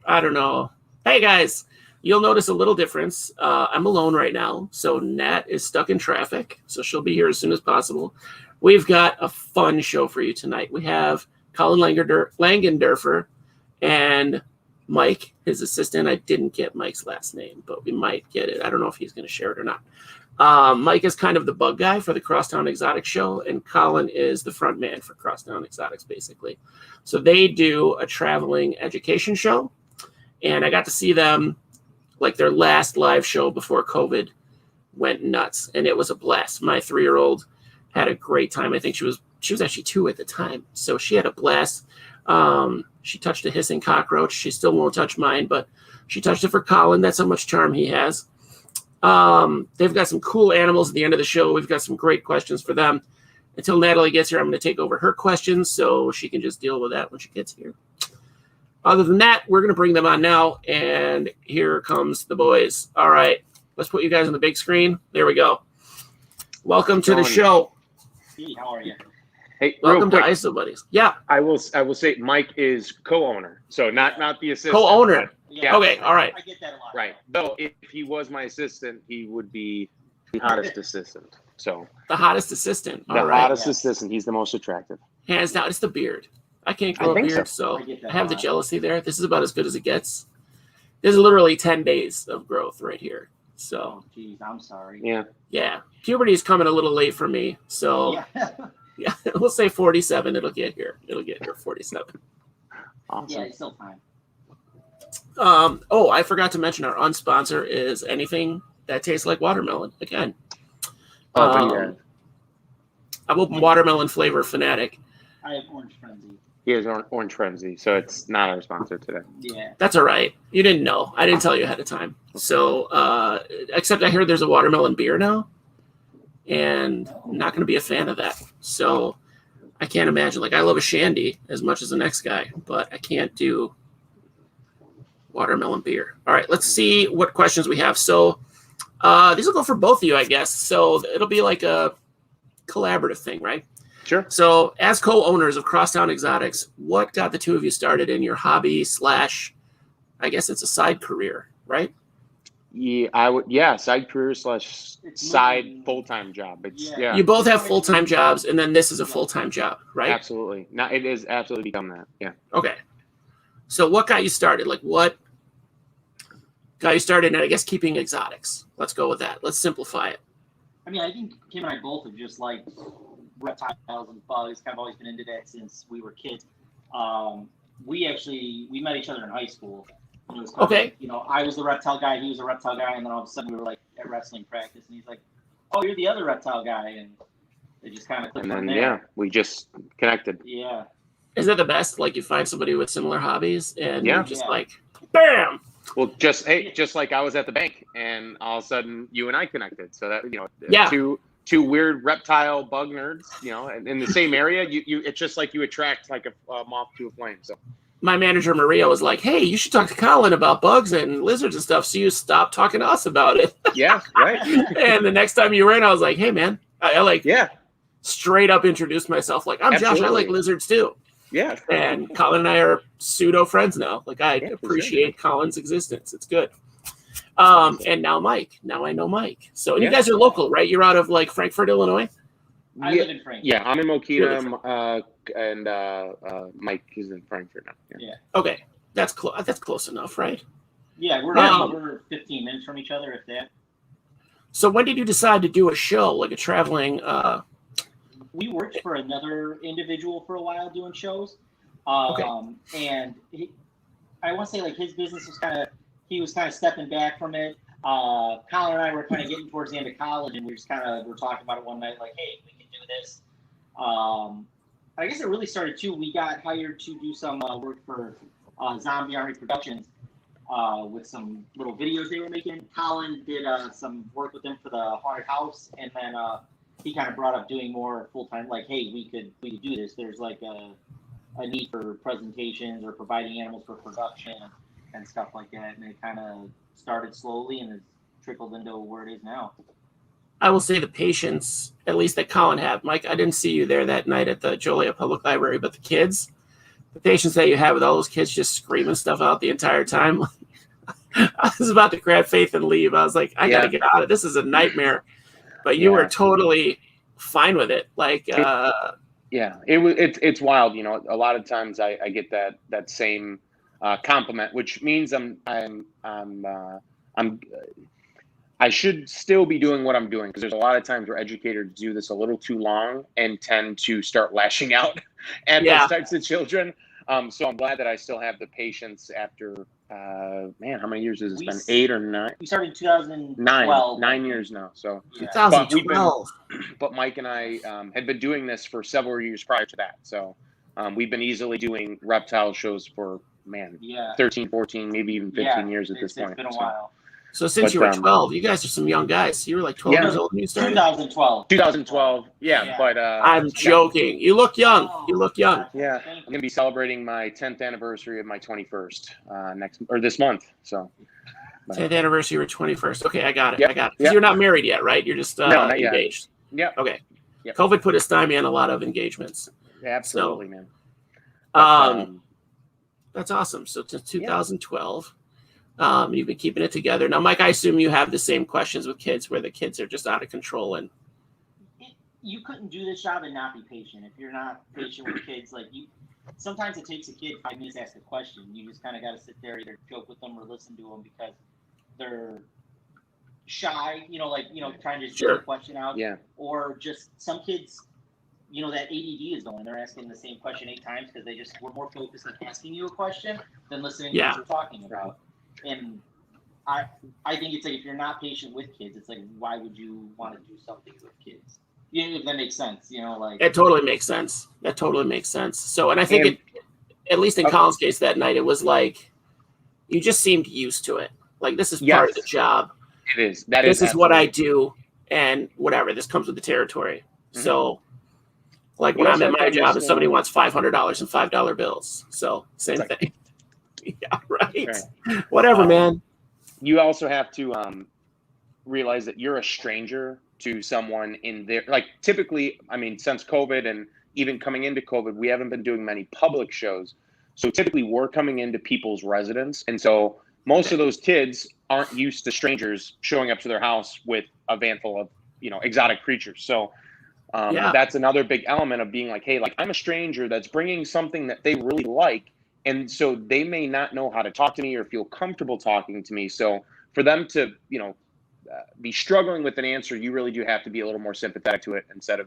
I don't know. Hey guys, you'll notice a little difference. I'm alone right now, so Nat is stuck in traffic, so she'll be here as soon as possible. We've got a fun show for you tonight. We have Colin Langendorfer and Mike, his assistant. I didn't get Mike's last name, but we might get it. I don't know if he's going to share it or not. Mike is kind of the bug guy for the Crosstown Exotics show, and Colin is the front man for Crosstown Exotics, basically. So they do a traveling education show, and I got to see them like their last live show before COVID went nuts, and it was a blast. My 3-year-old had a great time. I think she was actually 2 at the time, so she had a blast. She touched a hissing cockroach. She still won't touch mine, but she touched it for Colin. That's how much charm he has. They've got some cool animals at the end of the show. We've got some great questions for them. Until Natalie gets here, I'm going to take over her questions so she can just deal with that when she gets here. Other than that, we're going to bring them on now, and here comes the boys. All right, let's put you guys on the big screen. There we go. Welcome to the show. Hey, how are you? Hey, welcome to Isopods. Yeah, I will say Mike is co-owner, so not the assistant. Co-owner. Yeah, okay, all right. I get that a lot. Right. Though if he was my assistant, he would be the hottest assistant. So the hottest assistant. The hottest assistant. He's the most attractive. Hands down, it's the beard. I can't grow a beard, so I have the jealousy there. This is about as good as it gets. There's literally 10 days of growth right here. So, geez, I'm sorry. Yeah. Puberty is coming a little late for me. So, yeah, we'll say 47. It'll get here 47. Awesome. Yeah, it's still time. I forgot to mention our unsponsor is anything that tastes like watermelon. Again, I'm a watermelon flavor fanatic. I have Orange Frenzy. He has Orange Frenzy, so it's not our sponsor today. Yeah, that's all right. You didn't know. I didn't tell you ahead of time. So, except I heard there's a watermelon beer now, and I'm not going to be a fan of that. So, I can't imagine. Like, I love a shandy as much as the next guy, but I can't do watermelon beer. All right, let's see what questions we have. So, these will go for both of you, I guess. So, it'll be like a collaborative thing, right? Sure. So, as co-owners of Crosstown Exotics, what got the two of you started in your hobby / I guess it's a side career, right? Yeah, I would. Yeah, side career / side full-time job. Yeah. You both have full-time jobs, and then this is a full-time job, right? Absolutely. Now it is absolutely become that. Yeah. Okay. So, what got you started? Like, what got you started in, I guess, keeping exotics? Let's go with that. Let's simplify it. I mean, I think Kim and I both have just like reptiles and bugs, kind of always been into that since we were kids. We met each other in high school. And it was kind of like, I was the reptile guy, he was a reptile guy, and then all of a sudden we were like at wrestling practice, and he's like, "Oh, you're the other reptile guy," and it just kind of clicked from there. Yeah, we just connected. Yeah. Is that the best? Like, you find somebody with similar hobbies, and like, bam. Well, just like I was at the bank, and all of a sudden you and I connected. So that two weird reptile bug nerds, in the same area. It's just like you attract like a moth to a flame. So my manager Maria was like, "Hey, you should talk to Colin about bugs and lizards and stuff." So you stopped talking to us about it. Yeah, right. And the next time you were in, I was like, "Hey, man," I straight up introduced myself. Like, I'm Josh. I like lizards too. Yeah. And Colin and I are pseudo friends now. Like, I appreciate Colin's existence. It's good. And now Mike. Now I know Mike. So you guys are local, right? You're out of like Frankfort, Illinois? I live in Frankfort. Yeah, I'm in Mokita, and Mike is in Frankfurt now. Yeah. Okay. That's close enough, right? Yeah, we're 15 minutes from each other, if that. So when did you decide to do a show, like a traveling we worked for another individual for a while doing shows. And I want to say like his business was he was kind of stepping back from it. Colin and I were kind of getting towards the end of college, and we were talking about it one night, like, hey, we can do this. I guess it really started too. We got hired to do some work for Zombie Army Productions with some little videos they were making. Colin did some work with them for the haunted house, and then he kind of brought up doing more full time. Like, hey, we could do this. There's like a need for presentations or providing animals for production and stuff like that. And it kind of started slowly and has trickled into where it is now. I will say the patience, at least that Colin had. Mike, I didn't see you there that night at the Joliet Public Library, but the kids, the patience that you have with all those kids just screaming stuff out the entire time. I was about to grab faith and leave. I was like, I got to get out of this. Is a nightmare. But you were totally fine with it. Like, it's wild. You know, a lot of times I get that same compliment, which means I should still be doing what I'm doing, because there's a lot of times where educators do this a little too long and tend to start lashing out at those types of children. So I'm glad that I still have the patience after, how many years has it been? 8 or 9? We started in 2012. 9 years now. So 2012. But Mike and I had been doing this for several years prior to that. So we've been easily doing reptile shows for 13, 14, maybe even 15 years at this point. It's been a while. So since you were 12, you guys are some young guys. You were like 12 years old when you started? 2012. But I'm joking. You look young. You look young. Yeah, I'm going to be celebrating my 10th anniversary of my 21st this month. So 10th anniversary of your 21st. Okay, I got it. Yep. I got it. Because you're not married yet, right? You're just not engaged. Yeah. Okay. Yep. COVID put a stymie on a lot of engagements. Absolutely, man. But, that's awesome. So since 2012. You've been keeping it together. Now, Mike, I assume you have the same questions with kids where the kids are just out of control. And you couldn't do this job and not be patient. If you're not patient with kids, sometimes it takes a kid 5 minutes to ask a question. You just kind of got to sit there, either joke with them or listen to them because they're shy, trying to just get a question out. Yeah. Or just some kids, that ADD is going. They're asking the same question 8 times because they were more focused on asking you a question than listening to what you're talking about. And I think it's like, if you're not patient with kids, it's like, why would you want to do something with kids? If that makes sense, It totally makes sense. That totally makes sense. So, and I think at least in Colin's case that night, it was like, you just seemed used to it. Like, this is part of the job. It is. This is what I do, and whatever. This comes with the territory. Mm-hmm. So, like when I'm at my job and somebody wants $500 in $5 bills. So, same thing. Yeah, right. Whatever, man. You also have to realize that you're a stranger to someone in there. Like, typically, since COVID and even coming into COVID, we haven't been doing many public shows. So typically we're coming into people's residence. And so most of those kids aren't used to strangers showing up to their house with a van full of, exotic creatures. So that's another big element of being like, hey, like, I'm a stranger that's bringing something that they really like. And so they may not know how to talk to me or feel comfortable talking to me. So for them to, be struggling with an answer, you really do have to be a little more sympathetic to it instead of,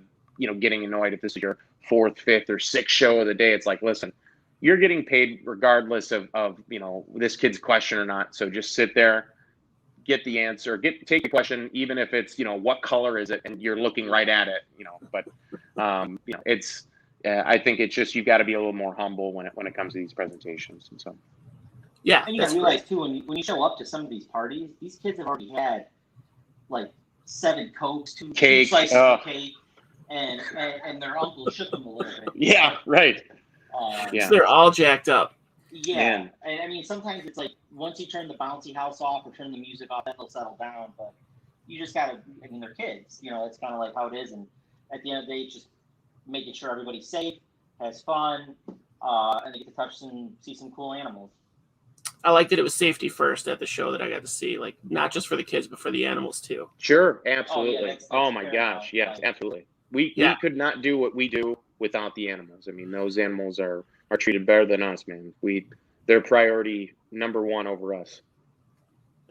getting annoyed if this is your 4th, 5th, or 6th show of the day. It's like, listen, you're getting paid regardless of this kid's question or not. So just sit there, get the answer, take the question, even if it's, what color is it? And you're looking right at it, but it's, I think it's just, you've got to be a little more humble when it comes to these presentations. And so, and you got to realize too, when you show up to some of these parties, these kids have already had like 7 Cokes, 2 slices of cake, and their uncle shook them a little bit. Yeah, right. So they're all jacked up. Yeah, and sometimes it's like, once you turn the bouncy house off or turn the music off, then they'll settle down. But you just gotta, they're kids. It's kind of like how it is. And at the end of the day, it's just making sure everybody's safe, has fun, and they get to touch and see some cool animals. I liked that it was safety first at the show that I got to see, like, not just for the kids, but for the animals too. Sure, absolutely. That's my gosh, yes, absolutely. We could not do what we do without the animals. Those animals are treated better than us, man. They're priority number 1 over us.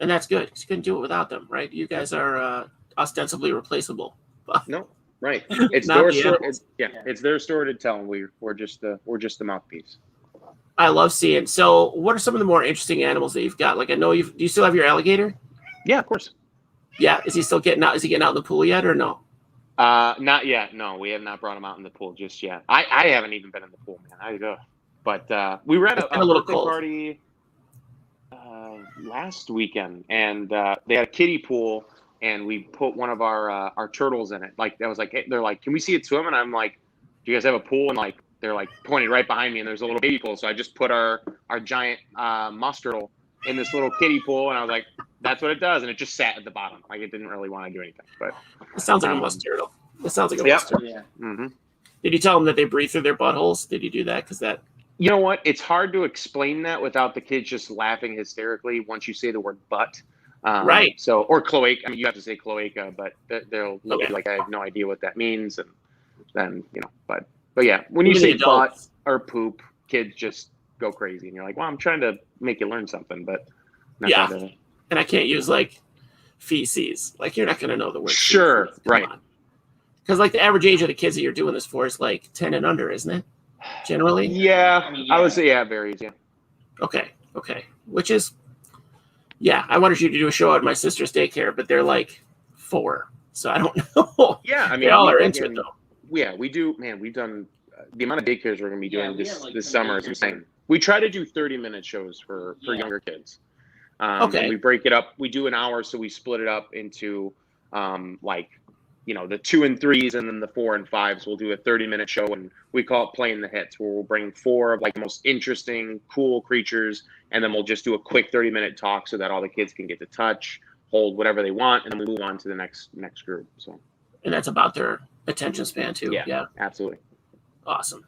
And that's good, because you couldn't do it without them, right? You guys are ostensibly replaceable. No, right. It's their story. It's their story to tell. We're just the mouthpiece. I love seeing. So, what are some of the more interesting animals that you've got? Like, I know do you still have your alligator? Yeah, of course. Yeah, is he still getting out? Is he getting out in the pool yet, or no? Not yet. No, we have not brought him out in the pool just yet. I haven't even been in the pool, man. But we were at a birthday party last weekend, and they had a kiddie pool, and we put one of our turtles in it. Like, I was like, hey, they're like, can we see it swim? And I'm like, do you guys have a pool? And like, they're like pointing right behind me, and there's a little baby pool. So I just put our giant musk turtle in this little kiddie pool, and I was like, that's what it does. And it just sat at the bottom. Like, it didn't really want to do anything. But it sounds like a musk turtle. It sounds like a musk turtle. Yeah. Mm-hmm. Did you tell them that they breathe through their buttholes? Did you do that? Because that You know what? It's hard to explain that without the kids just laughing hysterically once you say the word butt. Right. So, or cloaca. I mean, you have to say cloaca, but they'll look at Okay. you like I have no idea what that means. And then, but yeah, when you Even the say butt adults. or poop, kids just go crazy. And you're like, well, I'm trying to make you learn something, but not Yeah. trying to. And I can't use like feces. Like you're not going to know the word. Sure. Feces. Right. Because like the average age of the kids that you're doing this for is like 10 and under, isn't it? Generally. Yeah. I mean, I would say, yeah, it varies. Yeah. Okay. Which is, yeah, I wanted you to do a show at my sister's daycare, but they're like 4. So I don't know. Yeah. I mean, they all are into it though. Yeah, we do. Man, we've done the amount of daycares we're going to be doing this some summer is daycares. insane. We try to do 30-minute shows for younger kids. Okay. And we break it up. We do an hour, so we split it up into the 2 and 3s and then the 4 and 5s. We'll do a 30-minute show, and we call it Playing the Hits, where we'll bring 4 of like the most interesting, cool creatures, and then we'll just do a quick 30-minute talk so that all the kids can get to touch, hold whatever they want, and then we move on to the next group. So. And that's about their attention span too. Yeah. Absolutely. Awesome.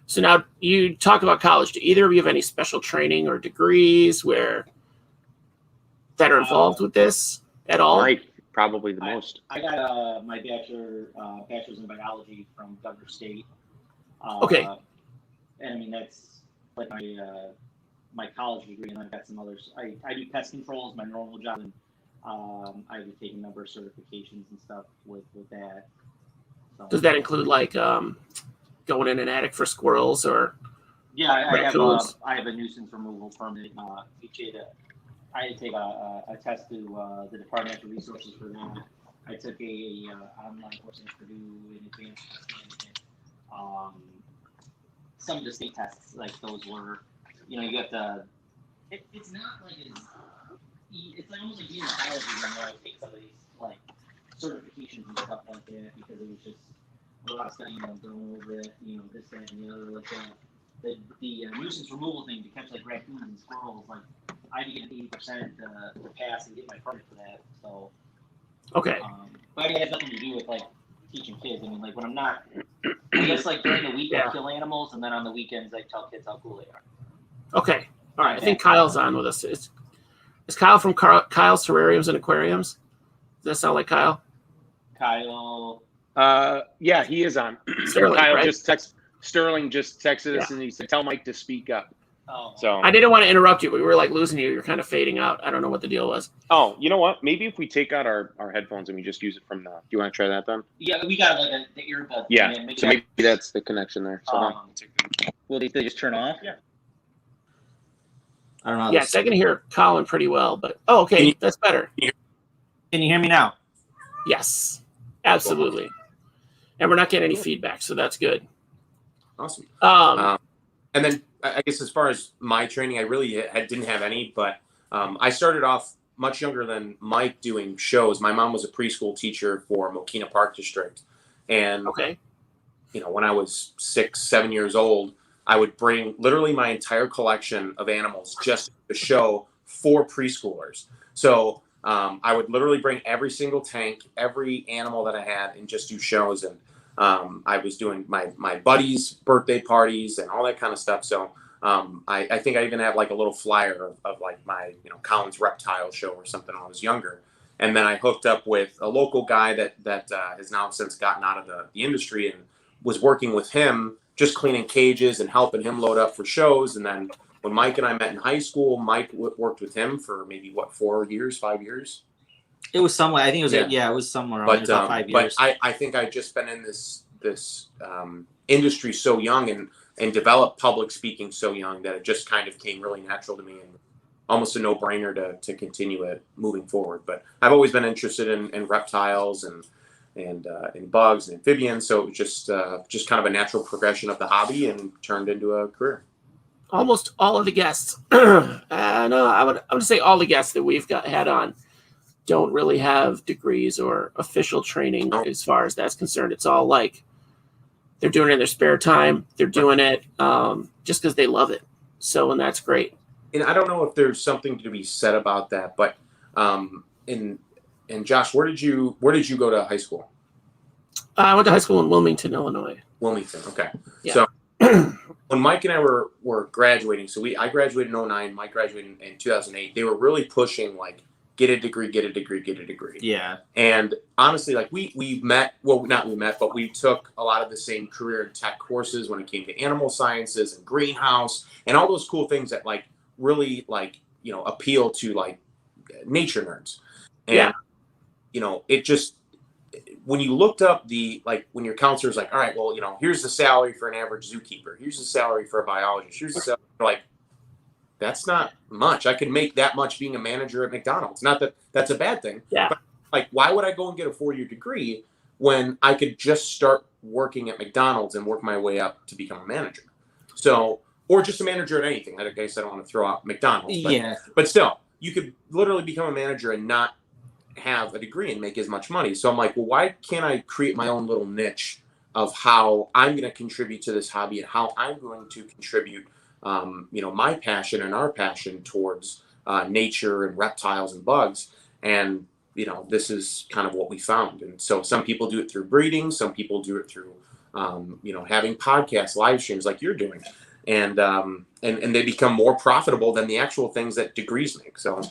So now you talk about college. Do either of you have any special training or degrees that are involved with this at all? Mike, probably the most. I got my bachelor's in biology from Governor State. Okay. And I mean that's like my college degree, and I've got some others. I do pest control as my normal job, and I've been taking a number of certifications and stuff with that. So, Does that include like going in an attic for squirrels or? Yeah, raccoons? I have a nuisance removal permit. I had to take a test to the Department of Natural Resources for that. I took a online course to do in advanced pest management. Some of the state tests, like those were, you have to. It's not like it's like almost like being in college again, where I take some of these like certifications and stuff like that, because it was just a lot of studying and going over it, this, that, and the other, like the nuisance removal thing to catch like raccoons and squirrels, like I had to get an 80% to pass and get my permit for that. So, Okay. But it has nothing to do with like teaching kids. I mean, like when I'm not, I guess like during the week I kill animals, and then on the weekends I tell kids how cool they are. Okay. All right. I think Kyle's on with us. Is Kyle from Kyle's Terrariums and Aquariums? Does that sound like Kyle? Kyle. Yeah, he is on. Sterling, Kyle right? Sterling just texted us and he said, "Tell Mike to speak up." Oh. So I didn't want to interrupt you, but we were like losing you. You're kind of fading out. I don't know what the deal was. Oh, you know what? Maybe if we take out our headphones and we just use it from the. Do you want to try that then? Yeah, we got like the earbud. Yeah. So maybe that's the connection there. So will they just turn off? Yeah. I don't know. Yes, I can hear Colin pretty well, but okay, that's better. Can you hear me now? Yes, absolutely. And we're not getting any feedback, so that's good. Awesome. And then I guess as far as my training, I really didn't have any, but I started off much younger than Mike doing shows. My mom was a preschool teacher for Mokina Park District. And, when I was 6, 7 years old, I would bring literally my entire collection of animals just to show for preschoolers. So I would literally bring every single tank, every animal that I had, and just do shows. And I was doing my buddies' birthday parties and all that kind of stuff. So I think I even had like a little flyer of like my Colins reptile show or something when I was younger. And then I hooked up with a local guy that has now since gotten out of the industry, and was working with him, just cleaning cages and helping him load up for shows. And then when Mike and I met in high school, Mike worked with him for maybe 5 years. It was somewhere. I think it was. It was somewhere. But about 5 years. But I think I've just been in this industry so young and developed public speaking so young that it just kind of came really natural to me, and almost a no-brainer to continue it moving forward. But I've always been interested in reptiles and bugs and amphibians, so it was just kind of a natural progression of the hobby and turned into a career. almost all of the guests, no, I would say all the guests that we've had on don't really have degrees or official training as far as that's concerned. It's all like they're doing it in their spare time. They're doing it just because they love it. So, and that's great. And I don't know if there's something to be said about that, but and Josh, where did you go to high school? I went to high school in Wilmington, Illinois. Wilmington, okay. Yeah. So when Mike and I were graduating, so I graduated in 09, Mike graduated in 2008, they were really pushing like, get a degree, get a degree, get a degree. Yeah. And honestly, like we met, well, not we met, but we took a lot of the same career and tech courses when it came to animal sciences and greenhouse and all those cool things that like really like, you know, appeal to like nature nerds. And, you know, it just, when you looked up when your counselor's like, all right, well, you know, here's the salary for an average zookeeper. Here's the salary for a biologist. Here's the salary. Like, that's not much. I could make that much being a manager at McDonald's. Not that that's a bad thing. Yeah. But, like, why would I go and get a 4-year degree when I could just start working at McDonald's and work my way up to become a manager? So, or just a manager at anything. I guess I don't want to throw out McDonald's. But still, you could literally become a manager and not have a degree and make as much money. So I'm like, well, why can't I create my own little niche of how I'm going to contribute to this hobby and how I'm going to contribute, you know, my passion and our passion towards nature and reptiles and bugs. And, you know, this is kind of what we found. And so some people do it through breeding. Some people do it through, you know, having podcasts, live streams like you're doing. And they become more profitable than the actual things that degrees make. So,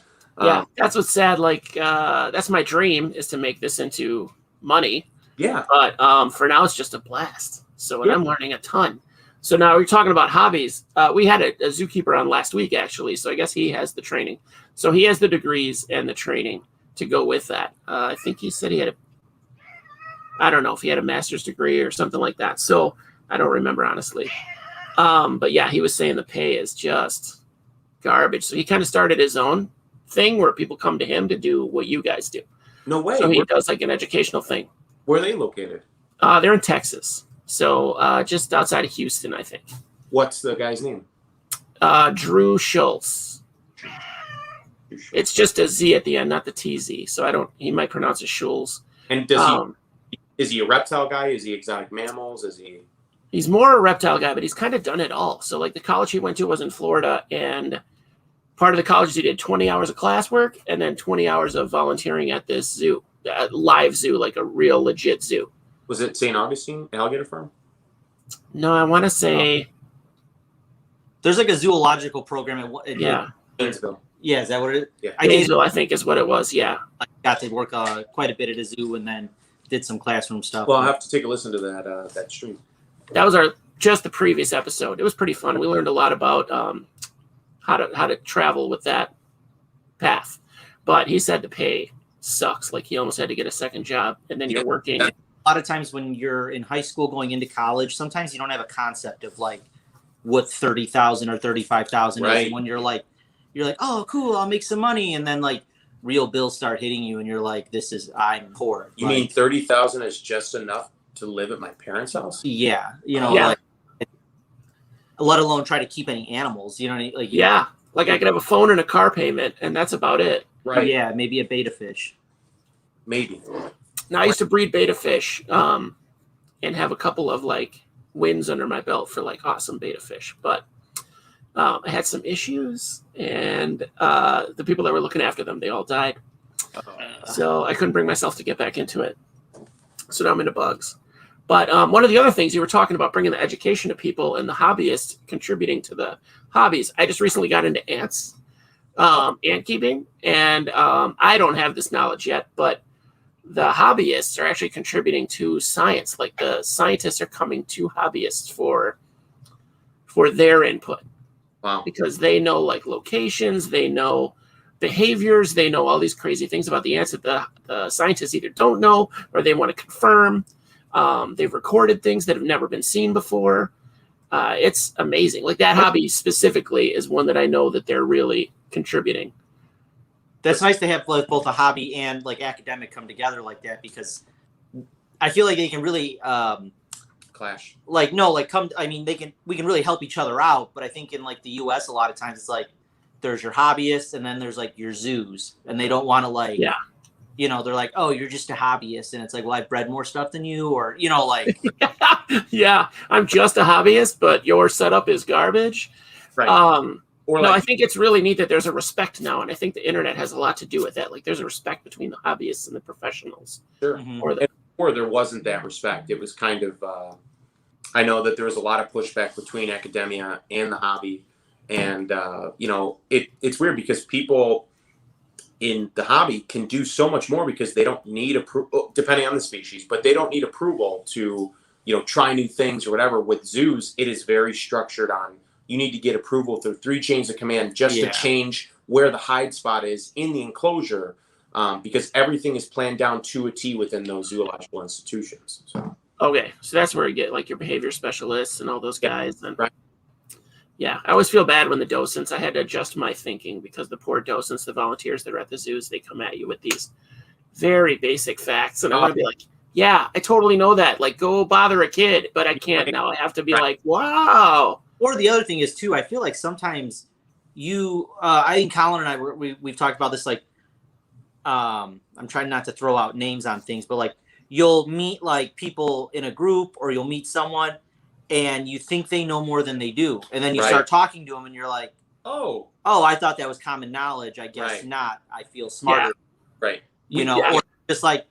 yeah, that's what's sad. Like, that's my dream, is to make this into money. Yeah. But for now, it's just a blast. So, and I'm learning a ton. So now we're talking about hobbies. We had a zookeeper on last week, actually. So I guess he has the training. So he has the degrees and the training to go with that. I think he said he had I don't know if he had a master's degree or something like that. So I don't remember, honestly. But yeah, he was saying the pay is just garbage. So he kind of started his own thing where people come to him to do what you guys do. No way. So he does like an educational thing. Where are they located? They're in Texas. So just outside of Houston, I think. What's the guy's name? Drew Schultz. It's just a Z at the end, not the TZ. So he might pronounce it Schulz. And does is he a reptile guy? Is he exotic mammals? Is he? He's more a reptile guy, but he's kind of done it all. So like the college he went to was in Florida, and part of the college he did 20 hours of classwork and then 20 hours of volunteering at this zoo, live zoo, like a real legit zoo. Was it St. Augustine Alligator Farm? No, I want to say. There's like a zoological program. Yeah. Gainesville. Yeah, is that what it is? Yeah. Gainesville, I think, is what it was. Yeah. I got to work quite a bit at a zoo and then did some classroom stuff. Well, I'll have to take a listen to that stream. That was just the previous episode. It was pretty fun. We learned a lot about how to travel with that path. But he said the pay sucks. Like he almost had to get a second job, and then you're working. A lot of times when you're in high school going into college, sometimes you don't have a concept of like what 30,000 or 35,000 is. And when you're like, oh, cool, I'll make some money, and then like real bills start hitting you, and you're like, I'm poor. You mean 30,000 is just enough to live at my parents' house? Yeah, like, let alone try to keep any animals. You know, like like I could have a phone and a car payment, and that's about it. Right? Yeah, maybe a beta fish. Maybe. Now I used to breed beta fish, and have a couple of like wins under my belt for like awesome beta fish, but I had some issues, and the people that were looking after them, they all died. So I couldn't bring myself to get back into it. So now I'm into bugs. But one of the other things you were talking about, bringing the education to people and the hobbyists contributing to the hobbies. I just recently got into ants, ant keeping, and I don't have this knowledge yet, but the hobbyists are actually contributing to science. Like the scientists are coming to hobbyists for their input. Wow. Because they know like locations, they know behaviors, they know all these crazy things about the ants that the scientists either don't know or they want to confirm. They've recorded things that have never been seen before. It's amazing. Like that hobby specifically is one that I know that they're really contributing. That's nice to have both a hobby and like academic come together like that, because I feel like they can really clash. We can really help each other out. But I think in like the US, a lot of times it's like there's your hobbyists and then there's like your zoos, and they don't want to they're like, oh, you're just a hobbyist, and it's like, well, I've bred more stuff than you, or like yeah, I'm just a hobbyist, but your setup is garbage. Right. I think it's really neat that there's a respect now, and I think the internet has a lot to do with that. Like there's a respect between the hobbyists and the professionals. Sure. Mm-hmm. Or there wasn't that respect. It was kind of I know that there was a lot of pushback between academia and the hobby. And, it's weird because people in the hobby can do so much more because they don't need approval, depending on the species, but they don't need approval to, try new things or whatever. With zoos, it is very structured on, you need to get approval through 3 chains of command just to change where the hide spot is in the enclosure, because everything is planned down to a T within those zoological institutions. So. Okay, so that's where you get like your behavior specialists and all those guys. And right. Yeah, I always feel bad when the docents, I had to adjust my thinking because the poor docents, the volunteers that are at the zoos, they come at you with these very basic facts. And I want to be like, yeah, I totally know that. Like, go bother a kid, but I can't now. I have to be like, wow. Or the other thing is, too, I feel like sometimes I think Colin and I, we've talked about this, like, I'm trying not to throw out names on things, but like, you'll meet like people in a group or you'll meet someone and you think they know more than they do. And then you start talking to them and you're like, oh, I thought that was common knowledge. I guess not. I feel smarter. Yeah. Right. Or just like,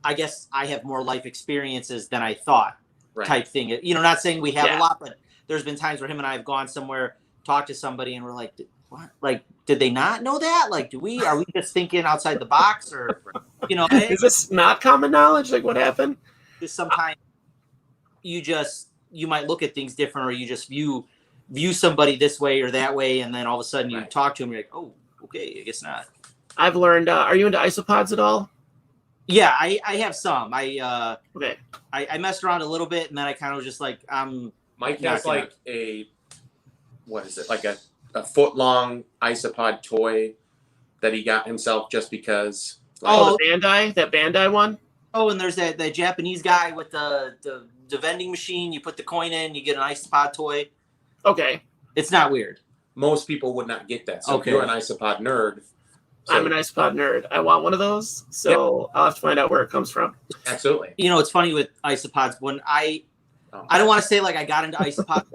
I guess I have more life experiences than I thought type thing. Not saying we have a lot, but there's been times where him and I have gone somewhere, talked to somebody and we're like, what? Like, did they not know that? Like, are we just thinking outside the box or, is this not common knowledge? Like, what happened? Just sometimes you might look at things different, or you just view somebody this way or that way. And then all of a sudden you talk to them, you're like, oh, okay, I guess not. I've learned, are you into isopods at all? Yeah, I have some. I messed around a little bit and then I kind of just like, Mike has like what is it? Like a foot-long isopod toy that he got himself just because. The Bandai one? Oh, and there's that Japanese guy with the vending machine. You put the coin in, you get an isopod toy. Okay. It's not weird. Most people would not get that. So if you're an isopod nerd. I'm an isopod nerd. I want one of those. So I'll have to find out where it comes from. Absolutely. It's funny with isopods. When I don't want to say like I got into isopods.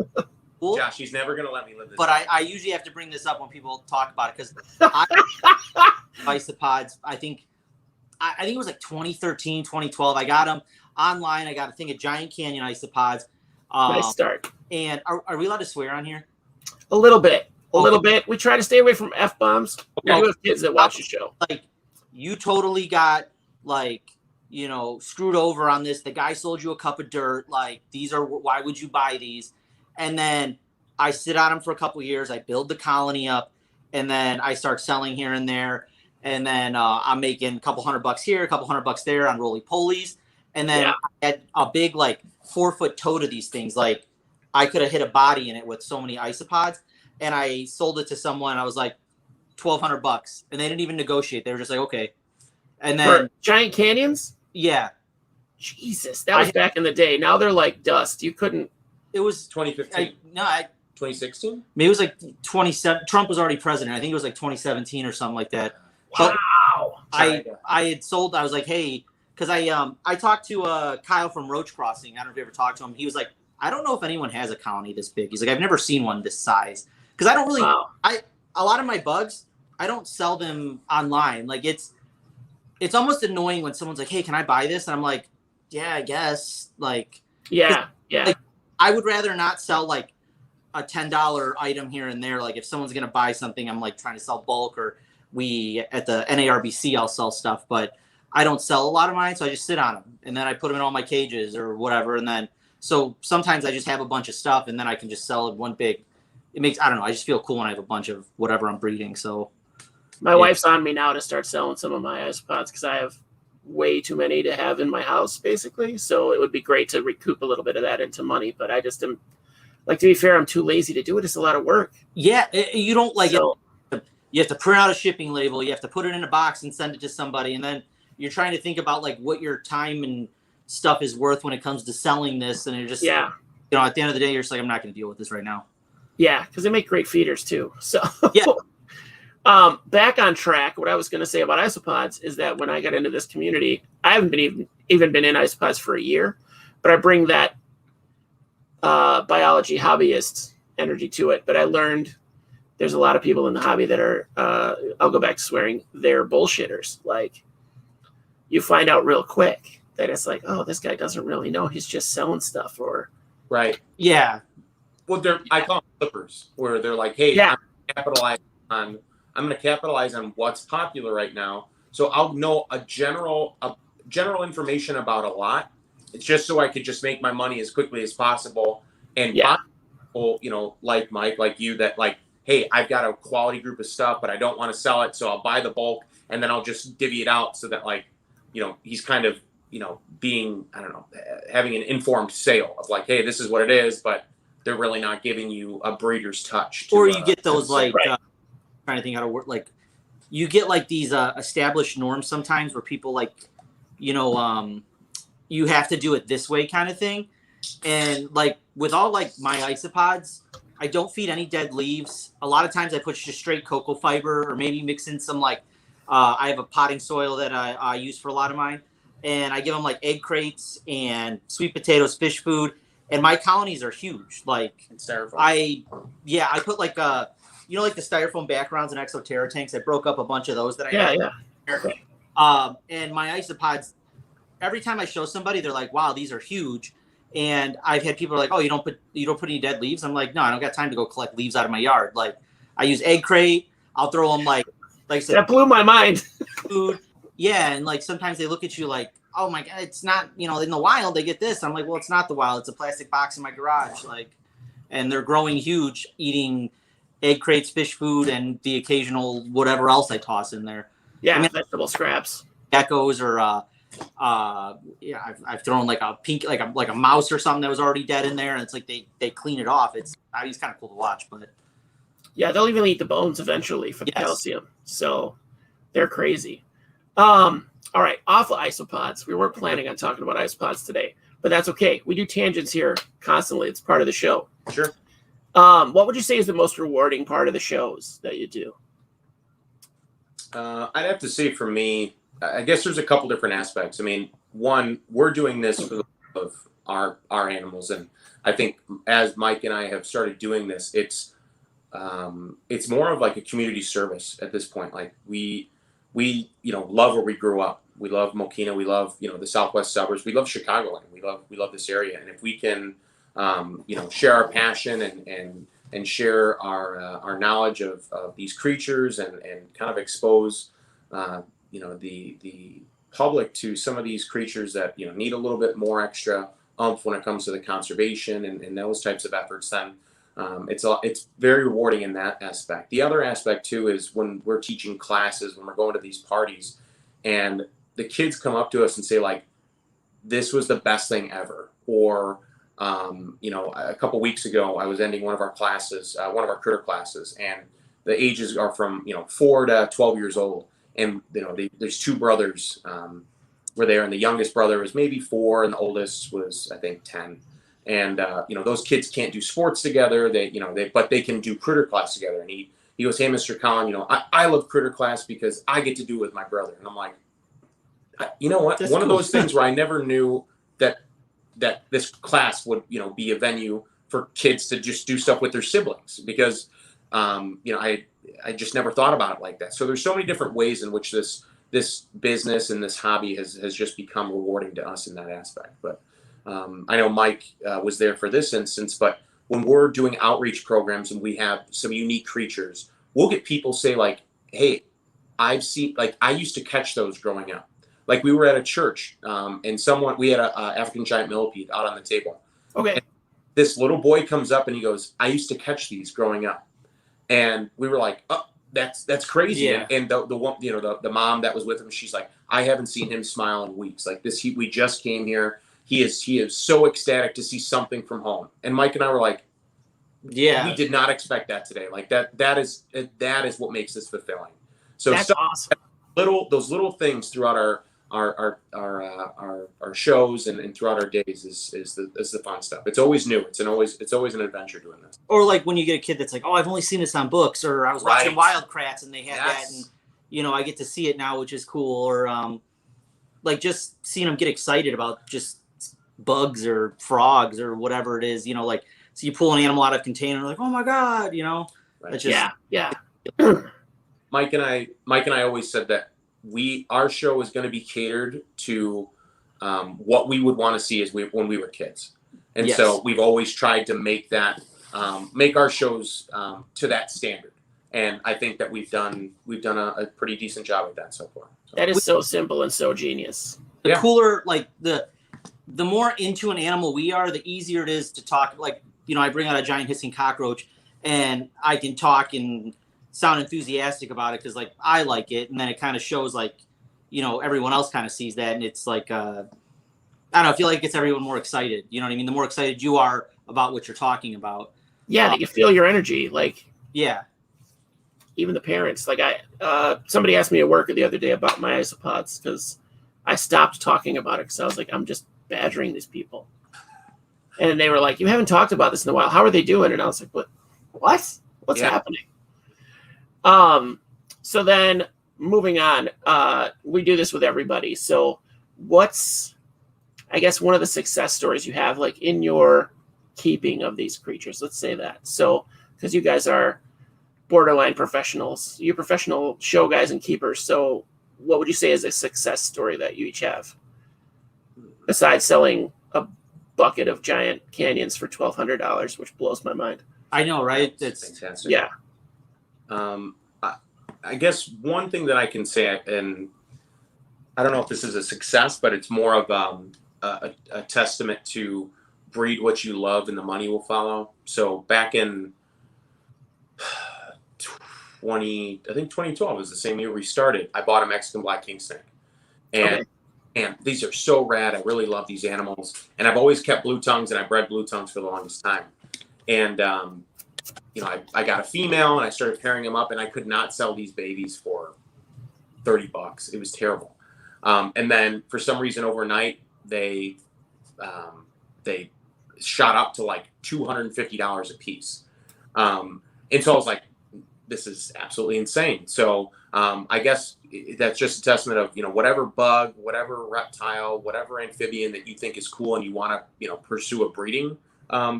Cool. Josh, she's never going to let me live this. But I usually have to bring this up when people talk about it because isopods, I think it was like 2013, 2012. I got them online. I got a thing of Giant Canyon isopods. Nice start. And are we allowed to swear on here? A little bit. A little bit. We try to stay away from F-bombs. We do have kids that watch the show. Like, you totally got, like, screwed over on this. The guy sold you a cup of dirt. Like, why would you buy these? And then I sit on them for a couple of years. I build the colony up. And then I start selling here and there. And then I'm making a couple $100 here, a couple $100 there on roly-polies. And then I had a big, like, 4-foot toe to these things. Like, I could have hit a body in it with so many isopods. And I sold it to someone. I was like, $1,200. And they didn't even negotiate. They were just like, okay. And then for Giant Canyons? Yeah. Jesus, that was back in the day. Now they're like dust. You couldn't. It was 2015. 2016? Maybe it was like 27. Trump was already president. I think it was like 2017 or something like that. Wow. I had sold. I was like, hey, because I talked to Kyle from Roach Crossing. I don't know if you ever talked to him. He was like, I don't know if anyone has a colony this big. He's like, I've never seen one this size. Because I don't really. A lot of my bugs, I don't sell them online. Like it's almost annoying when someone's like, hey, can I buy this? And I'm like, yeah, I guess. Like, yeah. Like, I would rather not sell like a $10 item here and there. Like if someone's going to buy something, I'm like trying to sell bulk, or at the NARBC, I'll sell stuff, but I don't sell a lot of mine. So I just sit on them and then I put them in all my cages or whatever. And then, so sometimes I just have a bunch of stuff and then I can just sell it one big. I don't know. I just feel cool when I have a bunch of whatever I'm breeding. So my wife's on me now to start selling some of my isopods because I have way too many to have in my house, basically. So it would be great to recoup a little bit of that into money. But I just am, like, to be fair, I'm too lazy to do it. It's a lot of work. Yeah, you don't like it. You have to print out a shipping label. You have to put it in a box and send it to somebody. And then you're trying to think about like what your time and stuff is worth when it comes to selling this. And you're just, at the end of the day, you're just like, I'm not going to deal with this right now. Yeah, because they make great feeders too. So back on track, what I was going to say about isopods is that when I got into this community, I haven't been even been in isopods for a year, but I bring that biology hobbyist energy to it. But I learned there's a lot of people in the hobby that are, I'll go back to swearing, they're bullshitters. Like, you find out real quick that it's like, oh, this guy doesn't really know. He's just selling stuff, or Right. Yeah. Well, I call them flippers, where they're like, hey, I'm going to capitalize on what's popular right now. So I'll know a general information about a lot. It's just so I could just make my money as quickly as possible. And buy people, like Mike, like you, that like, hey, I've got a quality group of stuff, but I don't want to sell it. So I'll buy the bulk and then I'll just divvy it out so that like, he's kind of, being, I don't know, having an informed sale of like, hey, this is what it is, but they're really not giving you a breeder's touch. Or you get those like, trying to think how to work, like you get like these established norms sometimes where people like, you have to do it this way kind of thing. And like with all like my isopods, I don't feed any dead leaves. A lot of times I put just straight cocoa fiber or maybe mix in some like, I have a potting soil that I use for a lot of mine. And I give them like egg crates and sweet potatoes, fish food. And my colonies are huge. Like styrofoam. I put like like the styrofoam backgrounds and exoterra tanks. I broke up a bunch of those that I had. And my isopods, every time I show somebody, they're like, wow, these are huge. And I've had people like, oh, you don't put any dead leaves? I'm like, no, I don't got time to go collect leaves out of my yard. Like I use egg crate. I'll throw them like I said, that blew my mind. Food. Yeah, and like sometimes they look at you like, oh my God, it's not, in the wild they get this. I'm like, well, it's not the wild. It's a plastic box in my garage. Like, and they're growing huge, eating egg crates, fish food, and the occasional whatever else I toss in there. Yeah, vegetable scraps. Geckos or I've thrown like a pink, like a mouse or something that was already dead in there, and it's like they clean it off. It's kind of cool to watch, but yeah, they'll even eat the bones eventually for the calcium. So they're crazy. All right, off of isopods. We weren't planning on talking about isopods today, but that's okay. We do tangents here constantly. It's part of the show. Sure. What would you say is the most rewarding part of the shows that you do? I'd have to say for me, I guess there's a couple different aspects. I mean, one, we're doing this for the love of our animals, and I think as Mike and I have started doing this, it's more of like a community service at this point. Like we love where we grew up. We love Mokina. We love the Southwest suburbs. We love Chicagoland. We love this area, and if we can share our passion and share our knowledge of these creatures and kind of expose the public to some of these creatures that need a little bit more extra oomph when it comes to the conservation and those types of efforts, then it's very rewarding in that aspect. The other aspect too is when we're teaching classes, when we're going to these parties, and the kids come up to us and say like, "This was the best thing ever," or a couple weeks ago, I was ending one of our classes, one of our critter classes, and the ages are from 4 to 12 years old, and there's two brothers were there, and the youngest brother was maybe 4, and the oldest was I think 10. And those kids can't do sports together. But they can do critter class together. And he goes, "Hey, Mr. Collin, I love critter class because I get to do it with my brother." And I'm like, you know what? That's one of those things where I never knew that this class would be a venue for kids to just do stuff with their siblings, because I just never thought about it like that. So there's so many different ways in which this business and this hobby has just become rewarding to us in that aspect. But I know Mike was there for this instance, but when we're doing outreach programs and we have some unique creatures, we'll get people say like, "Hey, I've seen, like, I used to catch those growing up." Like we were at a church and we had a African giant millipede out on the table. Okay. And this little boy comes up and he goes, "I used to catch these growing up." And we were like, "Oh, that's crazy." Yeah. And the one, the mom that was with him, she's like, "I haven't seen him smile in weeks. Like this, we just came here. He is so ecstatic to see something from home." And Mike and I were like, "Yeah, we did not expect that today." Like that is what makes this fulfilling. So that's awesome. Those little things throughout our shows and throughout our days is the fun stuff. It's always new. It's always an adventure doing this. Or like when you get a kid that's like, "Oh, I've only seen this on books," or "I was watching Wild Kratts and they had that," and I get to see it now, which is cool. Or like just seeing them get excited about just bugs or frogs or whatever it is, like, so you pull an animal out of a container, like, "Oh my God," Right. Yeah. Mike and I always said that our show is going to be catered to what we would want to see when we were kids. And so we've always tried to make that, make our shows to that standard. And I think that we've done a pretty decent job with that so far. So. That is so simple and so genius. The cooler, like the more into an animal we are, the easier it is to talk. Like, you know, I bring out a giant hissing cockroach and I can talk and sound enthusiastic about it because, like, I like it. And then it kind of shows, like, you know, everyone else kind of sees that. And it's like, I don't know, I feel like it gets everyone more excited. You know what I mean? The more excited you are about what you're talking about. Yeah, you feel your energy. Like, yeah. Even the parents. Like, somebody asked me at work the other day about my isopods because I stopped talking about it because I was like, I'm just badgering these people. And they were like, you haven't talked about this in a while. How are they doing? And I was like, what? What's happening? So then moving on, we do this with everybody. So what's, I guess, one of the success stories you have, like, in your keeping of these creatures? Let's say that. So, because you guys are borderline professionals, you're professional show guys and keepers. So what would you say is a success story that you each have? Besides selling a bucket of giant canyons for $1,200, which blows my mind. I know, right? It's fantastic. Yeah. I guess one thing that I can say, and I don't know if this is a success, but it's more of a testament to breed what you love and the money will follow. So back in 2012 was the same year we started. I bought a Mexican black king snake, and these are so rad. I really love these animals, and I've always kept blue tongues, and I bred blue tongues for the longest time. And you know, I got a female, and I started pairing them up, and I could not sell these babies for $30. It was terrible. And then for some reason overnight they shot up to like $250 a piece. And so I was like, this is absolutely insane. So I guess that's just a testament of, you know, whatever bug, whatever reptile, whatever amphibian that you think is cool and you want to, you know, pursue a breeding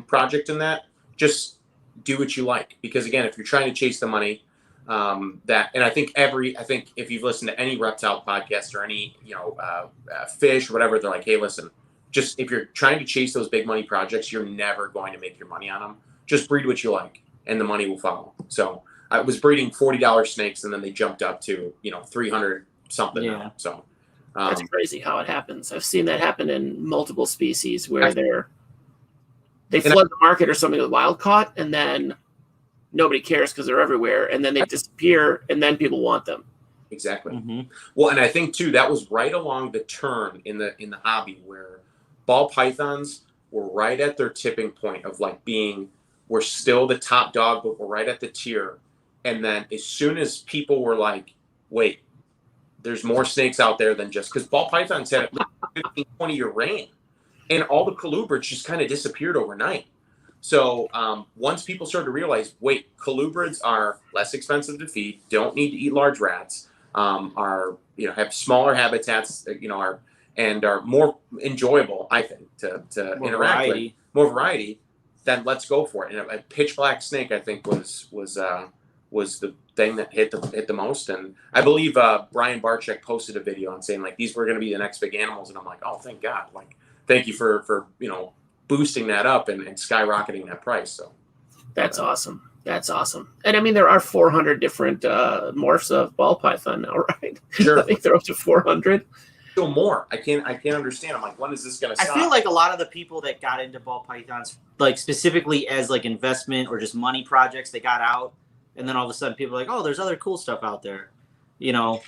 project in that, just do what you like. Because again, if you're trying to chase the money, and I think if you've listened to any reptile podcast or any, you know, fish or whatever, they're like, hey, listen, just if you're trying to chase those big money projects, you're never going to make your money on them. Just breed what you like and the money will follow. So I was breeding $40 snakes, and then they jumped up to, you know, 300 something. Yeah. Now. So that's crazy how it happens. I've seen that happen in multiple species where they flood the market or something with wild caught, and then nobody cares because they're everywhere, and then they disappear, and then people want them. Exactly. Mm-hmm. Well, and I think too that was right along the turn in the hobby where ball pythons were right at their tipping point of like we're still the top dog, but we're right at the tier. And then as soon as people were like, wait, there's more snakes out there than just, because ball pythons had a 15, 20-year reign, and all the colubrids just kind of disappeared overnight. So once people started to realize, wait, colubrids are less expensive to feed, don't need to eat large rats, are, you know, have smaller habitats, you know, are more enjoyable, I think, to interact with, more variety, then let's go for it. And a pitch black snake, I think, was the thing that hit the most. And I believe Brian Barczyk posted a video on saying like these were going to be the next big animals, and I'm like, oh, thank God, like thank you for you know, boosting that up and skyrocketing that price. So that's awesome. That's awesome. And I mean, there are 400 different morphs of ball python now, right? Sure. I think they're up to 400. Still more. I can't understand. I'm like, when is this going to stop? I feel like a lot of the people that got into ball pythons, like specifically as like investment or just money projects, they got out, and then all of a sudden people are like, oh, there's other cool stuff out there, you know?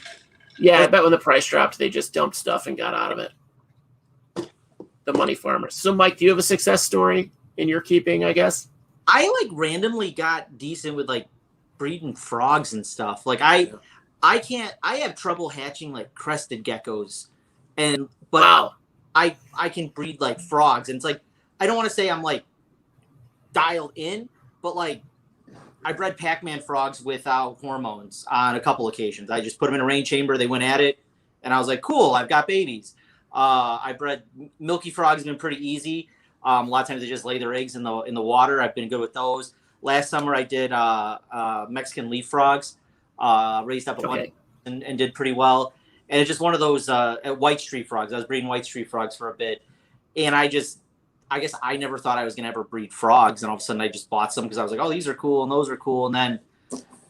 Yeah, I bet when the price dropped, they just dumped stuff and got out of it. The money farmers. So, Mike, do you have a success story in your keeping, I guess? I like randomly got decent with like breeding frogs and stuff. Like I have trouble hatching like crested geckos, but wow. I can breed like frogs, and it's like, I don't want to say I'm like dialed in, but like I bred Pac-Man frogs without hormones on a couple occasions. I just put them in a rain chamber, they went at it, and I was like, cool, I've got babies. I bred milky frogs, been pretty easy. A lot of times they just lay their eggs in the water. I've been good with those. Last summer I did Mexican leaf frogs, raised up at one and did pretty well. And it's just one of those white street frogs. I was breeding white street frogs for a bit, and I I guess I never thought I was gonna ever breed frogs, and all of a sudden I just bought some because I was like, oh, these are cool and those are cool, and then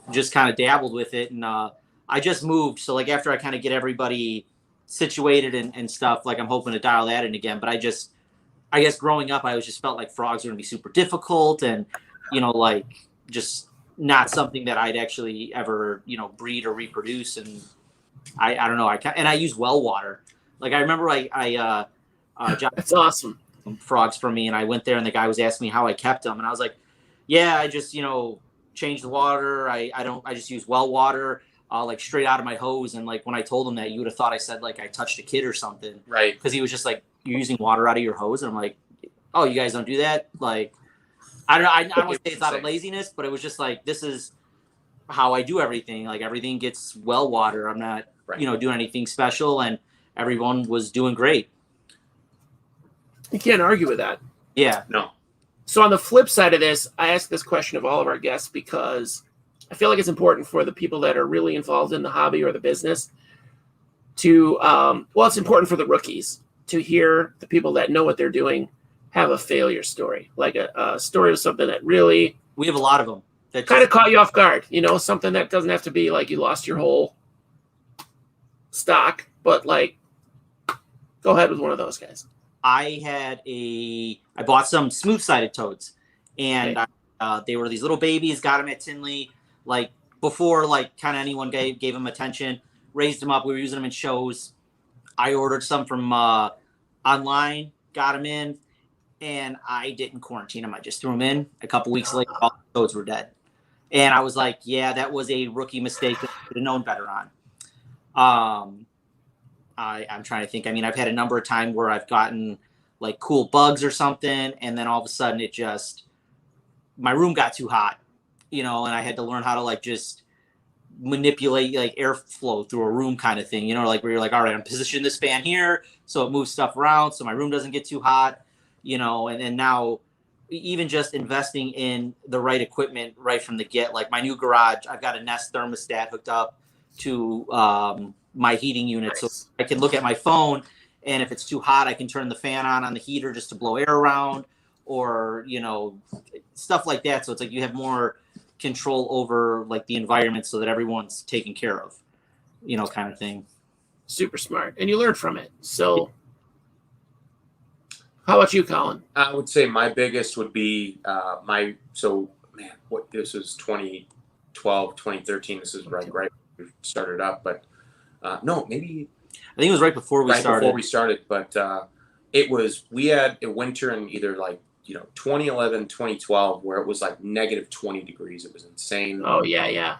just kind of dabbled with it. And I just moved, so like after I kind of get everybody situated and stuff, like I'm hoping to dial that in again. But I guess growing up, I always just felt like frogs were gonna be super difficult, and like just not something that I'd actually ever breed or reproduce. And I don't know. I use well water. Like I remember John That's awesome. Frogs for me, and I went there and the guy was asking me how I kept them, and I was like, yeah, I just change the water. I just use well water, like straight out of my hose. And like when I told him that, you would have thought I said like I touched a kid or something, Right? Because he was just like, you're using water out of your hose, and I'm like, oh, you guys don't do that? Like I don't want to say it's out of laziness, but it was just like, this is how I do everything. Like everything gets well water. I'm not doing anything special, and everyone was doing great. You can't argue with that. Yeah. No. So on the flip side of this, I ask this question of all of our guests because I feel like it's important for the people that are really involved in the hobby or the business to, it's important for the rookies to hear the people that know what they're doing have a failure story, like a story of something that really... We have a lot of them. That kind of caught you off guard, something that doesn't have to be like you lost your whole stock, but like, go ahead with one of those guys. I bought some smooth-sided toads, and they were these little babies. Got them at Tinley, like before, like kind of anyone gave them attention. Raised them up. We were using them in shows. I ordered some from online, got them in, and I didn't quarantine them. I just threw them in. A couple weeks later, all the toads were dead, and I was like, "Yeah, that was a rookie mistake that I should have known better on." I'm trying to think. I mean, I've had a number of times where I've gotten like cool bugs or something, and then all of a sudden my room got too hot, and I had to learn how to like just manipulate like airflow through a room kind of thing, like where you're like, all right, I'm positioning this fan here so it moves stuff around so my room doesn't get too hot, and then now even just investing in the right equipment right from the get, like my new garage, I've got a Nest thermostat hooked up to my heating unit. Nice. So I can look at my phone, and if it's too hot, I can turn the fan on the heater just to blow air around, or stuff like that. So it's like you have more control over like the environment so that everyone's taken care of, kind of thing. Super smart. And you learn from it. So how about you, Colin? I would say my biggest would be this was 2012, 2013. This is right when we started up, but no, maybe I think it was right before we started. But we had a winter in either like 2011, 2012 where it was like negative 20 degrees. It was insane. Oh yeah.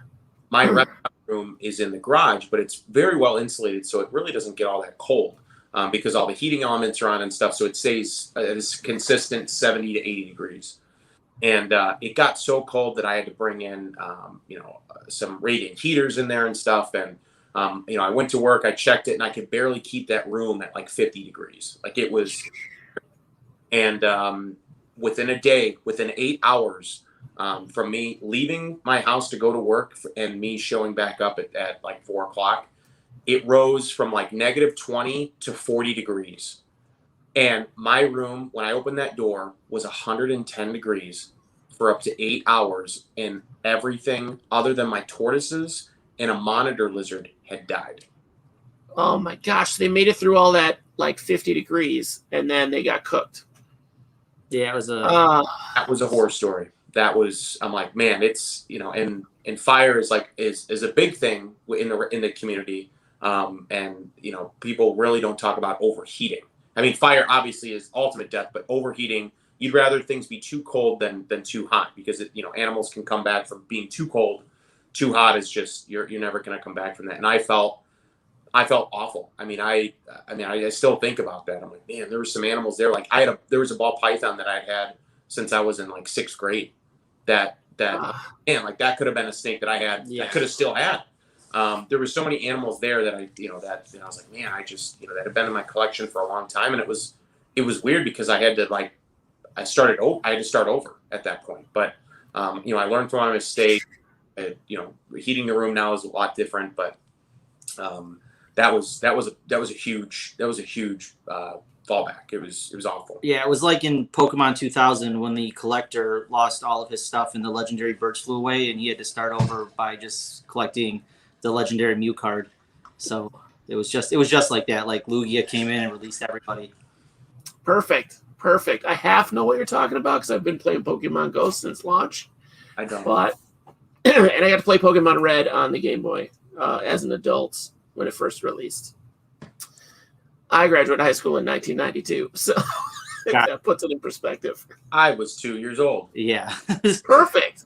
My reptile room is in the garage, but it's very well insulated, so it really doesn't get all that cold because all the heating elements are on and stuff. So it stays at a consistent 70 to 80 degrees. And it got so cold that I had to bring in some radiant heaters in there and stuff. And I went to work, I checked it, and I could barely keep that room at like 50 degrees. Like it was, and within 8 hours from me leaving my house to go to work and me showing back up at like 4 o'clock, it rose from like negative 20 to 40 degrees. And my room, when I opened that door, was 110 degrees for up to 8 hours, and everything other than my tortoises and a monitor lizard had died. Oh my gosh, they made it through all that like 50 degrees and then they got cooked. Yeah, that was a horror story. I'm like, man, it's and fire is a big thing in the community. And people really don't talk about overheating. I mean, fire obviously is ultimate death, but overheating, you'd rather things be too cold than too hot, because animals can come back from being too cold. Too hot is just you're never going to come back from that. And I felt awful. I mean, I still think about that. I'm like, man, there were some animals there. Like there was a ball python that I'd had since I was in like 6th grade. That like that could have been a snake that I had. Yeah. I could have still had. There were so many animals there that I was like, man, that had been in my collection for a long time. And it was weird because I had to start over at that point. But, I learned from my mistake. Heating the room now is a lot different, but that was a huge fallback. It was awful. Yeah, it was like in Pokemon 2000 when the collector lost all of his stuff and the legendary birds flew away, and he had to start over by just collecting the legendary Mew card. So it was just like that. Like Lugia came in and released everybody. Perfect. I half know what you're talking about because I've been playing Pokemon Go since launch. I don't. But and I got to play Pokemon Red on the Game Boy as an adult when it first released. I graduated high school in 1992, so that puts it in perspective. I was 2 years old. Yeah. Perfect.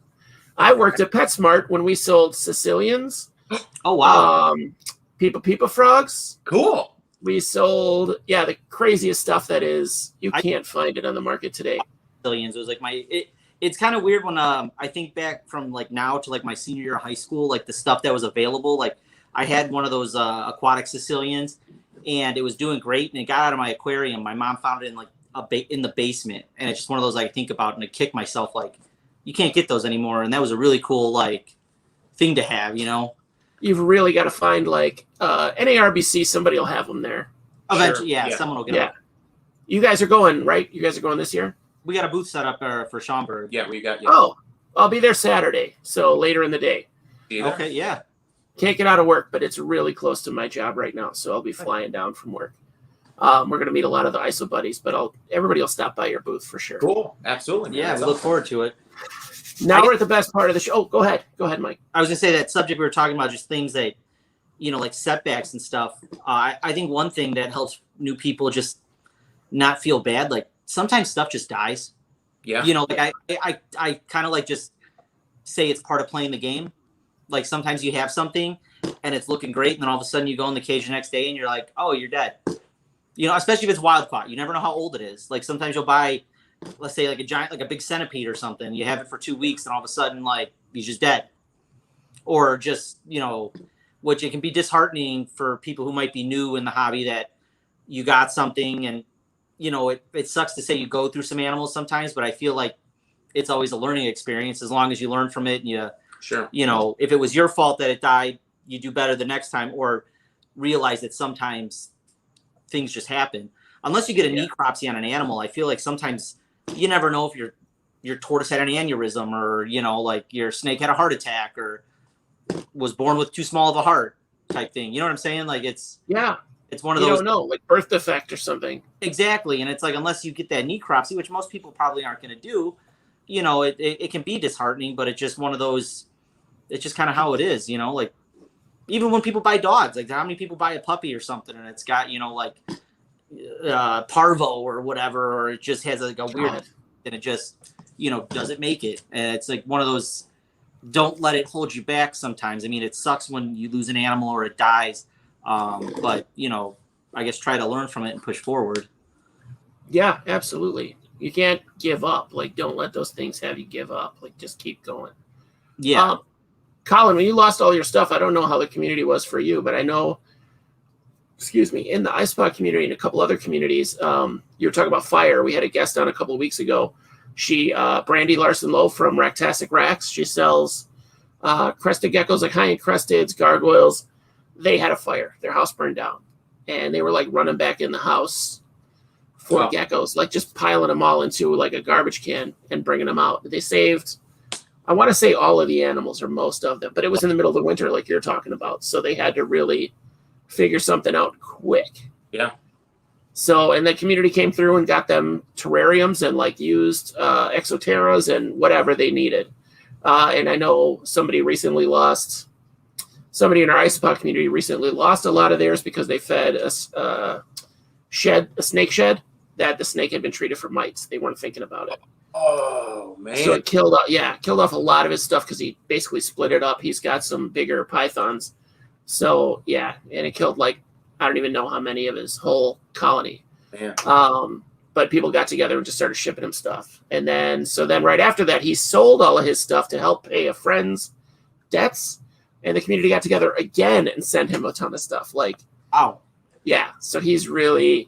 I worked at PetSmart when we sold Sicilians. Oh, wow. Peepa frogs. Cool. We sold, the craziest stuff that is, you can't find it on the market today. Sicilians. It was like it's kind of weird when I think back from like now to like my senior year of high school, like the stuff that was available. Like I had one of those aquatic Sicilians, and it was doing great, and it got out of my aquarium. My mom found it in like in the basement, and it's just one of those I think about and I kick myself like, you can't get those anymore. And that was a really cool like thing to have, you know. You've really got to find like NARBC. Somebody will have them there. Eventually, Sure. yeah, someone will get them. You guys are going, right? You guys are going this year? We got a booth set up for Schaumburg. Yeah, we got. Oh, I'll be there Saturday, so later in the day. Okay, yeah. Can't get out of work, but it's really close to my job right now, so I'll be flying down from work. We're going to meet a lot of the ISO buddies, but everybody will stop by your booth for sure. Cool. Absolutely. Yeah, we look forward to it. Now we're at the best part of the show. Oh, go ahead, Mike. I was gonna say that subject we were talking about, just things that, you know, like setbacks and stuff. I think one thing that helps new people just not feel bad, like sometimes stuff just dies. Yeah. You know, like I kind of like just say it's part of playing the game. Like sometimes you have something and it's looking great, and then all of a sudden you go in the cage the next day and you're like, oh, you're dead. You know, especially if it's wild caught. You never know how old it is. Like sometimes you'll buy, let's say like a giant, like a big centipede or something. You have it for 2 weeks and all of a sudden like he's just dead. Or just, you know, which it can be disheartening for people who might be new in the hobby, that you got something and, you know, it sucks to say you go through some animals sometimes, but I feel like it's always a learning experience as long as you learn from it. And you know, if it was your fault that it died, you do better the next time, or realize that sometimes things just happen. Unless you get a necropsy on an animal, I feel like sometimes you never know if your tortoise had an aneurysm, or, you know, like your snake had a heart attack or was born with too small of a heart type thing. You know what I'm saying? Like it's one of those. You don't know, like birth defect or something. Exactly. And it's like, unless you get that necropsy, which most people probably aren't going to do, you know, it can be disheartening, but it's just one of those, it's just kind of how it is, you know, like even when people buy dogs, like how many people buy a puppy or something and it's got, you know, like parvo or whatever, or it just has like a weird, and it just, you know, doesn't make it. And it's like one of those, don't let it hold you back sometimes. I mean, it sucks when you lose an animal or it dies. But, you know, I guess try to learn from it and push forward. Yeah, absolutely. You can't give up. Like, don't let those things have you give up. Like, just keep going. Yeah. Colin, when you lost all your stuff, I don't know how the community was for you, but I know, in the Isopod community and a couple other communities, you were talking about fire. We had a guest on a couple of weeks ago. She, Brandy Larson-Lowe from Ractastic Racks, she sells crested geckos, like high-end cresteds, gargoyles. They had a fire. Their house burned down. And they were like running back in the house for geckos, like just piling them all into like a garbage can and bringing them out. They saved, I want to say all of the animals or most of them, but it was in the middle of the winter like you're talking about. So they had to really figure something out quick. Yeah. So, and the community came through and got them terrariums and like used exoterras and whatever they needed. And I know somebody in our Isopod community recently lost a lot of theirs because they fed a snake shed that the snake had been treated for mites. They weren't thinking about it. Oh, man. So it killed off a lot of his stuff because he basically split it up. He's got some bigger pythons. So, yeah, and it killed like, I don't even know how many of his whole colony. Man. But people got together and just started shipping him stuff. And then right after that, he sold all of his stuff to help pay a friend's debts. And the community got together again and sent him a ton of stuff. Like, yeah. So he's really,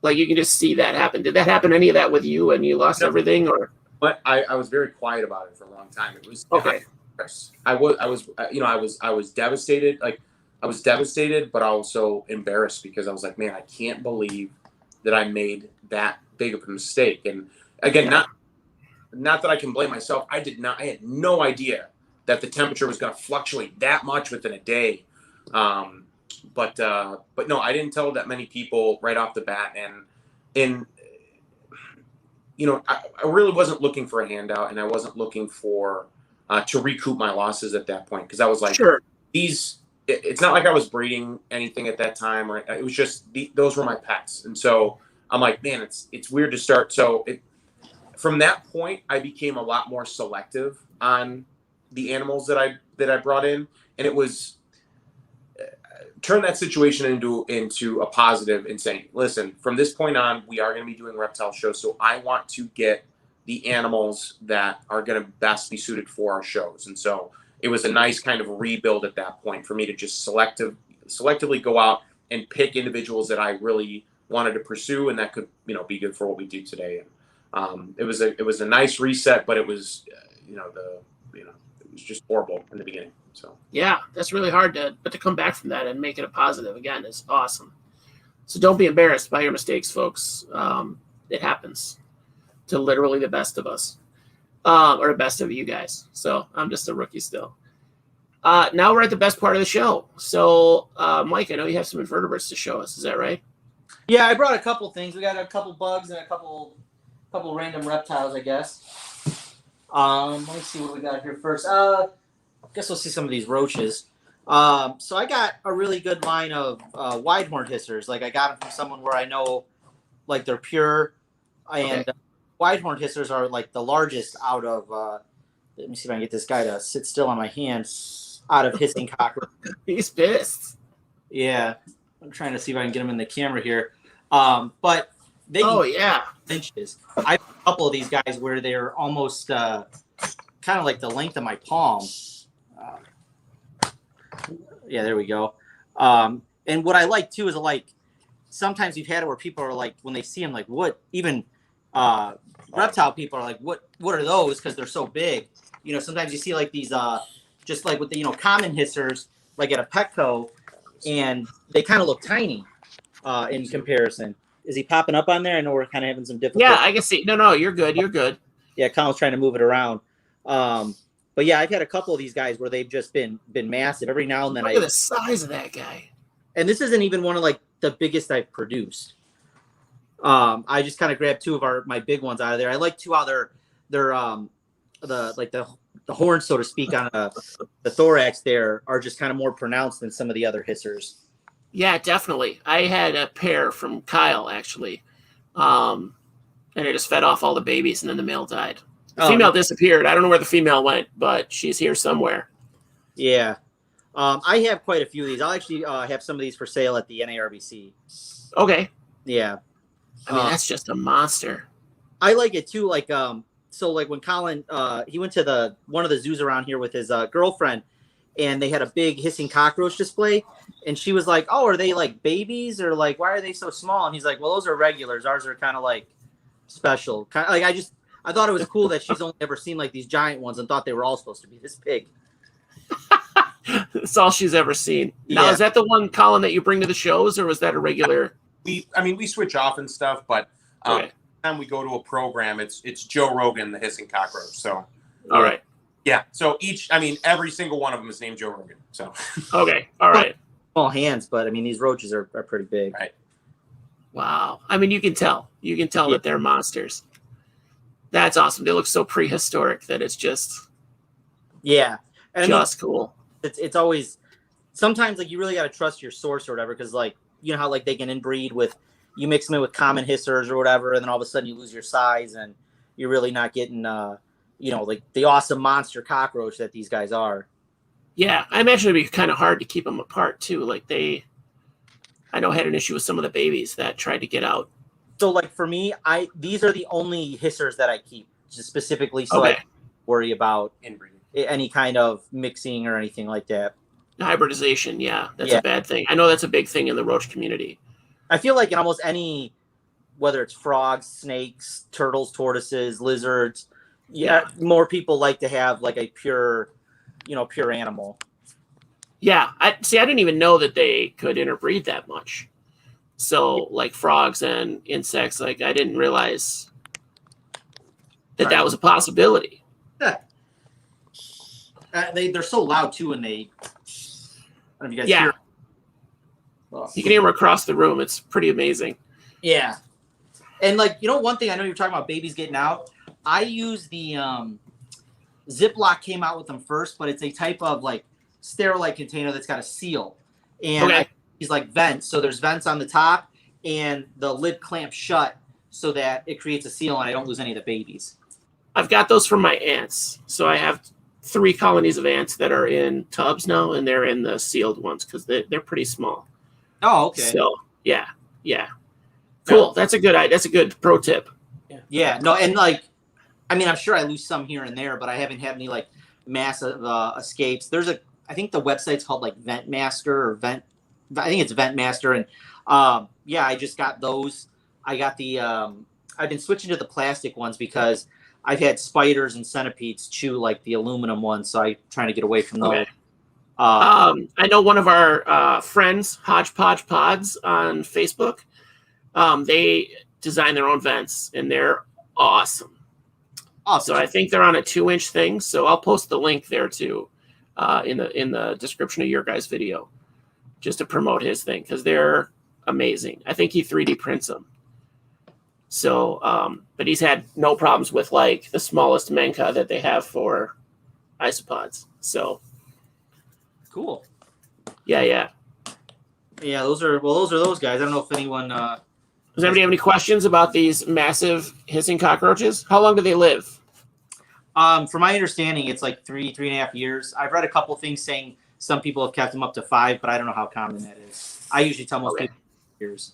like, you can just see that happen. Did that happen, any of that with you, and you lost everything? Or? But I was very quiet about it for a long time. It was okay. I was devastated. Like, I was devastated, but also embarrassed because I was like, man, I can't believe that I made that big of a mistake. And again, not that I can blame myself. I had no idea that the temperature was going to fluctuate that much within a day. But no, I didn't tell that many people right off the bat. And I really wasn't looking for a handout, and I wasn't looking for to recoup my losses at that point, because I was like, sure, it's not like I was breeding anything at that time, or it was just those were my pets. And so I'm like, man, it's weird to start. So from that point, I became a lot more selective on the animals that I brought in, and it was turn that situation into a positive and saying, listen, from this point on, we are going to be doing reptile shows. So I want to get the animals that are going to best be suited for our shows. And so it was a nice kind of rebuild at that point for me to just selectively go out and pick individuals that I really wanted to pursue, and that could, be good for what we do today. And it was a nice reset, but it was, it was just horrible in the beginning. So yeah, that's really hard to come back from that and make it a positive again is awesome. So don't be embarrassed by your mistakes, folks. It happens to literally the best of us, or the best of you guys. So I'm just a rookie still. Now we're at the best part of the show. So Mike, I know you have some invertebrates to show us. Is that right? Yeah, I brought a couple things. We got a couple bugs and a couple random reptiles, I guess. Let me see what we got here first. I guess we'll see some of these roaches. So I got a really good line of wide-horned hissers. Like I got them from someone where I know, like they're pure, and wide-horned hissers are like the largest out of. Let me see if I can get this guy to sit still on my hand. Out of hissing cockroach. He's pissed. Yeah, I'm trying to see if I can get him in the camera here. But they inches. I have a couple of these guys where they're almost kind of like the length of my palm. Yeah, there we go. And what I like too is sometimes we've had it where people are like, when they see them, like, what? Even reptile people are like, what are those? Because they're so big. Sometimes you see like these, just like with the common hissers, like at a Petco, and they kind of look tiny in comparison. Is he popping up on there? I know we're kind of having some difficulty. Yeah, I can see. No, you're good. You're good. Yeah, Colin's trying to move it around. But yeah, I've had a couple of these guys where they've just been massive. Every now and then, look at the size of that guy. And this isn't even one of like the biggest I've produced. I just kind of grabbed two of my big ones out of there. I like two how they're the horns, so to speak, on the thorax there are just kind of more pronounced than some of the other hissers. Yeah, definitely. I had a pair from Kyle actually, and it just fed off all the babies, and then the male died. The female disappeared. I don't know where the female went, but she's here somewhere. Yeah. I have quite a few of these. I'll actually have some of these for sale at the NARBC. Okay. Yeah. I mean, that's just a monster. I like it too. Like, so like when Colin, he went to one of the zoos around here with his girlfriend, and they had a big hissing cockroach display. And she was like, oh, are they like babies, or like, why are they so small? And he's like, well, those are regulars. Ours are kind of like special. Kind of like, I thought it was cool that she's only ever seen like these giant ones and thought they were all supposed to be this big. That's all she's ever seen. Now, is that the one, Colin, that you bring to the shows, or was that a regular? We switch off and stuff, but time we go to a program, it's Joe Rogan, the hissing cockroach. So, all right. Yeah. So every single one of them is named Joe Rogan. So, okay. All right. Small hands, but I mean, these roaches are pretty big. Right. Wow. I mean, you can tell that they're monsters. That's awesome. They look so prehistoric that it's just, and just cool. It's always, sometimes like you really got to trust your source or whatever, because like, you know how like they can inbreed with, you mix them in with common hissers or whatever, and then all of a sudden you lose your size and you're really not getting, like the awesome monster cockroach that these guys are. Yeah, I imagine it'd be kind of hard to keep them apart too. Like I know I had an issue with some of the babies that tried to get out. So like for me, these are the only hissers that I keep, just specifically so I don't worry about inbreeding, any kind of mixing or anything like that. Hybridization, that's a bad thing. I know that's a big thing in the roach community. I feel like in almost any, whether it's frogs, snakes, turtles, tortoises, lizards, more people like to have like a pure animal. Yeah, I didn't even know that they could interbreed that much. So like frogs and insects, like I didn't realize that was a possibility. Yeah. They're so loud too, and I don't know if you guys hear. You can hear them across the room. It's pretty amazing. Yeah. And like, one thing I know you're talking about babies getting out. I use the Ziploc came out with them first, but it's a type of like sterilite container that's got a seal. And I use like vents. So there's vents on the top and the lid clamps shut so that it creates a seal and I don't lose any of the babies. I've got those from my ants. So I have 3 colonies of ants that are in tubs now, and they're in the sealed ones because they're pretty small. Oh, okay. So yeah. Cool. That's a good pro tip. Yeah. No, and like, I mean, I'm sure I lose some here and there, but I haven't had any like massive escapes. I think the website's called like Ventmaster I think it's Ventmaster. And I just got those. I got the, I've been switching to the plastic ones because I've had spiders and centipedes chew like the aluminum ones. So I'm trying to get away from those. Okay. I know one of our friends, Hodgepodge Pods on Facebook. They design their own vents and they're awesome. So I think they're on a 2-inch thing. So I'll post the link there too, in the description of your guys' video, just to promote his thing because they're amazing. I think he 3D prints them. So, but he's had no problems with like the smallest Menka that they have for isopods. So cool. Yeah. Those are those guys. I don't know if anyone. Does anybody have any questions about these massive hissing cockroaches? How long do they live? From my understanding, it's like 3.5 years. I've read a couple things saying some people have kept them up to 5, but I don't know how common that is. I usually tell most people years.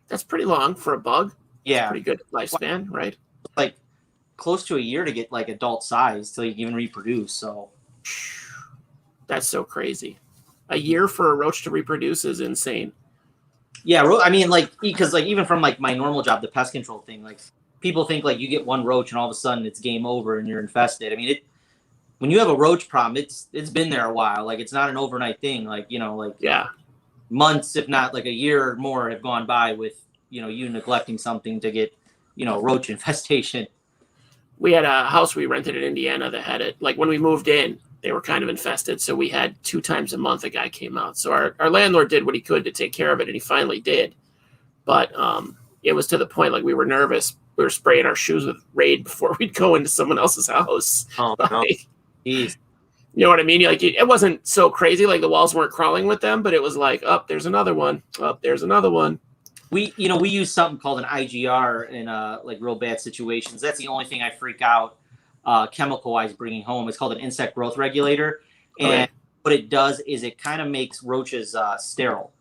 That's pretty long for a bug. Yeah, pretty good lifespan, right? Like close to a year to get like adult size till you can even reproduce. So that's so crazy. A year for a roach to reproduce is insane. Yeah, I mean, like, because like even from like my normal job, the pest control thing, like people think like you get one roach and all of a sudden it's game over and you're infested. I mean, when you have a roach problem, it's been there a while. Like it's not an overnight thing. Like months, if not like a year or more, have gone by with you neglecting something to get roach infestation. We had a house we rented in Indiana that had it. Like when we moved in, they were kind of infested. So we had 2 times a month a guy came out. So our landlord did what he could to take care of it, and he finally did. But it was to the point like we were nervous. We were spraying our shoes with Raid before we'd go into someone else's house. Oh, no. You know what I mean? Like it wasn't so crazy. Like the walls weren't crawling with them, but it was like, there's another one. There's another one. We use something called an IGR in like real bad situations. That's the only thing I freak out chemical wise bringing home. It's called an insect growth regulator. And what it does is it kind of makes roaches sterile.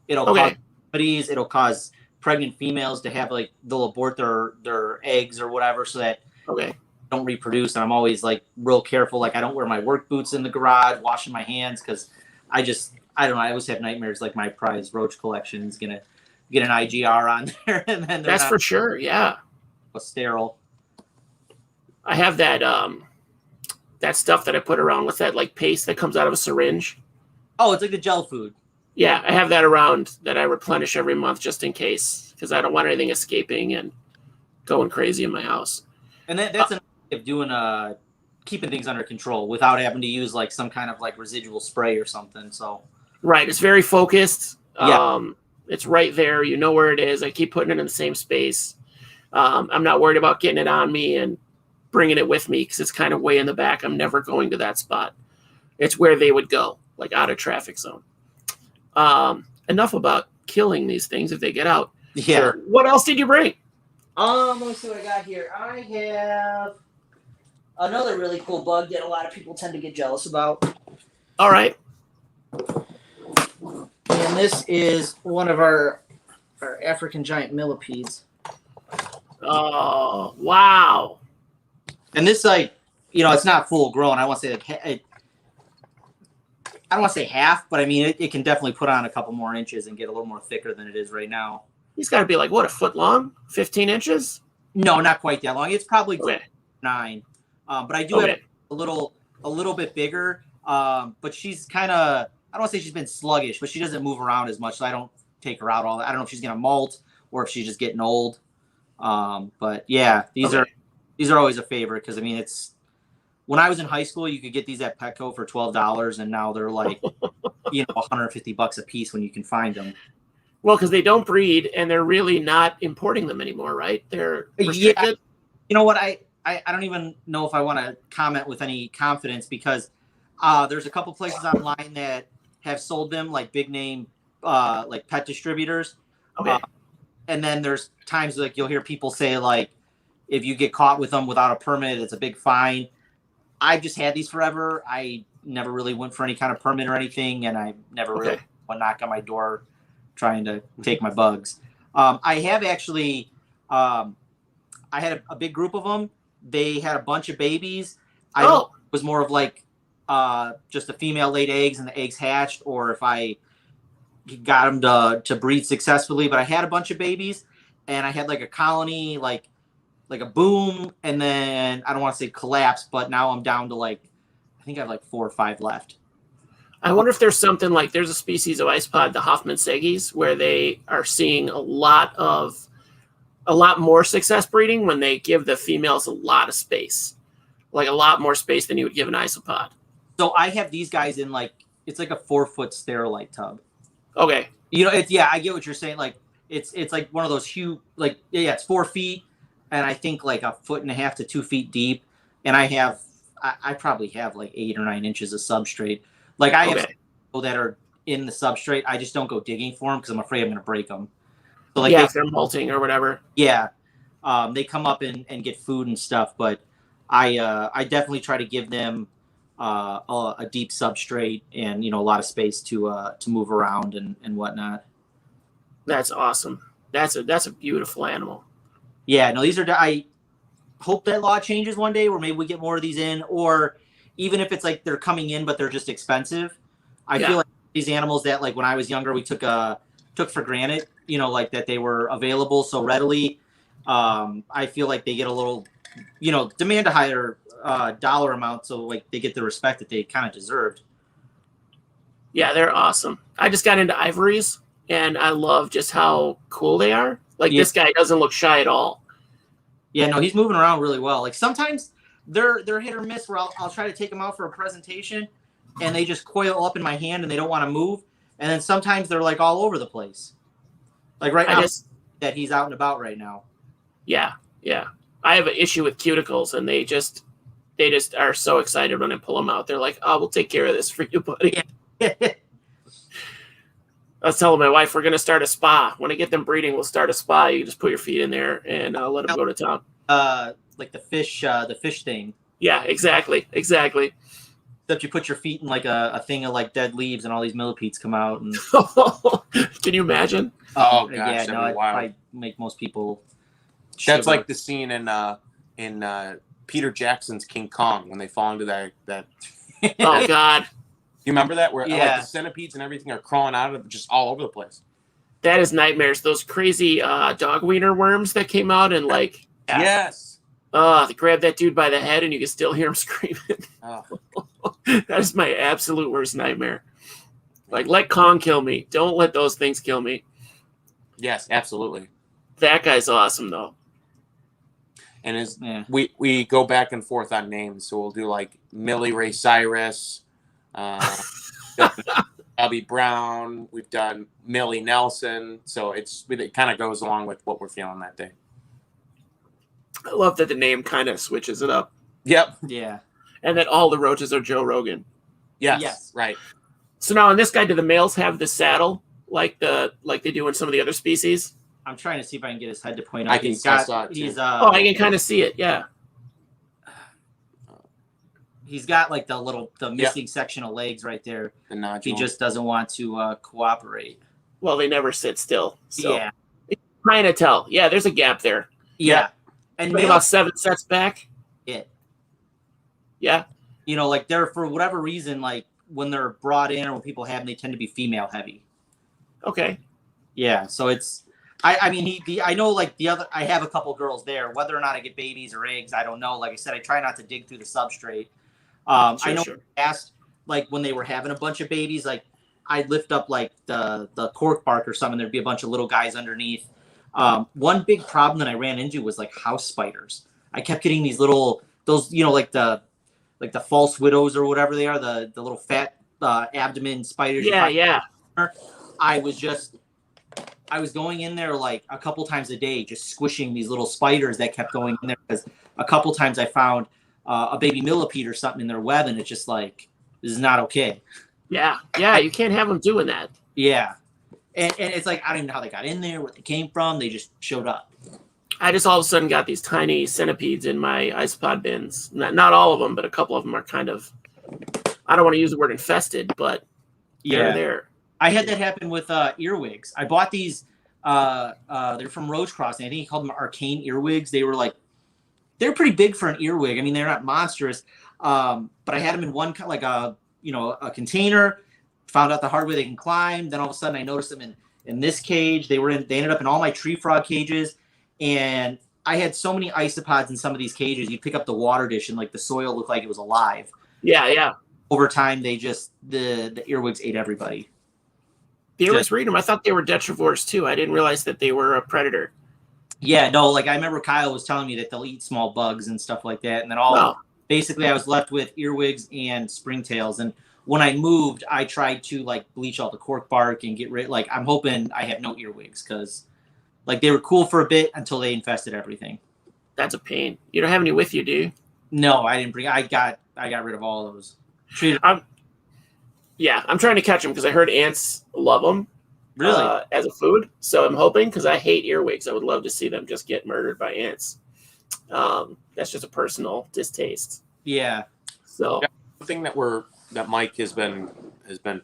It'll cause puppies, it'll cause pregnant females to have like they'll abort their eggs or whatever so that they don't reproduce. And I'm always like real careful. Like I don't wear my work boots in the garage, washing my hands because I don't know. I always have nightmares like my prize roach collection is gonna get an IGR on there and then that's for sure. Yeah. Sterile. I have that that stuff that I put around. What's that like paste that comes out of a syringe? Oh, it's like the gel food. Yeah, I have that around that I replenish every month just in case because I don't want anything escaping and going crazy in my house. And that's an idea of doing keeping things under control without having to use like some kind of like residual spray or something. So right, it's very focused. Yeah. It's right there. You know where it is. I keep putting it in the same space. I'm not worried about getting it on me and bringing it with me because it's kind of way in the back. I'm never going to that spot. It's where they would go, like out of traffic zone. Enough about killing these things if they get out. Yeah. Sure. What else did you bring? Let me see what I got here. I have another really cool bug that a lot of people tend to get jealous about. All right. And this is one of our African giant millipedes. Oh, wow. And this, like, it's not full grown. I want to say, I don't want to say half, but I mean, it can definitely put on a couple more inches and get a little more thicker than it is right now. He's got to be like, what, a foot long? 15 inches? No, not quite that long. It's probably 9. But I do have a little bit bigger. But she's kind of, I don't want to say she's been sluggish, but she doesn't move around as much. So I don't take her out all. I don't know if she's gonna molt or if she's just getting old. But yeah, these are always a favorite because I mean it's when I was in high school you could get these at Petco for $12 and now they're like $150 a piece when you can find them. Well, because they don't breed and they're really not importing them anymore, right? They're restricted. Yeah, you know what? I don't even know if I want to comment with any confidence because there's a couple places online that have sold them, like big name, like pet distributors. Okay. And then there's times like you'll hear people say like, if you get caught with them without a permit, it's a big fine. I've just had these forever. I never really went for any kind of permit or anything, and I never really went knock on my door trying to take my bugs. I have actually, I had a big group of them. They had a bunch of babies. I don't know if it was more of like just the female laid eggs and the eggs hatched, or if I got them to breed successfully. But I had a bunch of babies, and I had like a colony, like a boom, and then I don't want to say collapse, but now I'm down to like I think I have like 4 or 5 left. I wonder if there's something like there's a species of isopod, the Hoffman seggies, where they are seeing a lot more success breeding when they give the females a lot of space, like a lot more space than you would give an isopod. So I have these guys in like it's like a 4-foot sterilite tub. Okay. You know, I get what you're saying. Like it's like one of those huge, like it's 4 feet, and I think like 1.5 feet to 2 feet deep, and I probably have like 8 or 9 inches of substrate. Like I have people that are in the substrate. I just don't go digging for them because I'm afraid I'm going to break them. So like if they're molting or whatever. Yeah, they come up and get food and stuff, but I definitely try to give them a deep substrate and a lot of space to move around and whatnot. That's awesome. That's a beautiful animal. Yeah, no, these are. I hope that law changes one day, where maybe we get more of these in, or even if it's like they're coming in but they're just expensive. I feel like these animals that like when I was younger we took for granted, like that they were available so readily. I feel like they get a little, demand a higher dollar amount, so like they get the respect that they kind of deserved. Yeah, they're awesome. I just got into ivories, and I love just how cool they are. Like this guy doesn't look shy at all. Yeah, no, he's moving around really well. Like sometimes they're hit or miss where I'll try to take them out for a presentation, and they just coil up in my hand and they don't want to move. And then sometimes they're like all over the place. Like right now, that he's out and about right now. Yeah. I have an issue with cuticles, and they just are so excited when I pull them out. They're like, "Oh, we'll take care of this for you, buddy." Yeah. I was telling my wife we're going to start a spa. When I get them breeding, we'll start a spa. You just put your feet in there and let them go to town. Like the fish thing. Yeah, exactly. Except you put your feet in like a thing of like dead leaves, and all these millipedes come out. And can you imagine? Oh gosh, yeah, no, I make most people. That's like the scene in Peter Jackson's King Kong when they fall into that. Oh God. You remember that where like the centipedes and everything are crawling out of just all over the place? That is nightmares. Those crazy dog wiener worms that came out and like yes. They grabbed that dude by the head and you can still hear him screaming. Oh. That is my absolute worst nightmare. Like let Kong kill me. Don't let those things kill me. Yes, absolutely. That guy's awesome though. And we go back and forth on names, so we'll do like Millie Ray Cyrus. Bobby Brown, we've done Millie Nelson, so it kind of goes along with what we're feeling that day. I love that the name kind of switches it up. Yep. Yeah. And that all the roaches are Joe Rogan. Yes. Right. So now on this guy, do the males have the saddle like they do in some of the other species? I'm trying to see if I can get his head to point out. I can kind of see it. Yeah. He's got like the missing section of legs right there. The nodule. He just doesn't want to cooperate. Well, they never sit still. So yeah. It's trying to tell. Yeah, there's a gap there. Yeah. And maybe about 7 sets back. Yeah. Like they're, for whatever reason, like when they're brought in or when people have them, they tend to be female heavy. Okay. Yeah. So it's, I mean, I know like I have a couple girls there, whether or not I get babies or eggs, I don't know. Like I said, I try not to dig through the substrate. I know asked like when they were having a bunch of babies, like I'd lift up like the cork bark or something. There'd be a bunch of little guys underneath. One big problem that I ran into was like house spiders. I kept getting these little, those, like the false widows or whatever they are, the little fat abdomen spiders. Yeah. I was going in there like a couple times a day, just squishing these little spiders that kept going in there, because a couple times I found a baby millipede or something in their web, and it's just like, this is not okay. Yeah, you can't have them doing that. Yeah. And it's like, I don't even know how they got in there, where they came from. They just showed up. I just all of a sudden got these tiny centipedes in my isopod bins. Not all of them, but a couple of them are kind of, I don't want to use the word infested, but they're there. I had that happen with earwigs. I bought these. They're from Roach Crossing. I think he called them arcane earwigs. They're pretty big for an earwig. I mean, they're not monstrous. But I had them in one like a container. Found out the hard way they can climb. Then all of a sudden, I noticed them in this cage. They ended up in all my tree frog cages, and I had so many isopods in some of these cages. You'd pick up the water dish, and like the soil looked like it was alive. Yeah. Over time, they just the earwigs ate everybody. The earwigs read them. I thought they were detrivores too. I didn't realize that they were a predator. Yeah, no, like I remember Kyle was telling me that they'll eat small bugs and stuff like that. And then basically I was left with earwigs and springtails. And when I moved, I tried to like bleach all the cork bark and get rid, like I'm hoping I have no earwigs, because like they were cool for a bit until they infested everything. That's a pain. You don't have any with you, do you? No, I didn't bring, I got rid of all of those. I'm trying to catch them because I heard ants love them. Really? As a food. So I'm hoping, because I hate earwigs, I would love to see them just get murdered by ants. That's just a personal distaste. Yeah. So the thing that Mike has been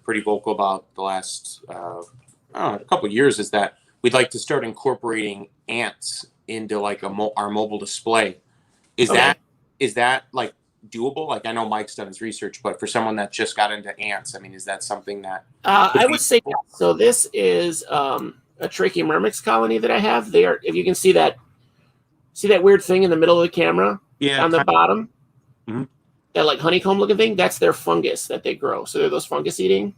pretty vocal about the last a couple of years is that we'd like to start incorporating ants into like our mobile display. Is that like doable? Like I know Mike's done his research, but for someone that just got into ants, I mean, is that something that I would say so? This is a Trachymyrmex colony that I have. They are, if you can see that weird thing in the middle of the camera, on the bottom, that like honeycomb looking thing, that's their fungus that they grow. So they're those fungus eating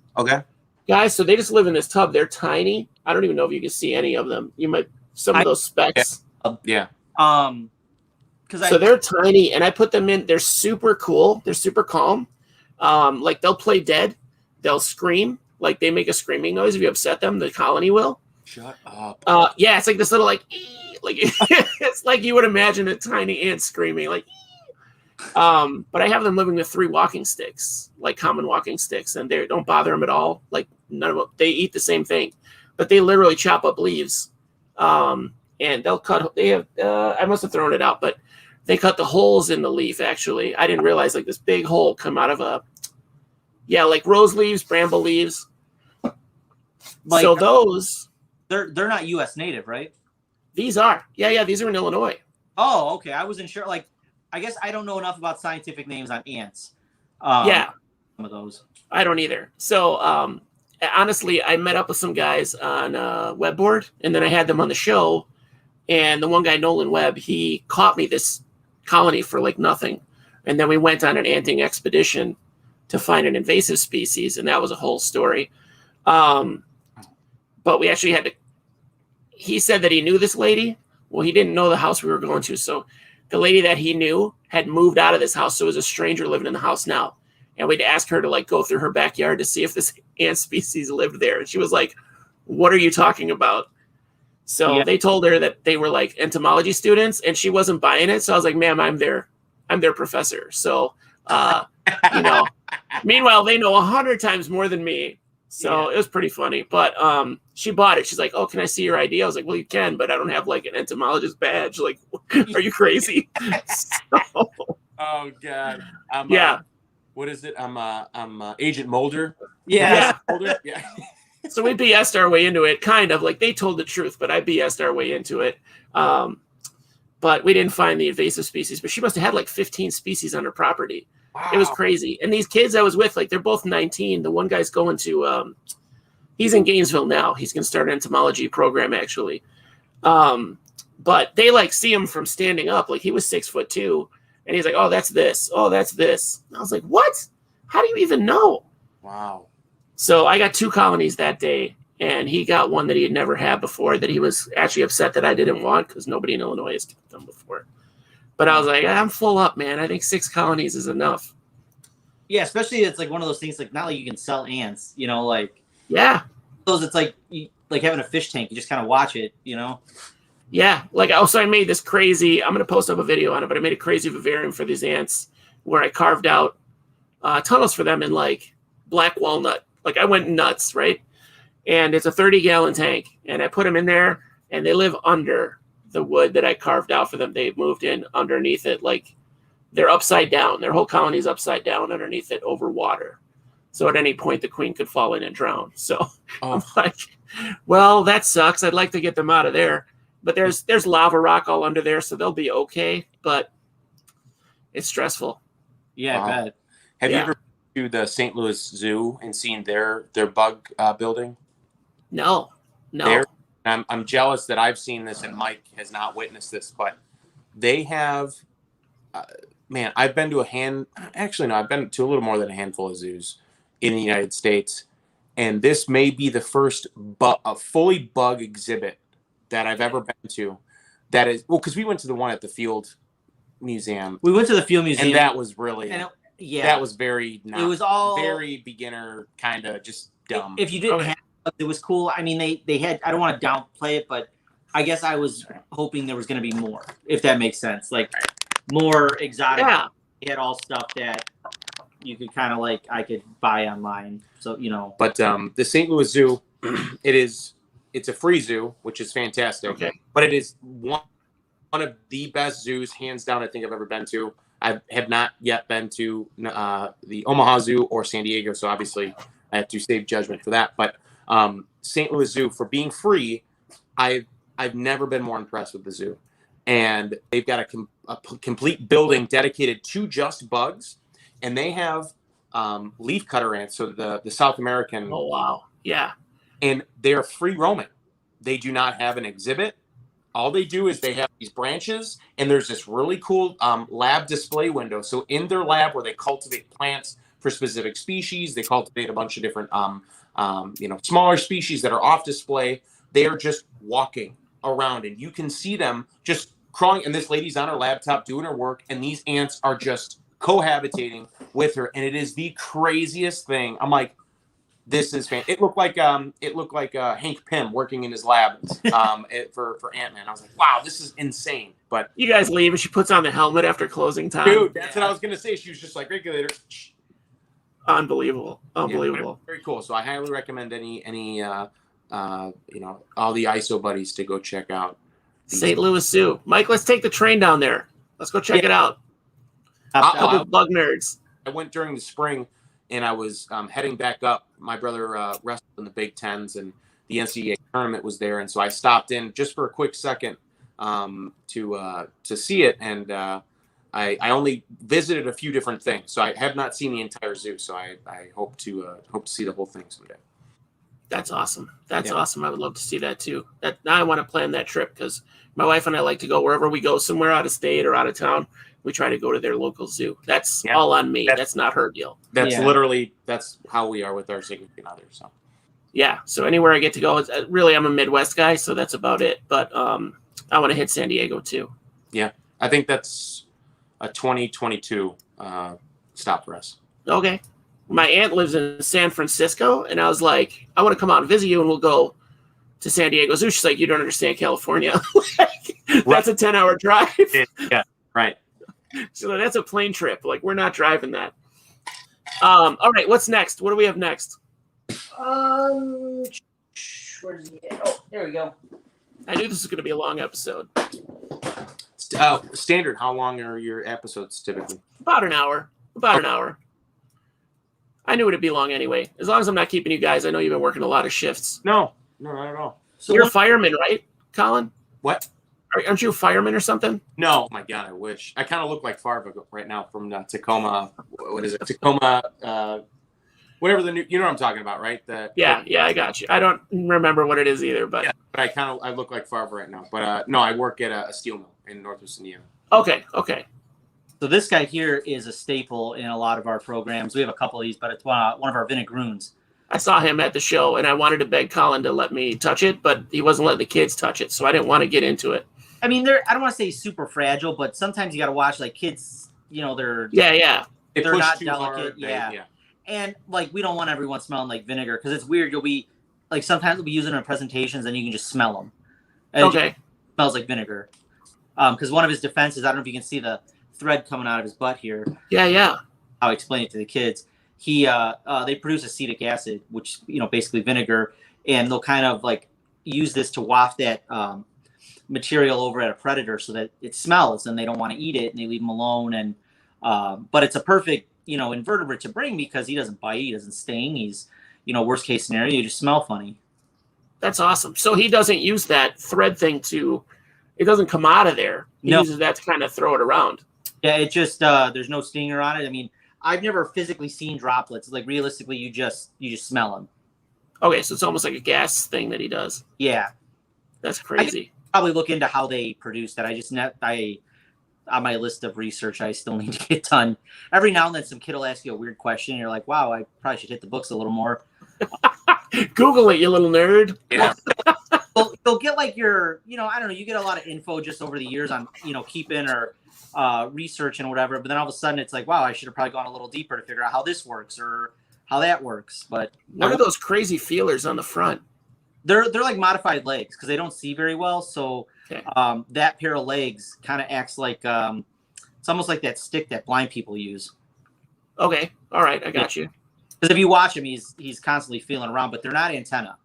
guys. So they just live in this tub. They're tiny. I don't even know if you can see any of them. You might, some of those specks. So they're tiny, and I put them in. They're super cool. They're super calm. Like they'll play dead. They'll scream. Like they make a screaming noise. If you upset them, the colony will. Shut up. Yeah, it's like this little like it's like you would imagine a tiny ant screaming like. But I have them living with 3 walking sticks, like common walking sticks, and they don't bother them at all. Like none of them. They eat the same thing, but they literally chop up leaves. And they'll cut. They have. I must have thrown it out, but. They cut the holes in the leaf, actually. I didn't realize like this big hole come out of like rose leaves, bramble leaves. Like, so those... They're not U.S. native, right? These are. Yeah, these are in Illinois. Oh, okay. I wasn't sure. Like, I guess I don't know enough about scientific names on ants. Some of those. I don't either. So, honestly, I met up with some guys on Webboard, and then I had them on the show, and the one guy, Nolan Webb, he caught me this colony for like nothing, and then we went on an anting expedition to find an invasive species, and that was a whole story. But we actually had to, he said that he knew this lady. Well, he didn't know the house we were going to, so the lady that he knew had moved out of this house, so it was a stranger living in the house now, and we'd ask her to like go through her backyard to see if this ant species lived there, and she was like, what are you talking about? So they told her that they were like entomology students, and she wasn't buying it. So I was like, ma'am, I'm their professor. So, meanwhile, they know 100 times more than me. So it was pretty funny, but she bought it. She's like, oh, can I see your ID? I was like, well, you can, but I don't have like an entomologist badge. Like, are you crazy? Oh God. What is it? I'm Agent Mulder. Yeah. Mulder? Yeah. So we BS'd our way into it, kind of like they told the truth, but I BS'd our way into it. But we didn't find the invasive species, but she must have had like 15 species on her property. Wow. It was crazy. And these kids I was with, like they're both 19. The one guy's going to, he's in Gainesville now. He's going to start an entomology program actually. But they like see him from standing up. Like he was 6'2", and he's like, oh, that's this. Oh, that's this. And I was like, what? How do you even know? Wow. So I got 2 colonies that day, and he got one that he had never had before that he was actually upset that I didn't want because nobody in Illinois has kept them before. But I was like, I'm full up, man. I think 6 colonies is enough. Yeah, especially it's like one of those things like not like you can sell ants, like yeah, those. It's like having a fish tank. You just kind of watch it, Yeah, like also I made this crazy. I'm gonna post up a video on it, but I made a crazy vivarium for these ants where I carved out tunnels for them in like black walnut. Like I went nuts, right? And it's a 30-gallon tank, and I put them in there, and they live under the wood that I carved out for them. They moved in underneath it, like they're upside down. Their whole colony's upside down underneath it over water. So at any point, the queen could fall in and drown. So I'm like, well, that sucks. I'd like to get them out of there. But there's lava rock all under there, so they'll be okay. But it's stressful. Yeah, I bet. Have you ever been to the St. Louis Zoo and seen their bug building? No. I'm jealous that I've seen this and Mike has not witnessed this, but they have, man, I've been to I've been to a little more than a handful of zoos in the United States. And this may be the first fully bug exhibit that I've ever been to. That is, well, because we went to the one at the Field Museum. We went to the Field Museum. And that was really, that was very, it was all very beginner, kind of just dumb. If you didn't have it was cool. I mean, they had, I don't want to downplay it, but I guess I was hoping there was going to be more, if that makes sense. Like more exotic. Yeah. They had all stuff that you could kind of like, I could buy online. So, But the St. Louis Zoo, it's a free zoo, which is fantastic. Okay. But it is one of the best zoos, hands down, I think I've ever been to. I have not yet been to the Omaha Zoo or San Diego, so obviously I have to save judgment for that. But St. Louis Zoo, for being free, I've never been more impressed with the zoo. And they've got a complete building dedicated to just bugs, and they have leafcutter ants, so the South American. Oh wow! Yeah. And they're free roaming. They do not have an exhibit. All they do is they have these branches, and there's this really cool lab display window. So in their lab where they cultivate plants for specific species, they cultivate a bunch of different smaller species that are off display. They are just walking around, and you can see them just crawling. And this lady's on her laptop doing her work, and these ants are just cohabitating with her, and it is the craziest thing. I'm like, this is fantastic. It looked like Hank Pym working in his lab for Ant-Man. I was like, wow, this is insane. But you guys leave, and she puts on the helmet after closing time. Dude, that's what I was gonna say. She was just like, regulator. Unbelievable. Yeah, very cool. So I highly recommend any all the ISO buddies to go check out St. Louis Zoo. Mike, let's take the train down there. Let's go check it out. Couple bug nerds. I went during the spring, and I was heading back up. My brother wrestled in the Big Tens, and the NCAA tournament was there, and so I stopped in just for a quick second to see it, and I only visited a few different things, so I have not seen the entire zoo. So I hope to see the whole thing someday. That's awesome. That's awesome. I would love to see that too. Now I want to plan that trip because my wife and I like to go wherever we go, somewhere out of state or out of town. We try to go to their local zoo. That's all on me. That's not her deal. That's literally how we are with our significant other. So yeah. So anywhere I get to go, really I'm a Midwest guy, so that's about it. But I want to hit San Diego too. Yeah, I think that's a 2022 stop for us. Okay. My aunt lives in San Francisco, and I was like, I want to come out and visit you, and we'll go to San Diego Zoo. She's like, you don't understand California. That's a 10-hour drive. Yeah, right. So that's a plane trip. Like, we're not driving that. All right, what's next? What do we have next? Where's he at? Oh, there we go. I knew this was going to be a long episode. Standard, how long are your episodes typically? About an hour. An hour. I knew it'd be long anyway. As long as I'm not keeping you guys, I know you've been working a lot of shifts. No, not at all. So you're a fireman, right, Colin? What? Aren't you a fireman or something? No. Oh my God, I wish. I kind of look like Farva right now from Tacoma. What is it? Tacoma, whatever the new, you know what I'm talking about, right? Yeah, I got you. I don't remember what it is either, but. Yeah, but I look like Farva right now. But no, I work at a steel mill in Northwest Indiana. Okay. So this guy here is a staple in a lot of our programs. We have a couple of these, but it's one of our Vinnick Runes. I saw him at the show, and I wanted to beg Colin to let me touch it, but he wasn't letting the kids touch it, so I didn't want to get into it. I mean, I don't want to say super fragile, but sometimes you got to watch like kids. You know, they're they're not delicate. And like we don't want everyone smelling like vinegar because it's weird. You'll be like sometimes we'll be using it in presentations, and you can just smell them. And it smells like vinegar. Because one of his defenses, I don't know if you can see the thread coming out of his butt here. Yeah. I'll explain it to the kids. They produce acetic acid, which basically vinegar, and they'll kind of like use this to waft that material over at a predator so that it smells and they don't want to eat it and they leave them alone. And but it's a perfect invertebrate to bring because he doesn't bite, he doesn't sting. He's worst case scenario, you just smell funny. That's awesome. So he doesn't use that thread thing it doesn't come out of there. He uses that to kind of throw it around. Yeah, it just there's no stinger on it. I mean, I've never physically seen droplets. Like realistically, you just smell them. Okay, so it's almost like a gas thing that he does. Yeah, that's crazy. Probably look into how they produce that. On my list of research, I still need to get done. Every now and then, some kid will ask you a weird question, and you're like, "Wow, I probably should hit the books a little more." Google it, you little nerd. Yeah. You'll get like your, I don't know. You get a lot of info just over the years on, keeping or research and whatever. But then all of a sudden, it's like, wow, I should have probably gone a little deeper to figure out how this works or how that works. But what are those crazy feelers on the front? They're like modified legs because they don't see very well. So that pair of legs kind of acts like it's almost like that stick that blind people use. Okay, all right, I got you. Because if you watch him, he's constantly feeling around, but they're not antenna.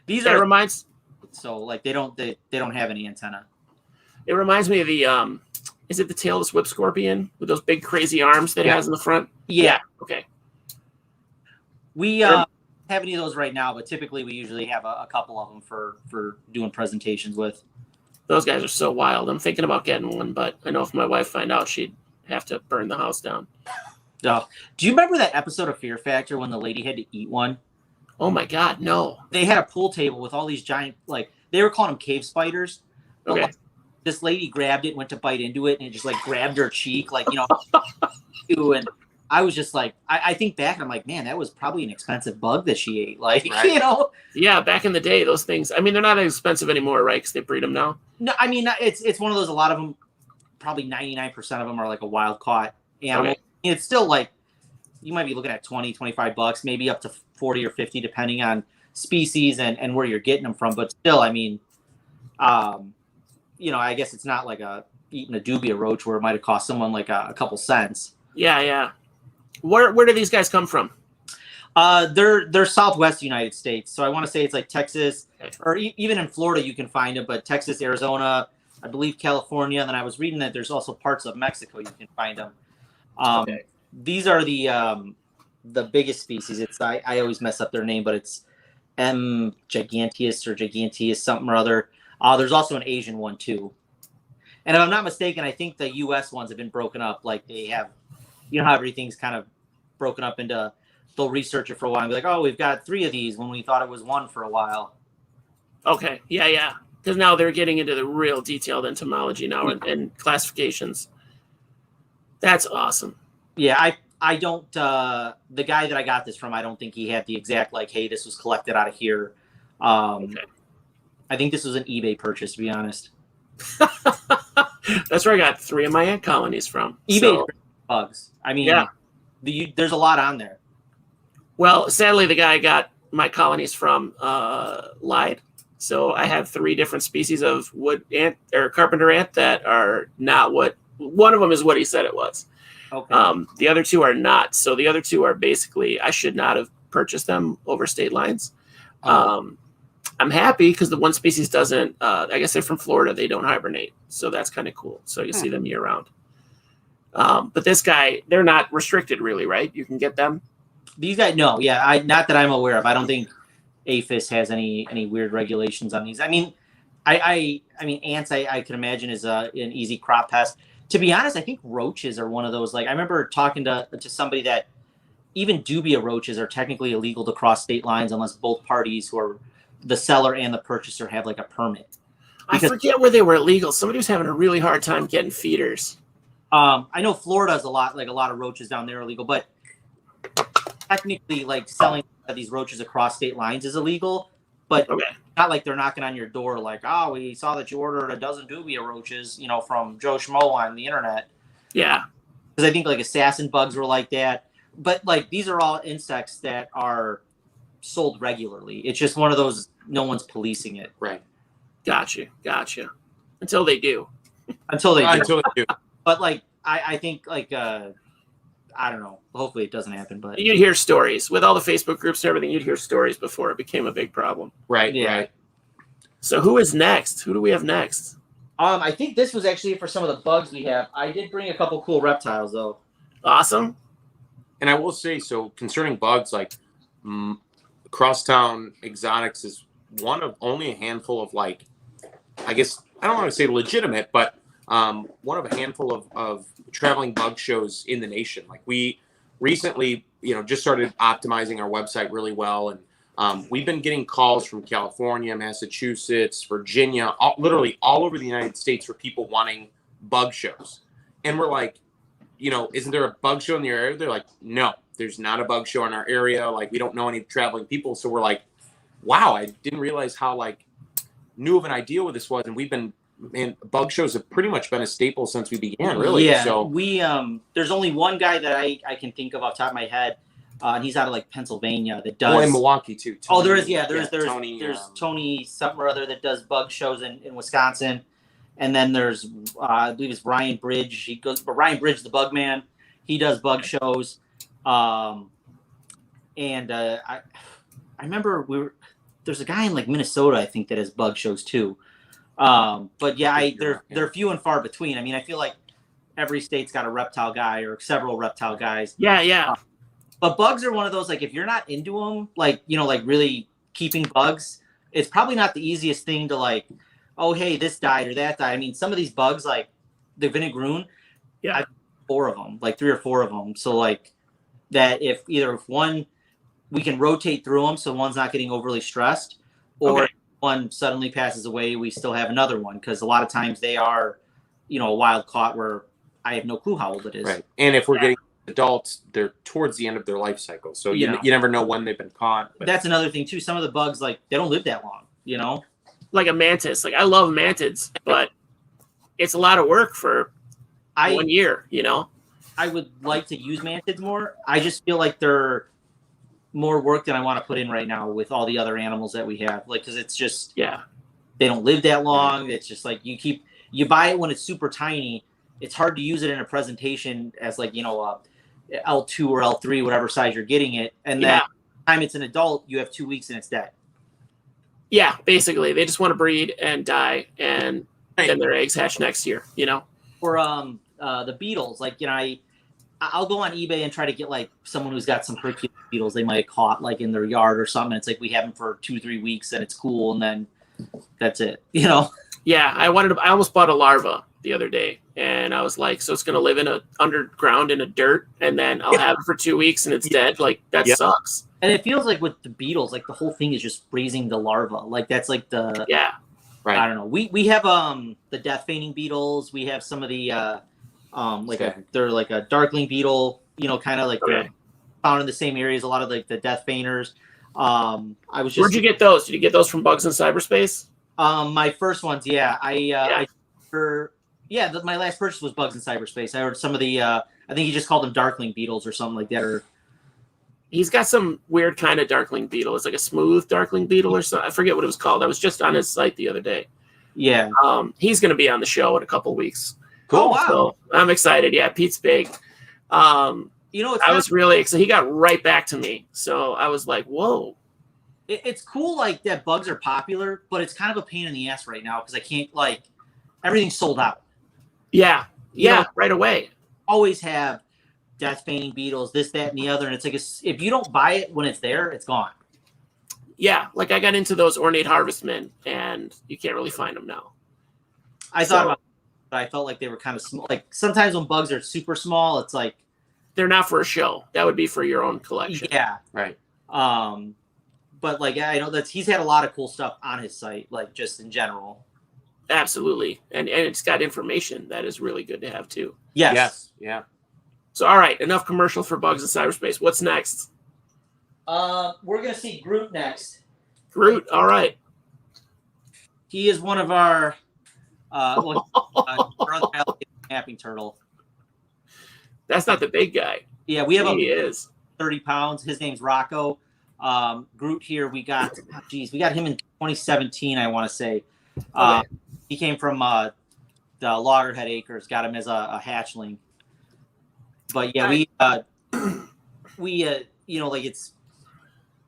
These are reminds. So like they don't have any antenna. It reminds me of the is it the tailless whip scorpion with those big crazy arms that it has in the front? Yeah. Okay. We have any of those right now, but typically we usually have a couple of them for doing presentations with. Those guys are so wild. I'm thinking about getting one, but I know if my wife find out, she'd have to burn the house down. Oh. Do you remember that episode of Fear Factor when the lady had to eat one? Oh my God, no. They had a pool table with all these giant, like, they were calling them cave spiders. Okay. Like, this lady grabbed it, went to bite into it, and it just, like, grabbed her cheek, like, and I was just like, I think back, and I'm like, man, that was probably an expensive bug that she ate. Like, right. Yeah, back in the day, those things, I mean, they're not as expensive anymore, right? Because they breed them now. No, I mean, it's one of those, a lot of them, probably 99% of them are, like, a wild-caught animal. Okay. And it's still, like, you might be looking at $20-$25, maybe up to 40 or 50, depending on species and where you're getting them from. But still, I mean, I guess it's not like eating a dubia roach where it might have cost someone like a couple cents. Yeah. Where do these guys come from? They're Southwest United States. So I want to say it's like Texas, or even in Florida you can find them, but Texas, Arizona, I believe California. And then I was reading that there's also parts of Mexico you can find them. These are the biggest species. It's I always mess up their name, but it's M. giganteus or giganteus something or other. There's also an Asian one too. And if I'm not mistaken, I think the U.S. ones have been broken up. Like they have, how everything's kind of broken up into. They'll research it for a while and be like, oh, we've got 3 of these when we thought it was 1 for a while. Okay, yeah. Because now they're getting into the real detailed entomology now and classifications. That's awesome. Yeah, I don't, the guy that I got this from, I don't think he had the exact, like, hey, this was collected out of here. Okay. I think this was an eBay purchase, to be honest. That's where I got 3 of my ant colonies from. eBay bugs. I mean, there's a lot on there. Well, sadly, the guy I got my colonies from lied. So I have 3 different species of wood ant or carpenter ant that are not what, one of them is what he said it was. Okay. The other 2 are not. So the other 2 are basically, I should not have purchased them over state lines. I'm happy because the one species doesn't, I guess they're from Florida. They don't hibernate. So that's kind of cool. So you see them year round. But this guy, they're not restricted really, right? You can get them. These guys, no. Yeah. Not that I'm aware of. I don't think APHIS has any weird regulations on these. I mean, I mean, ants, I can imagine is an easy crop pest. To be honest, I think roaches are one of those. Like I remember talking to somebody that even dubia roaches are technically illegal to cross state lines unless both parties, who are the seller and the purchaser, have like a permit. Because, I forget where they were illegal. Somebody was having a really hard time getting feeders. I know Florida's a lot of roaches down there are illegal, but technically like selling these roaches across state lines is illegal, but not like they're knocking on your door like, oh, we saw that you ordered a dozen dubia roaches, you know, from Joe Schmo on the internet. Yeah. Because I think like assassin bugs were like that. But like these are all insects that are sold regularly. It's just one of those, no one's policing it. Right. Gotcha. Until they do. Until they do. Until they do. But like I think like I don't know. Hopefully it doesn't happen, but You'd hear stories with all the Facebook groups and everything. You'd hear stories before it became a big problem. Right. Yeah. Right. So who is next? Who do we have next? I think this was actually for some of the bugs we have. I did bring a couple cool reptiles though. Awesome. And I will say, so concerning bugs, like Crosstown Exotics is one of only a handful of, like, I guess, I don't want to say legitimate, but one of a handful of traveling bug shows in the nation. Like, we recently, just started optimizing our website really well. And we've been getting calls from California, Massachusetts, Virginia, literally all over the United States for people wanting bug shows. And we're like, isn't there a bug show in your area? They're like, no, there's not a bug show in our area. Like, we don't know any traveling people. So we're like, wow, I didn't realize how, like, new of an idea what this was. And we've been, bug shows have pretty much been a staple since we began, really. Yeah, so we, there's only one guy that I can think of off the top of my head. And he's out of, like, Pennsylvania that does. Oh, in Milwaukee, too. Tony, there's Tony, Tony something or other that does bug shows in Wisconsin. And then there's, I believe it's Ryan Bridge. Ryan Bridge, the bug man. He does bug shows. I remember there's a guy in like Minnesota, I think, that has bug shows too. But yeah, they're few and far between. I mean, I feel like every state's got a reptile guy or several reptile guys. Yeah. But bugs are one of those, like, if you're not into them, like, like really keeping bugs, it's probably not the easiest thing to, like, oh, hey, this died or that died. I mean, some of these bugs, like the vinegaroon, I have 4 of them, like 3 or 4 of them. So, like, that if one, we can rotate through them so one's not getting overly stressed, or one suddenly passes away, we still have another one. Because a lot of times they are, a wild caught where I have no clue how old it is. Right. And if we're getting adults, they're towards the end of their life cycle. So you never know when they've been caught. But that's another thing, too. Some of the bugs, like, they don't live that long, Like a mantis. Like, I love mantids, but it's a lot of work for 1 year, I would like to use mantids more. I just feel like they're more work than I want to put in right now with all the other animals that we have. Like, because it's just, they don't live that long. It's just like you buy it when it's super tiny. It's hard to use it in a presentation as like, L2 or L3, whatever size you're getting it. And then by the time it's an adult, you have 2 weeks and it's dead. Yeah, basically, they just want to breed and die, and then their eggs hatch next year. For the beetles, like I'll go on eBay and try to get like someone who's got some Hercules beetles they might have caught like in their yard or something. It's like we have them for 2-3 weeks and it's cool, and then that's it. Yeah, I almost bought a larva the other day, and I was like, so it's gonna live in underground in a dirt, and then I'll have it for 2 weeks and it's dead. Like that sucks. And it feels like with the beetles, like the whole thing is just raising the larva. Like that's like the right. I don't know. We have the death feigning beetles. We have some of the they're like a darkling beetle. Kind of like they're found in the same areas. A lot of like the death feigners. Where'd you get those? Did you get those from Bugs in Cyberspace? My first ones, my last purchase was Bugs in Cyberspace. I ordered some of the I think he just called them darkling beetles or something like that. Or he's got some weird kind of darkling beetle. It's like a smooth darkling beetle or something. I forget what it was called. I was just on his site the other day. Yeah. He's going to be on the show in a couple weeks. Cool. Oh, wow. So I'm excited. Yeah, Pete's big. I was really excited. He got right back to me. So I was like, whoa. It's cool like that bugs are popular, but it's kind of a pain in the ass right now because I can't everything's sold out. Yeah. Right away. Always have death feigning beetles, this, that, and the other. And it's like, if you don't buy it when it's there, it's gone. Yeah. Like I got into those ornate harvestmen and you can't really find them now. I thought about it, but I felt like they were kind of small. Like sometimes when bugs are super small, it's like. They're not for a show. That would be for your own collection. Yeah. Right. But like, I know he's had a lot of cool stuff on his site, like just in general. Absolutely. And it's got information that is really good to have too. Yes. Yeah. So, all right, enough commercial for Bugs in Cyberspace. What's next? We're gonna see Groot next. Groot, all right. He is one of our snapping turtle. That's not the big guy. Yeah, we have he is 30 pounds. His name's Rocco. Groot here, we got him in 2017, I want to say. Okay. He came from the Loggerhead Acres, got him as a hatchling. But yeah,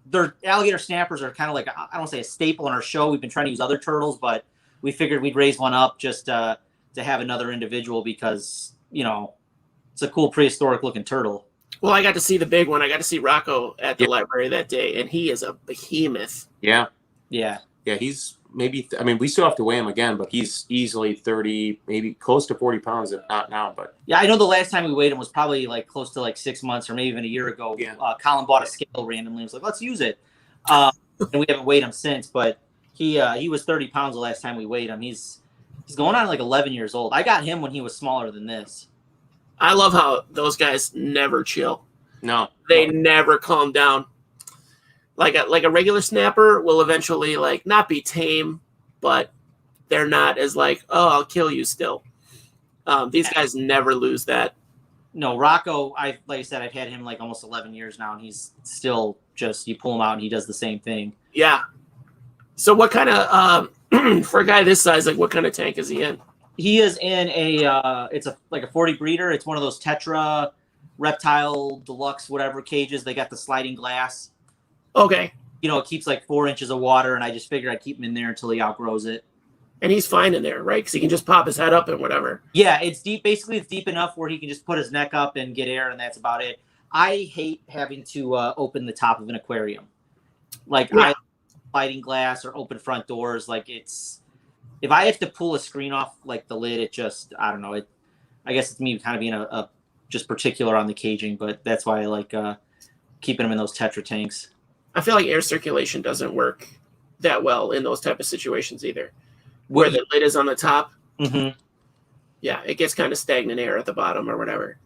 their alligator snappers are kind of like, I don't want to say a staple in our show. We've been trying to use other turtles, but we figured we'd raise one up just to have another individual because, it's a cool prehistoric looking turtle. Well, I got to see the big one. I got to see Rocco at the library that day, and he is a behemoth. Yeah. Yeah. Yeah, he's maybe, we still have to weigh him again, but he's easily 30, maybe close to 40 pounds, if not now. But yeah, I know the last time we weighed him was probably like close to like 6 months or maybe even a year ago. Yeah. Colin bought a scale randomly. He was like, let's use it. And we haven't weighed him since, but he was 30 pounds the last time we weighed him. He's going on like 11 years old. I got him when he was smaller than this. I love how those guys never chill. No. They never calm down. Like a regular snapper will eventually like not be tame, but they're not as like, oh, I'll kill you still. These guys never lose that. No, Rocco, like I said, I've had him like almost 11 years now, and he's still just, you pull him out and he does the same thing. Yeah. So what kind of, for a guy this size, like what kind of tank is he in? He is in it's like a 40 breeder. It's one of those Tetra reptile deluxe whatever cages. They got the sliding glass. Okay. It keeps like 4 inches of water, and I just figured I'd keep him in there until he outgrows it. And he's fine in there, right? Because he can just pop his head up and whatever. Yeah, it's deep. Basically, it's deep enough where he can just put his neck up and get air, and that's about it. I hate having to open the top of an aquarium. I sliding glass or open front doors. If I have to pull a screen off like the lid, it just, I don't know. I guess it's me kind of being a just particular on the caging, but that's why I like keeping them in those Tetra tanks. I feel like air circulation doesn't work that well in those type of situations either. Where the lid is on the top. Mm-hmm. Yeah, it gets kind of stagnant air at the bottom or whatever.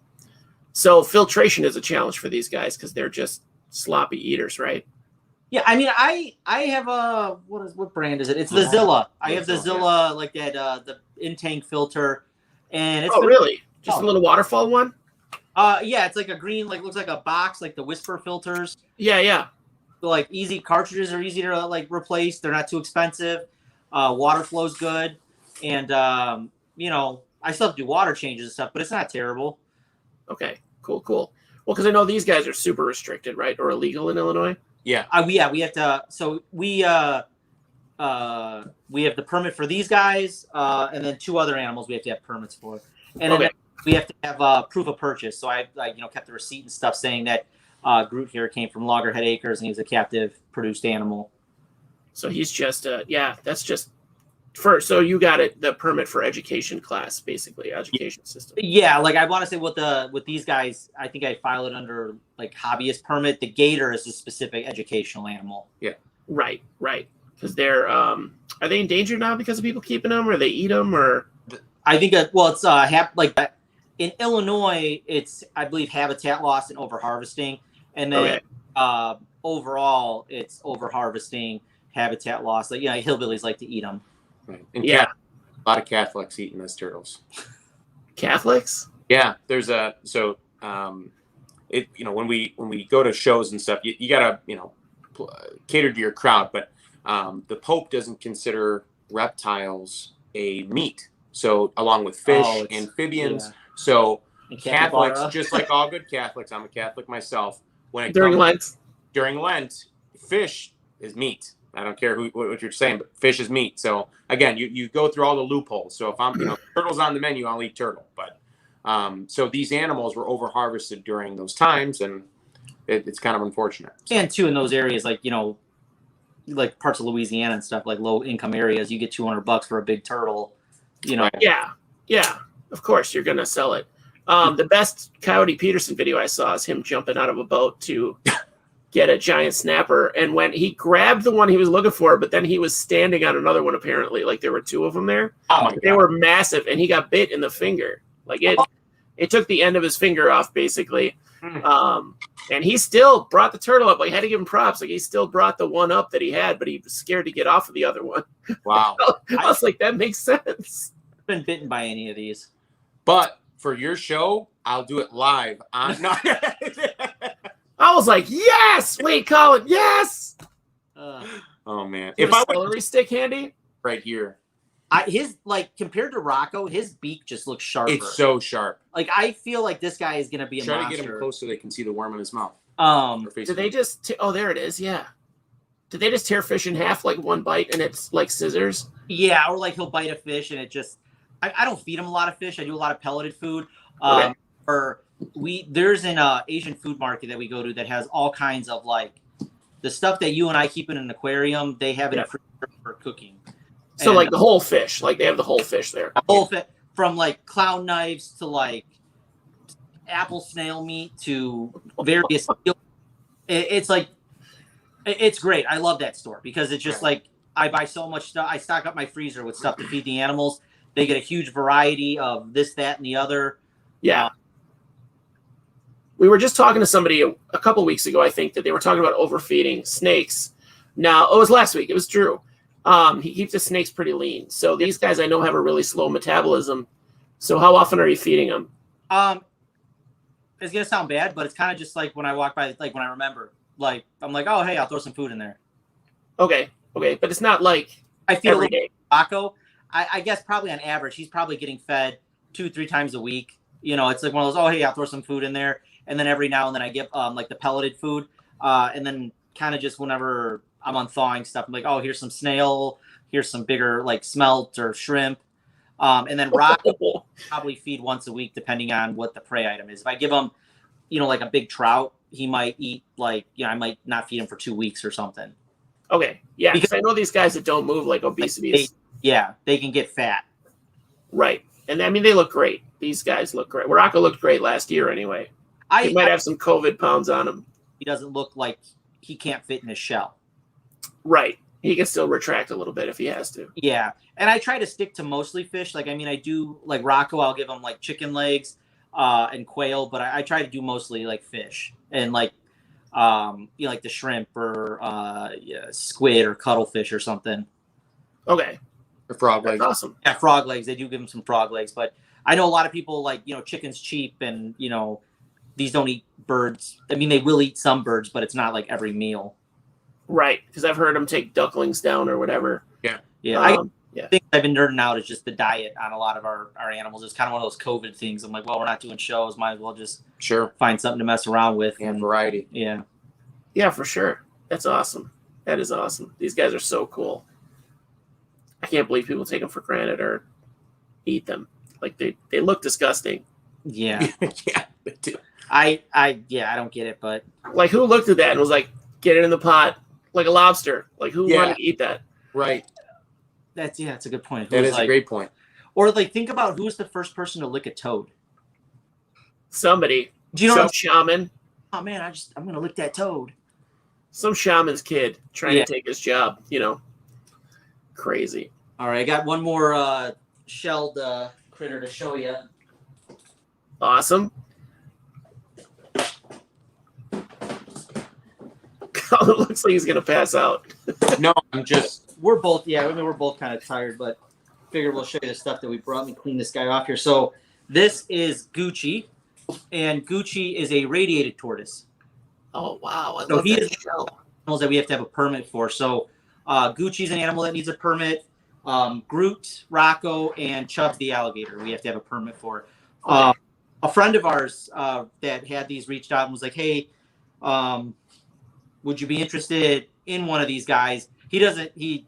So filtration is a challenge for these guys because they're just sloppy eaters, right? Yeah, I mean, I have a what brand is it? It's the Zilla. I have the Zilla, like that the in-tank filter, and it's really just a little waterfall one. Yeah, it's like a green, like looks like a box, like the Whisper filters. Yeah. Like easy cartridges are easy to like replace. They're not too expensive. Water flow's good, and I still have to do water changes and stuff, but it's not terrible. Okay, cool. Well, because I know these guys are super restricted, right, or illegal in Illinois. Yeah. We have to. So we have the permit for these guys, and then 2 other animals we have to have permits for, and then we have to have proof of purchase. So I kept the receipt and stuff saying that Groot here came from Loggerhead Acres and he was a captive produced animal. So he's just that's just so you got the permit for education class, basically education system. Yeah, like I want to say with these guys, I think I filed it under like hobbyist permit. The gator is a specific educational animal. Yeah, right. Because they're are they endangered now because of people keeping them, or they eat them, or I think it's in Illinois, it's I believe habitat loss and overharvesting, and then overall it's overharvesting, habitat loss. Like hillbillies like to eat them. Right. And a lot of Catholics eating those turtles. Catholics? Yeah, there's when we go to shows and stuff, you gotta cater to your crowd, but the Pope doesn't consider reptiles a meat. So along with fish, amphibians, so Catholics, just like all good Catholics, I'm a Catholic myself. During Lent, fish is meat. I don't care what you're saying, but fish is meat. So again, you go through all the loopholes. So if I'm, turtle's on the menu, I'll eat turtle. But so these animals were over harvested during those times, and it's kind of unfortunate. And too, in those areas, like parts of Louisiana and stuff, like low income areas, you get $200 for a big turtle. Yeah. Of course, you're gonna sell it. The best Coyote Peterson video I saw is him jumping out of a boat to get a giant snapper, and when he grabbed the one he was looking for, but then he was standing on another one, apparently, like there were 2 of them there. They were massive, and he got bit in the finger. Like it took the end of his finger off, basically. And he still brought the turtle up. Like, I had to give him props. Like, he still brought the one up that he had, but he was scared to get off of the other one. Wow. I was like, that makes sense. Been bitten by any of these. But for your show, I'll do it live. No. I was like, yes! Wait, Colin, yes! Oh, man. If If I celery stick handy? right here. His, like, compared to Rocco, his beak just looks sharper. It's so sharp. Like, I feel like this guy is going to be a Try monster. to get him close so they can see the worm in his mouth. Did they just... oh, there it is, yeah. Did they just tear fish in half, like, one bite, and it's like scissors? Yeah, or, like, he'll bite a fish, and it just... I don't feed him a lot of fish. I do a lot of pelleted food. Okay. There's an Asian food market that we go to that has all kinds of, like, the stuff that you and I keep in an aquarium, they have it for cooking. So, And, like, the whole fish. Like, they have the whole fish there. whole fish, from, like, clown knives to, like, apple snail meat to various... It's, like... It's great. I love that store because it's just, like, I buy so much stuff. I stock up my freezer with stuff to feed the animals. They get a huge variety of this, that, and the other. Yeah. We were just talking to somebody a couple weeks ago, I think, that they were talking about overfeeding snakes. Now, it was last week. It was Drew. He keeps the snakes pretty lean. So these guys I know have a really slow metabolism. So how often are you feeding them? It's going to sound bad, but it's kind of just like when I walk by, like when I remember. Like, I'm like, oh, hey, I'll throw some food in there. Okay. But it's not like I feed every day. Rocco. I guess probably on average, he's probably getting fed 2-3 times a week. You know, it's like one of those, oh, hey, I'll throw some food in there. And then every now and then I give like the pelleted food. And then kind of just whenever I'm unthawing stuff, I'm like, oh, here's some snail. Here's some bigger like smelt or shrimp. And then Rocco probably feed once a week, depending on what the prey item is. If I give him, you know, like a big trout, he might eat like, you know, I might not feed him for 2 weeks or something. Okay. Yeah. Because I know these guys that don't move, like obesity. They can get fat. Right. And I mean, they look great. These guys look great. Rocco looked great last year anyway. He might have some COVID pounds on him. He doesn't look like he can't fit in his shell. Right. He can still retract a little bit if he has to. Yeah. And I try to stick to mostly fish. Like, I mean, I do like Rocco, I'll give him like chicken legs and quail, but I try to do mostly like fish and like, you know, like the shrimp or squid or cuttlefish or something. Okay. Or frog legs. That's awesome. Yeah, frog legs. They do give them some frog legs, but I know a lot of people like, you know, chicken's cheap and, you know, these don't eat birds. I mean, they will eat some birds, but it's not like every meal. Right. Because I've heard them take ducklings down or whatever. Yeah. Yeah. Thing I've been nerding out is just the diet on a lot of our animals. It's kind of one of those COVID things. I'm like, well, we're not doing shows. Might as well just find something to mess around with. And variety. Yeah. Yeah, for sure. That's awesome. That is awesome. These guys are so cool. I can't believe people take them for granted or eat them. Like they look disgusting. Yeah. Yeah, they do. I don't get it, but like who looked at that and was like, get it in the pot like a lobster? Like who wanted to eat that? Right. That's a good point. That is a great point. Or like think about who's the first person to lick a toad. Somebody. Do you know some shaman? Oh man, I'm gonna lick that toad. Some shaman's kid trying to take his job, you know. Crazy. All right, I got one more shelled critter to show you. Awesome. Colin looks like he's gonna pass out. No, I'm just. We're both kind of tired, but figured we'll show you the stuff that we brought. Let me clean this guy off here. So this is Gucci, and Gucci is a radiated tortoise. Oh wow! So he is animals that we have to have a permit for. So Gucci's an animal that needs a permit. Groot, Rocco, and Chubbs the alligator we have to have a permit for. A friend of ours that had these reached out and was like, "Hey, would you be interested in one of these guys?" He doesn't. He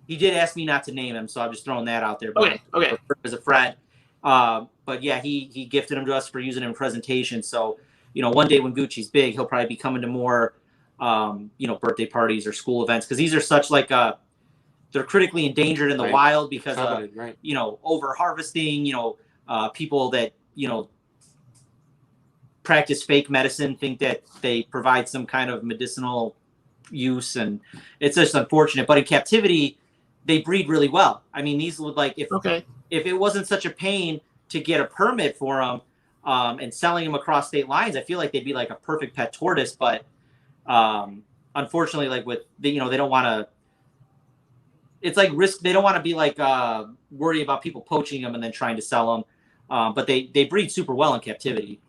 did ask me not to name him, so I'm just throwing that out there. But okay. As a friend, but yeah, he gifted him to us for using him in presentation. So you know, one day when Gucci's big, he'll probably be coming to more, you know, birthday parties or school events because these are such like they're critically endangered in the wild because of you know, over harvesting. You know, people that you know practice fake medicine think that they provide some kind of medicinal use, and it's just unfortunate. But in captivity, they breed really well. I mean, these would like if it wasn't such a pain to get a permit for them, and selling them across state lines, I feel like they'd be like a perfect pet tortoise. But unfortunately, like with the, they don't want to. It's like risk. They don't want to be like worry about people poaching them and then trying to sell them. But they breed super well in captivity.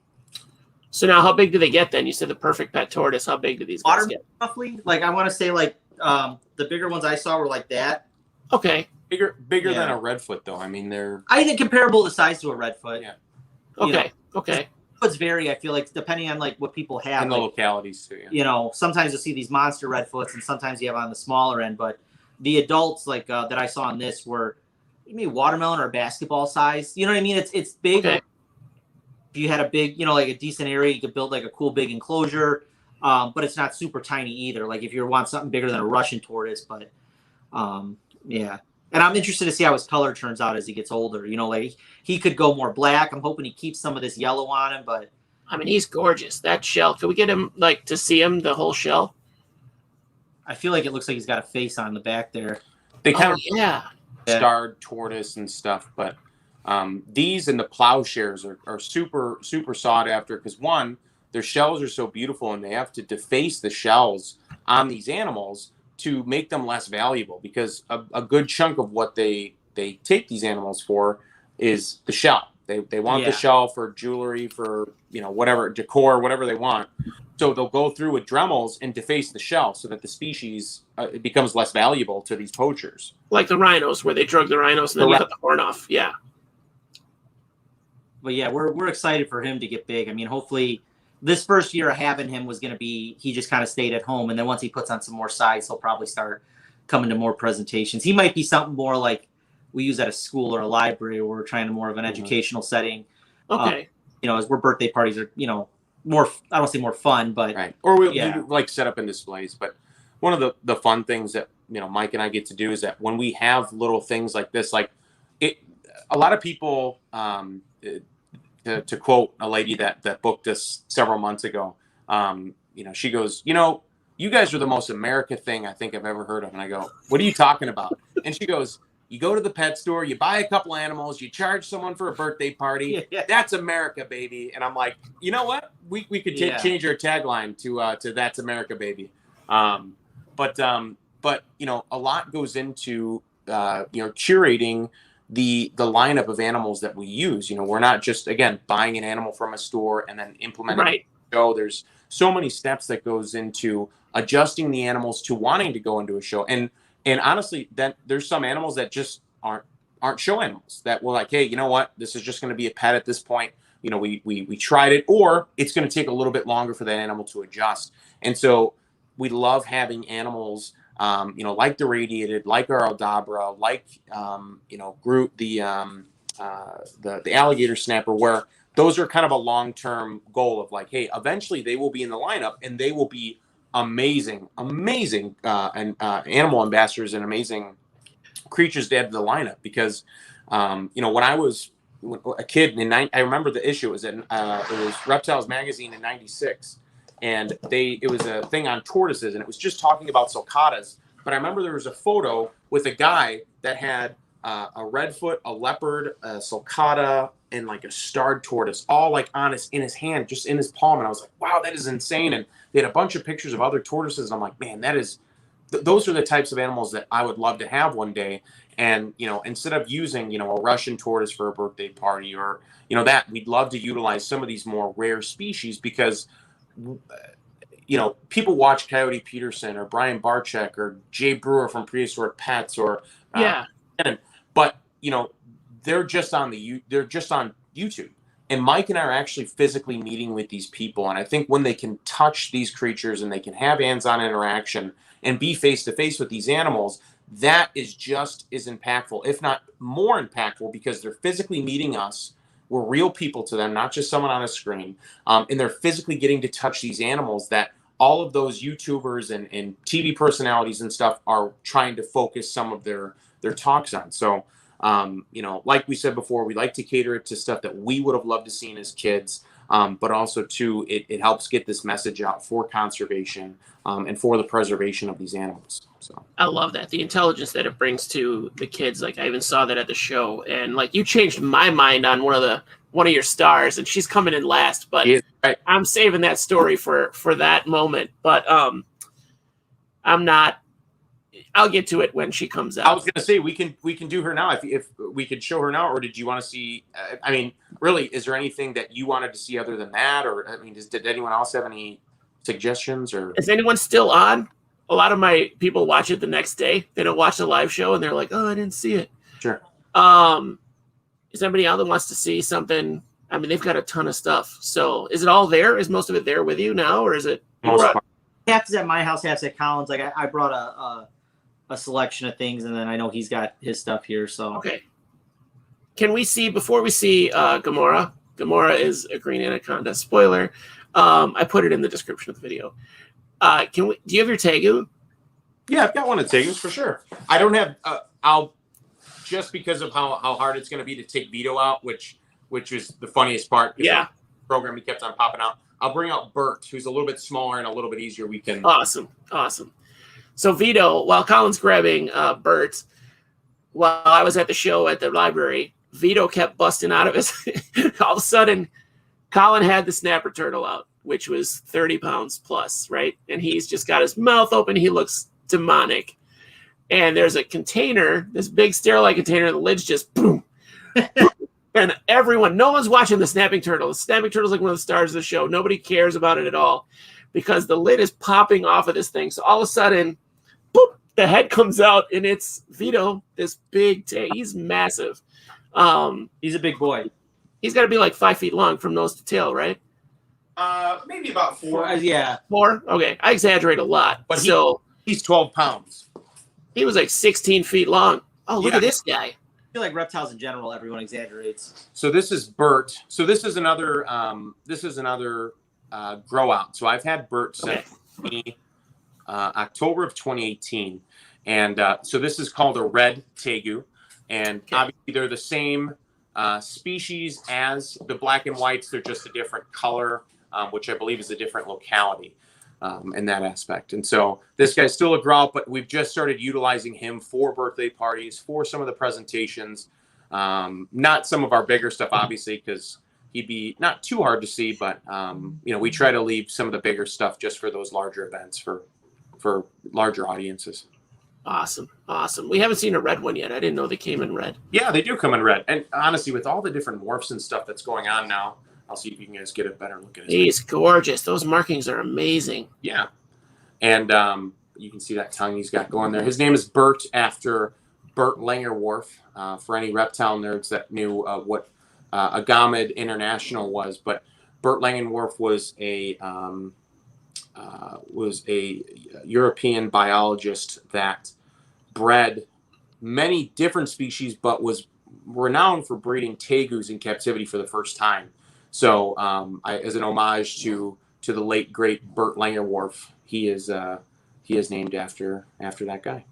So now, how big do they get then? You said the perfect pet tortoise. How big do these guys get? Roughly, like I want to say, like the bigger ones I saw were like that. Okay. Bigger than a redfoot, though. I mean, they're. I think comparable to size to a redfoot. Yeah. Okay. Okay. Redfoots vary. I feel like depending on like what people have. And the like, localities too. Yeah. Sometimes you'll see these monster redfoots, and sometimes you have on the smaller end. But the adults like that I saw in this were maybe watermelon or basketball size. You know what I mean? It's big. Okay. If you had a big, like a decent area, you could build like a cool big enclosure. But it's not super tiny either. Like if you want something bigger than a Russian tortoise, but yeah. And I'm interested to see how his color turns out as he gets older. Like he could go more black. I'm hoping he keeps some of this yellow on him, but I mean, he's gorgeous. That shell. Can we get him like to see him the whole shell? I feel like it looks like he's got a face on the back there. They kind of starred tortoise and stuff, but these and the plowshares are super sought after because one, their shells are so beautiful and they have to deface the shells on these animals to make them less valuable because a good chunk of what they take these animals for is the shell. They want the shell for jewelry, for whatever decor, whatever they want. So they'll go through with Dremels and deface the shell so that the species it becomes less valuable to these poachers. Like the rhinos, where they drug the rhinos and then you cut the horn off. Yeah. But yeah, we're excited for him to get big. I mean, hopefully this first year of having him was going to be, he just kind of stayed at home. And then once he puts on some more size, he'll probably start coming to more presentations. He might be something more like we use at a school or a library where we're trying to more of an educational setting. Okay. As where birthday parties are, more, I don't say more fun, but. Right. Or we like set up in displays. But one of the fun things that, Mike and I get to do is that when we have little things like this, like a lot of people, to quote a lady that booked us several months ago, she goes, you guys are the most America thing I think I've ever heard of. And I go, what are you talking about? And she goes, you go to the pet store, you buy a couple animals, you charge someone for a birthday party. Yeah. That's America, baby. And I'm like, you know what? We could change our tagline to that's America, baby. But a lot goes into curating the lineup of animals that we use. We're not just, again, buying an animal from a store and then implementing it. So there's so many steps that goes into adjusting the animals to wanting to go into a show. And honestly, then there's some animals that just aren't show animals that we're like, hey, you know what? This is just going to be a pet at this point. We tried it, or it's going to take a little bit longer for that animal to adjust. And so we love having animals, like the radiated, like our Aldabra, like, Groot, the alligator snapper, where those are kind of a long-term goal of like, hey, eventually they will be in the lineup and they will be amazing and animal ambassadors and amazing creatures to add to the lineup. Because, when I was a kid I remember the issue was it was Reptiles Magazine in '96. And it was a thing on tortoises, and it was just talking about sulcatas. But I remember there was a photo with a guy that had a redfoot, a leopard, a sulcata, and like a starred tortoise, all like in his hand, just in his palm. And I was like, wow, that is insane. And they had a bunch of pictures of other tortoises. And I'm like, man, those are the types of animals that I would love to have one day. And, instead of using, a Russian tortoise for a birthday party or, that, we'd love to utilize some of these more rare species because people watch Coyote Peterson or Brian Barczyk or Jay Brewer from Prehistoric Pets or but they're just on YouTube. And Mike and I are actually physically meeting with these people, and I think when they can touch these creatures and they can have hands-on interaction and be face-to-face with these animals, that is just as impactful, if not more impactful, because they're physically meeting us. We're real people to them, not just someone on a screen. And they're physically getting to touch these animals that all of those YouTubers and TV personalities and stuff are trying to focus some of their talks on. So, like we said before, we like to cater it to stuff that we would have loved to see as kids. but also too, it helps get this message out for conservation and for the preservation of these animals. So I love that, the intelligence that it brings to the kids. Like, I even saw that at the show, and like, you changed my mind on one of your stars, and she's coming in last, but right. I'm saving that story for that moment. But I'm not. I'll get to it when she comes out. I was going to say we can do her now if we could show her now, or did you want to see? I mean, really, is there anything that you wanted to see other than that, or I mean, did anyone else have any suggestions? Or is anyone still on? A lot of my people watch it the next day. They don't watch the live show, and they're like, "Oh, I didn't see it." Sure. Is anybody out that wants to see something? I mean, they've got a ton of stuff. So, is it all there? Is most of it there with you now, or is it? Half is at my house, half's at Colins. Like I brought a selection of things, and then I know he's got his stuff here. So okay. Can we see before we see Gamora? Gamora is a green anaconda. Spoiler. I put it in the description of the video. Do you have your Tegu? Yeah, I've got one of Tegus for sure. I don't have. I'll just because of how hard it's going to be to take Vito out, which was the funniest part. Yeah. The program he kept on popping out. I'll bring out Bert, who's a little bit smaller and a little bit easier. We can. Awesome. So Vito, while Colin's grabbing Bert, while I was at the show at the library, Vito kept busting out of his. All of a sudden, Colin had the snapper turtle out, which was 30 pounds plus, right? And he's just got his mouth open. He looks demonic. And there's a container, this big Sterilite container, the lid's just boom. And no one's watching the snapping turtle. The snapping turtle is like one of the stars of the show. Nobody cares about it at all because the lid is popping off of this thing. So all of a sudden, boop, the head comes out, and it's Vito, this big he's massive. he's a big boy. He's got to be like 5 feet long from nose to tail, right? Maybe about 4. Yeah. 4? Okay. I exaggerate a lot. But he's 12 pounds. He was like 16 feet long. Oh, look at this guy. I feel like reptiles in general, everyone exaggerates. So this is Bert. So this is another grow out. So I've had Bert since October of 2018. And so this is called a red tegu. And obviously they're the same species as the black and whites. They're just a different color, which I believe is a different locality in that aspect. And so this guy's still a grout, but we've just started utilizing him for birthday parties, for some of the presentations. Not some of our bigger stuff, obviously, because he'd be not too hard to see, but we try to leave some of the bigger stuff just for those larger events for larger audiences. Awesome. We haven't seen a red one yet. I didn't know they came in red. Yeah, they do come in red. And honestly, with all the different morphs and stuff that's going on now, I'll see if you can guys get a better look at it. He's gorgeous. Those markings are amazing. Yeah. And you can see that tongue he's got going there. His name is Bert, after Bert Langerwerf. For any reptile nerds that knew what Agamid International was, but Bert Langerwerf was a European biologist that bred many different species, but was renowned for breeding tegus in captivity for the first time. So, as an homage to the late great Bert Langerwerf, he is named after that guy.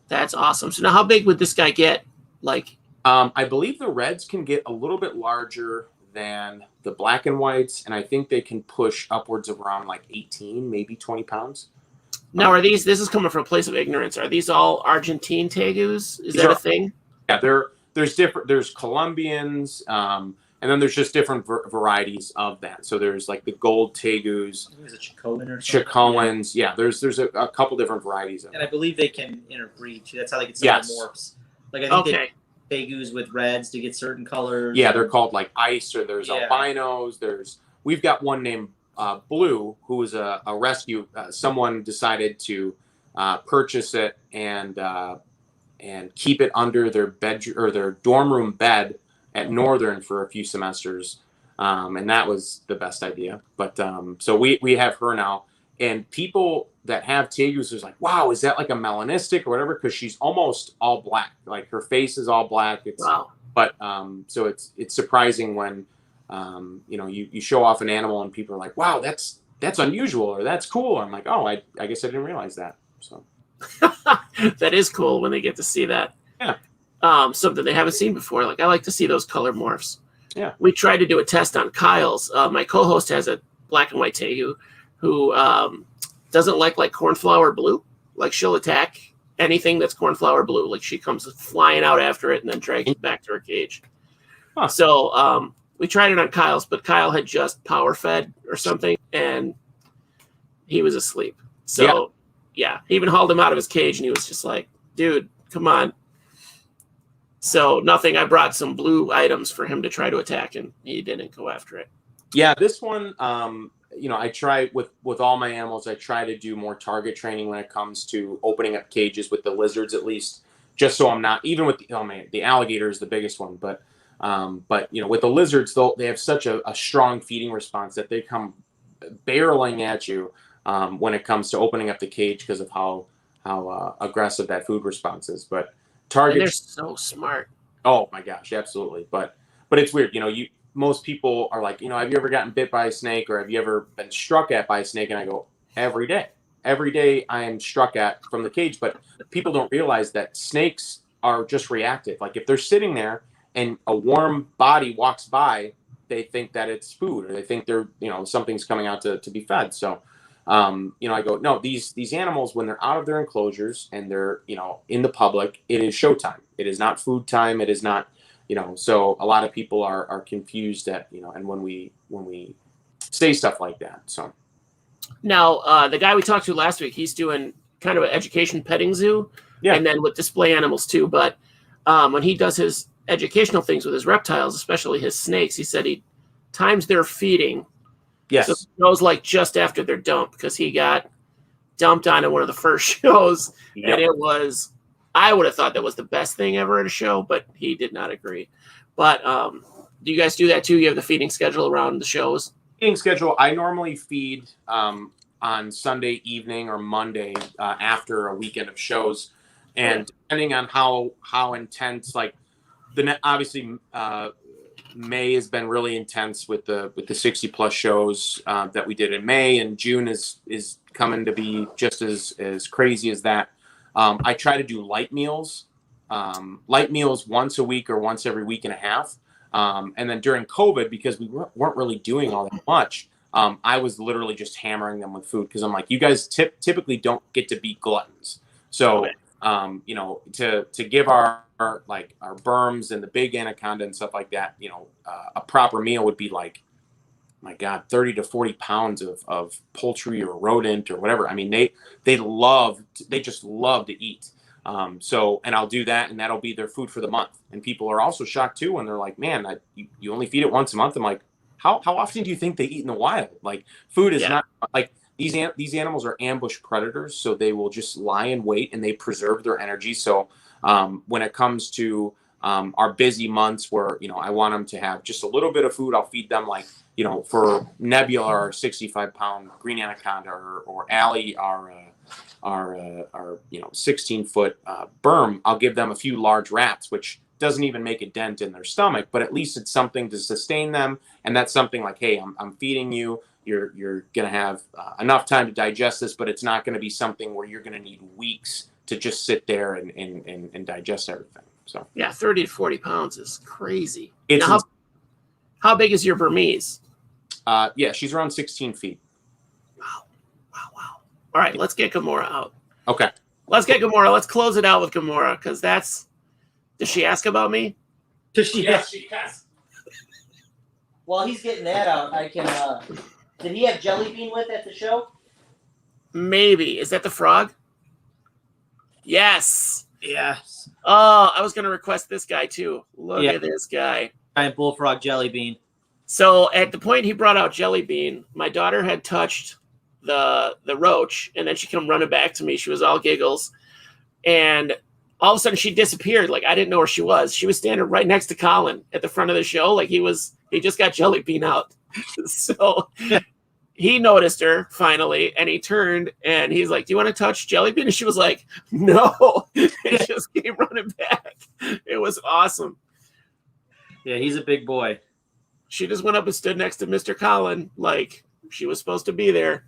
That's awesome. So now, how big would this guy get? Like, I believe the reds can get a little bit larger than the black and whites, and I think they can push upwards of around like 18, maybe 20 pounds. Now, are these? This is coming from a place of ignorance. Are these all Argentine tegus? Is that a thing? Yeah, there's different. There's Colombians, and then there's just different varieties of that. So there's like the gold tegus, There's a Chicolin or something. Chicolins. Yeah, there's a couple different varieties of And them. I believe they can interbreed. That's how they get some of the morphs. Like I think they tegus with reds to get certain colors. Yeah, they're called like ice, or there's albinos. We've got one named Blue, who was a rescue. Someone decided to purchase it and keep it under their bedroom or their dorm room bed at Northern for a few semesters, and that was the best idea. But so we have her now, and people that have tegus is like, wow, is that like a melanistic or whatever? Because she's almost all black, like her face is all black. Wow. But so it's surprising when you show off an animal and people are like, wow, that's unusual, or that's cool. I'm like, oh, I guess I didn't realize that. So that is cool when they get to see that. Yeah. Something they haven't seen before. Like, I like to see those color morphs. Yeah. We tried to do a test on Kyle's. My co-host has a black and white Tegu who doesn't like cornflower blue. Like she'll attack anything that's cornflower blue. Like she comes flying out after it and then drags it back to her cage. Huh. So we tried it on Kyle's, but Kyle had just power fed or something and he was asleep. So yeah, he even hauled him out of his cage and he was just like, dude, come on. So nothing. I brought some blue items for him to try to attack and he didn't go after it. Yeah, this one, I try with all my animals, I try to do more target training when it comes to opening up cages with the lizards, at least, just so I'm not, even with the alligator is the biggest one, but with the lizards, they have such a strong feeding response that they come barreling at you when it comes to opening up the cage because of how aggressive that food response is. But target, they're so smart. Oh my gosh, absolutely. But it's weird, most people are like, have you ever gotten bit by a snake or have you ever been struck at by a snake? And I go, every day I am struck at from the cage, but people don't realize that snakes are just reactive. Like if they're sitting there and a warm body walks by, they think that it's food or they think they're, something's coming out to be fed. So, I go, no, these animals, when they're out of their enclosures and they're, in the public, it is showtime. It is not food time. It is not, so a lot of people are confused at, and when we say stuff like that. So now the guy we talked to last week, he's doing kind of an education petting zoo, and then with display animals too. But when he does his educational things with his reptiles, especially his snakes, he said he times their feeding. Yes, so it goes like just after their dump because he got dumped on in one of the first shows, and it was. I would have thought that was the best thing ever at a show, but he did not agree. But do you guys do that too? You have the feeding schedule around the shows? Feeding schedule. I normally feed on Sunday evening or Monday after a weekend of shows. And depending on how intense, obviously May has been really intense with the 60 plus shows that we did in May, and June is coming to be just as crazy as that. I try to do light meals once a week or once every week and a half. And then during COVID, because we weren't really doing all that much, I was literally just hammering them with food because I'm like, you guys typically don't get to be gluttons. So, to give our berms and the big anaconda and stuff like that, a proper meal would be like, my God, 30 to 40 pounds of poultry or rodent or whatever. I mean, they just love to eat. And I'll do that and that'll be their food for the month. And people are also shocked too. And they're like, man, you only feed it once a month. I'm like, how often do you think they eat in the wild? Like food is not like these animals are ambush predators. So they will just lie in wait and they preserve their energy. So when it comes to our busy months where, I want them to have just a little bit of food, I'll feed them for Nebula, our 65-pound green anaconda, or Allie, our 16-foot berm, I'll give them a few large rats, which doesn't even make a dent in their stomach, but at least it's something to sustain them. And that's something like, hey, I'm feeding you. You're going to have enough time to digest this, but it's not going to be something where you're going to need weeks to just sit there and digest everything. So 30 to 40 pounds is crazy. How big is your Burmese? She's around 16 feet. Wow. All right, let's get Gamora out. Okay. Let's get Gamora. Let's close it out with Gamora because does she ask about me? Yes, she has. While he's getting that out, I can. Did he have Jelly Bean with at the show? Maybe. Is that the frog? Yes. Yes. Oh, I was going to request this guy too. Look at this guy. Giant bullfrog Jelly Bean. So at the point he brought out Jelly Bean, my daughter had touched the roach, and then she came running back to me. She was all giggles, and all of a sudden she disappeared. Like I didn't know where she was. She was standing right next to Colin at the front of the show. Like he just got Jelly Bean out. So he noticed her finally, and he turned and he's like, "Do you want to touch Jelly Bean?" And she was like, "No." And just came running back. It was awesome. Yeah, he's a big boy. She just went up and stood next to Mr. Colin like she was supposed to be there.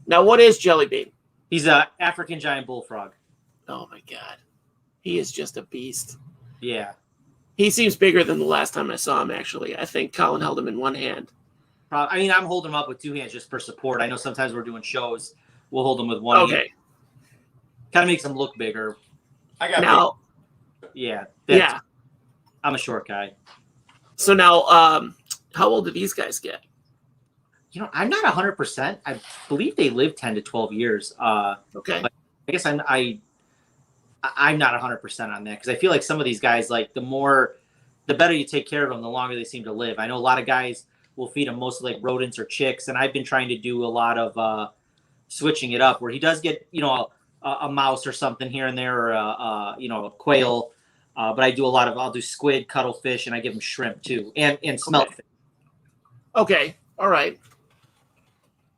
Now, what is Jelly Bean? He's an African giant bullfrog. Oh, my God. He is just a beast. Yeah. He seems bigger than the last time I saw him, actually. I think Colin held him in one hand. I mean, I'm holding him up with two hands just for support. I know sometimes we're doing shows, we'll hold him with one hand. Kind of makes him look bigger. I got now. Yeah. Yeah. I'm a short guy. So now, how old do these guys get? You know, I'm not 100%. I believe they live 10 to 12 years. Okay. But I guess I'm not 100% on that because I feel like some of these guys, like the better you take care of them, the longer they seem to live. I know a lot of guys will feed them mostly like rodents or chicks, and I've been trying to do a lot of switching it up where he does get, you know, a mouse or something here and there, or you know, a quail. But I do I'll do squid, cuttlefish, and I give them shrimp too, and smelt fish. Okay. All right.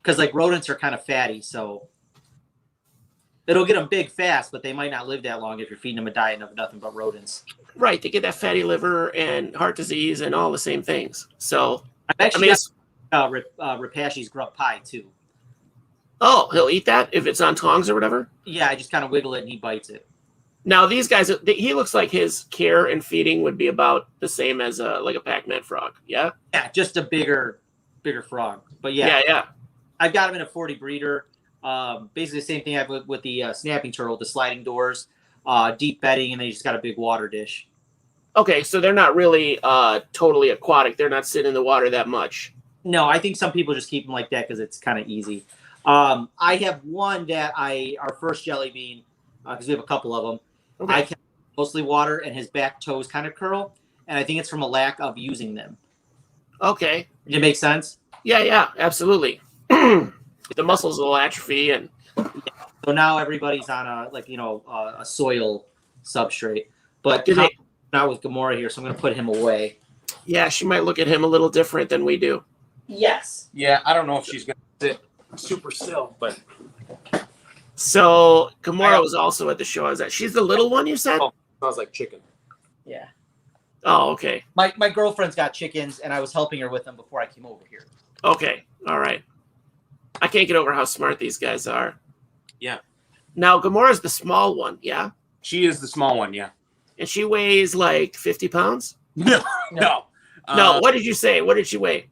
Because like rodents are kind of fatty, so it'll get them big fast, but they might not live that long if you're feeding them a diet of nothing but rodents. Right. They get that fatty liver and heart disease and all the same things. So I've actually got Rapashi's grub pie too. Oh, he'll eat that if it's on tongs or whatever? Yeah, I just kind of wiggle it and he bites it. Now, these guys, he looks like his care and feeding would be about the same as like a Pac-Man frog, yeah? Yeah, just a bigger frog. But yeah. Yeah. I've got him in a 40 breeder. Basically the same thing I have with the snapping turtle, the sliding doors, deep bedding, and then you just got a big water dish. Okay, so they're not really totally aquatic. They're not sitting in the water that much. No, I think some people just keep them like that because it's kind of easy. I have one that our first jelly bean, because we have a couple of them. Okay. I kept mostly water, and his back toes kind of curl, and I think it's from a lack of using them. Okay. Did it make sense? Yeah, absolutely. The muscles will atrophy, and so now everybody's on a soil substrate. But not with Gamora here, so I'm going to put him away. Yeah, she might look at him a little different than we do. Yes. Yeah, I don't know if she's going to sit super still, but. So Gamora was also at the show. Is that she's the little one you said? Oh, smells like chicken. Yeah. Oh, okay. My girlfriend's got chickens, and I was helping her with them before I came over here. Okay. All right. I can't get over how smart these guys are. Yeah. Now Gamora's the small one, yeah? She is the small one, yeah. And she weighs like 50 pounds? No. No, what did you say? What did she weigh?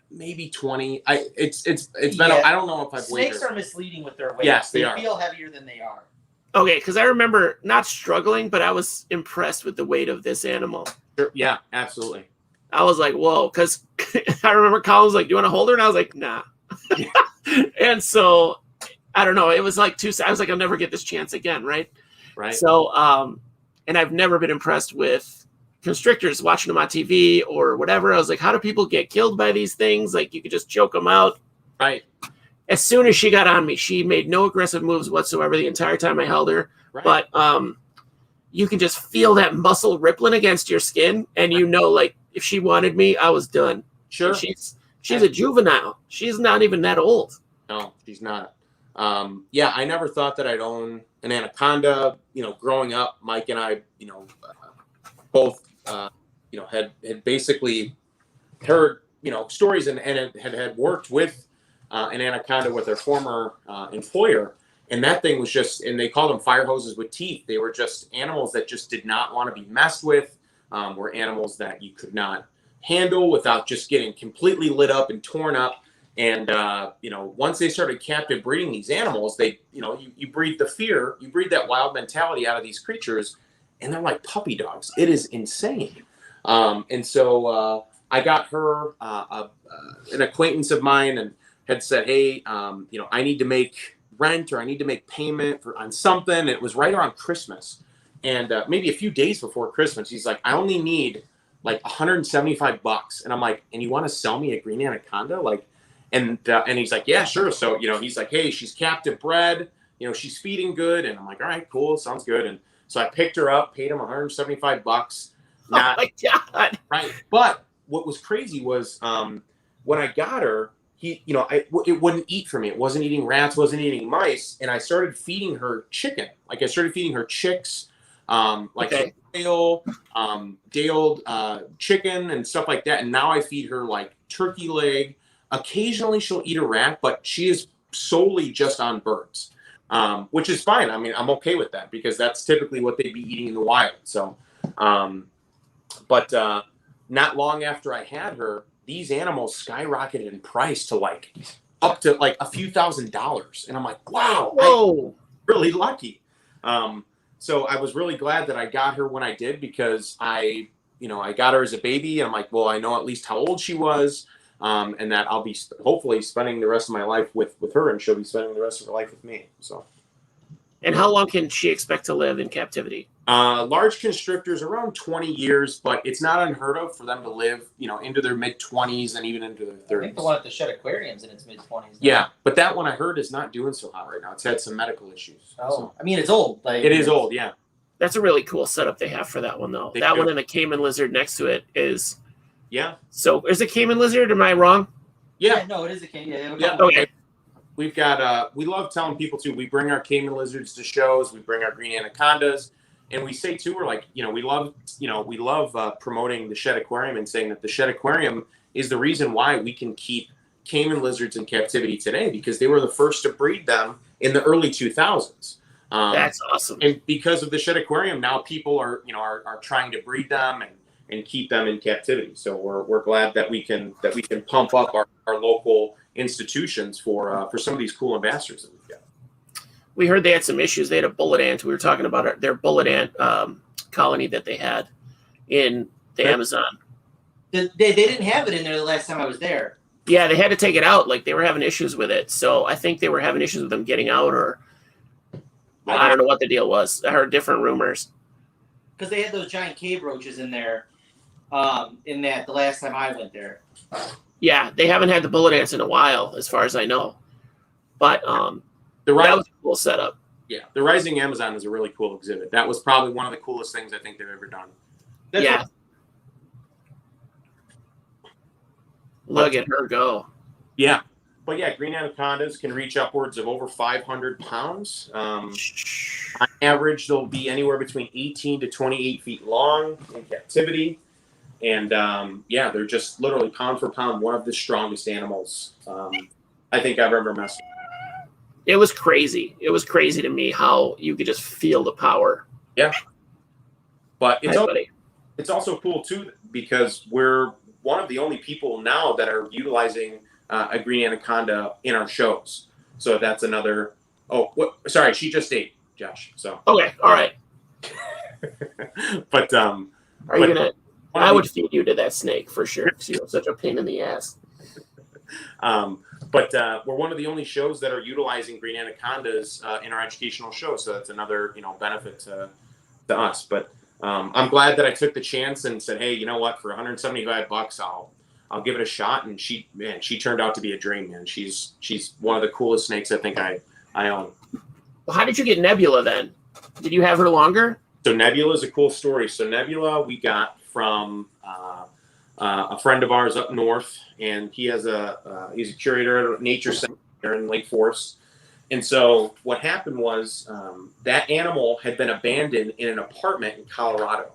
Maybe 20. It's been I don't know if I've weighed her. Snakes are misleading with their weight. Yes, they are. Feel heavier than they are. Okay, because I remember not struggling, but I was impressed with the weight of this animal. Sure. Yeah, absolutely. I was like, whoa, because I remember Colin was like, do you want to hold her? And I was like, nah. And so, I don't know. It was like I was like, I'll never get this chance again, right? Right. So, and I've never been impressed with constrictors, watching them on TV or whatever. I was like, how do people get killed by these things? Like, you could just choke them out. Right. As soon as she got on me, she made no aggressive moves whatsoever the entire time I held her. Right. But you can just feel that muscle rippling against your skin, and you know, like, if she wanted me, I was done. Sure. And she's a juvenile. She's not even that old. No, she's not. Yeah, I never thought that I'd own an anaconda. You know, growing up, Mike and I, both, had basically heard, stories and had worked with an anaconda with their former employer. And that thing was just, and they called them fire hoses with teeth. They were just animals that just did not want to be messed with, were animals that you could not handle without just getting completely lit up and torn up. And, once they started captive breeding these animals, they, you breed the fear, you breed that wild mentality out of these creatures, and they're like puppy dogs. It is insane. And so I got her, an acquaintance of mine, and had said, hey, I need to make rent, or I need to make payment on something. It was right around Christmas. And maybe a few days before Christmas, he's like, I only need like $175. And I'm like, and you want to sell me a green anaconda? Like, and he's like, yeah, sure. So, he's like, hey, she's captive bred, she's feeding good. And I'm like, all right, cool. Sounds good. And so I picked her up, paid him $175. Oh my God. Right. But what was crazy was when I got her, it wouldn't eat for me. It wasn't eating rats, wasn't eating mice. And I started feeding her chicken. Like, I started feeding her chicks, day-old chicken and stuff like that. And now I feed her like turkey leg. Occasionally she'll eat a rat, but she is solely just on birds, which is fine. I mean, I'm okay with that because that's typically what they'd be eating in the wild. So, But not long after I had her, these animals skyrocketed in price to like up to like a few $1,000s. And I'm like, wow, I'm really lucky. So I was really glad that I got her when I did, because I got her as a baby. And I'm like, well, I know at least how old she was, and that I'll be hopefully spending the rest of my life with her, and she'll be spending the rest of her life with me. So. And how long can she expect to live in captivity? Large constrictors around 20 years, but it's not unheard of for them to live, into their mid-20s and even into their 30s. I think the one at the Shed Aquarium's in its mid-20s. Yeah, but that one I heard is not doing so hot right now. It's had some medical issues. Oh, so. I mean, it's old. It is old, yeah. That's a really cool setup they have for that one, though. That one and the caiman lizard next to it is. Yeah. So is it caiman lizard? Am I wrong? Yeah, no, it is a caiman. Yeah. Okay. We've got. We love telling people too. We bring our caiman lizards to shows. We bring our green anacondas, and we say too, we're like, we love promoting the Shed Aquarium and saying that the Shed Aquarium is the reason why we can keep caiman lizards in captivity today, because they were the first to breed them in the early 2000s. That's awesome. And because of the Shed Aquarium, now people are trying to breed them and keep them in captivity. So we're glad that we can pump up our local institutions for some of these cool ambassadors that we've got. We heard they had some issues. They had a bullet ant. We were talking about their bullet ant colony that they had in the Amazon. They didn't have it in there the last time I was there. Yeah, they had to take it out. Like, they were having issues with it. So I think they were having issues with them getting out, or I don't know what the deal was. I heard different rumors. Because they had those giant cave roaches in there the last time I went there. Yeah, they haven't had the bullet ants in a while, as far as I know. But that was a cool setup. Yeah, the Rising Amazon is a really cool exhibit. That was probably one of the coolest things I think they've ever done. Yeah. Look at her go. Yeah. But yeah, green anacondas can reach upwards of over 500 pounds. On average, they'll be anywhere between 18 to 28 feet long in captivity. And they're just literally pound for pound one of the strongest animals I think I've ever messed with. It was crazy. It was crazy to me how you could just feel the power. Yeah. But it's also cool, too, because we're one of the only people now that are utilizing a green anaconda in our shows. So that's another. Sorry, she just ate, Josh. So okay, all right. But are you gonna? I would feed you to that snake for sure, because you're such a pain in the ass. But we're one of the only shows that are utilizing green anacondas in our educational show. So that's another benefit to us. But I'm glad that I took the chance and said, hey, you know what? For $175, I'll give it a shot. And she turned out to be a dream, man. She's one of the coolest snakes I think I own. Well, how did you get Nebula then? Did you have her longer? So Nebula is a cool story. So Nebula we got from a friend of ours up north, and he has he's a curator at a nature center in Lake Forest. And so what happened was that animal had been abandoned in an apartment in Colorado.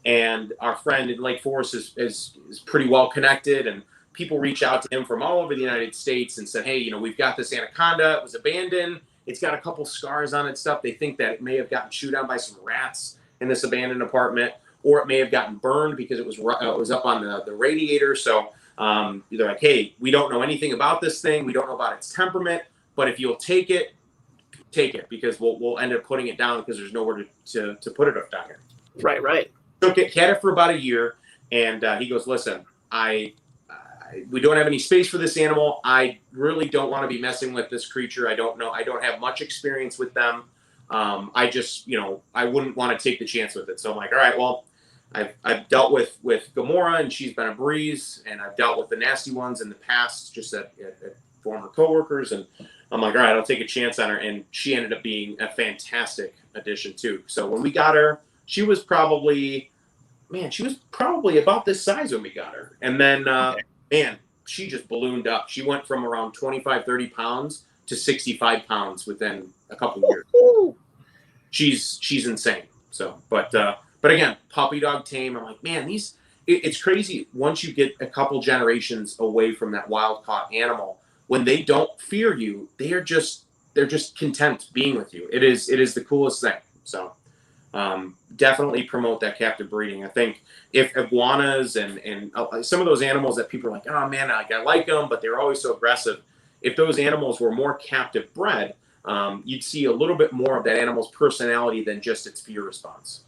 And our friend in Lake Forest is pretty well connected, and people reach out to him from all over the United States and said, hey, we've got this anaconda. It was abandoned. It's got a couple scars on it stuff. They think that it may have gotten chewed on by some rats in this abandoned apartment, or it may have gotten burned because it was up on the radiator. So they're like, hey, we don't know anything about this thing. We don't know about its temperament, but if you'll take it, because we'll end up putting it down because there's nowhere to put it up down here. Right. Took it, had it for about a year, and he goes, listen, we don't have any space for this animal. I really don't want to be messing with this creature. I don't know. I don't have much experience with them. I just, I wouldn't want to take the chance with it. So I'm like, all right, well, I've dealt with Gamora, and she's been a breeze, and I've dealt with the nasty ones in the past, just at former coworkers. And I'm like, all right, I'll take a chance on her. And she ended up being a fantastic addition too. So when we got her, she was probably about this size when we got her. And then, she just ballooned up. She went from around 25, 30 pounds to 65 pounds within a couple of years. She's insane. So, but again, puppy dog tame. I'm like, man, it's crazy. Once you get a couple generations away from that wild caught animal, when they don't fear you, they're just content being with you. It is the coolest thing. So, definitely promote that captive breeding. I think if iguanas and some of those animals that people are like, oh man, I like them, but they're always so aggressive. If those animals were more captive bred, you'd see a little bit more of that animal's personality than just its fear response.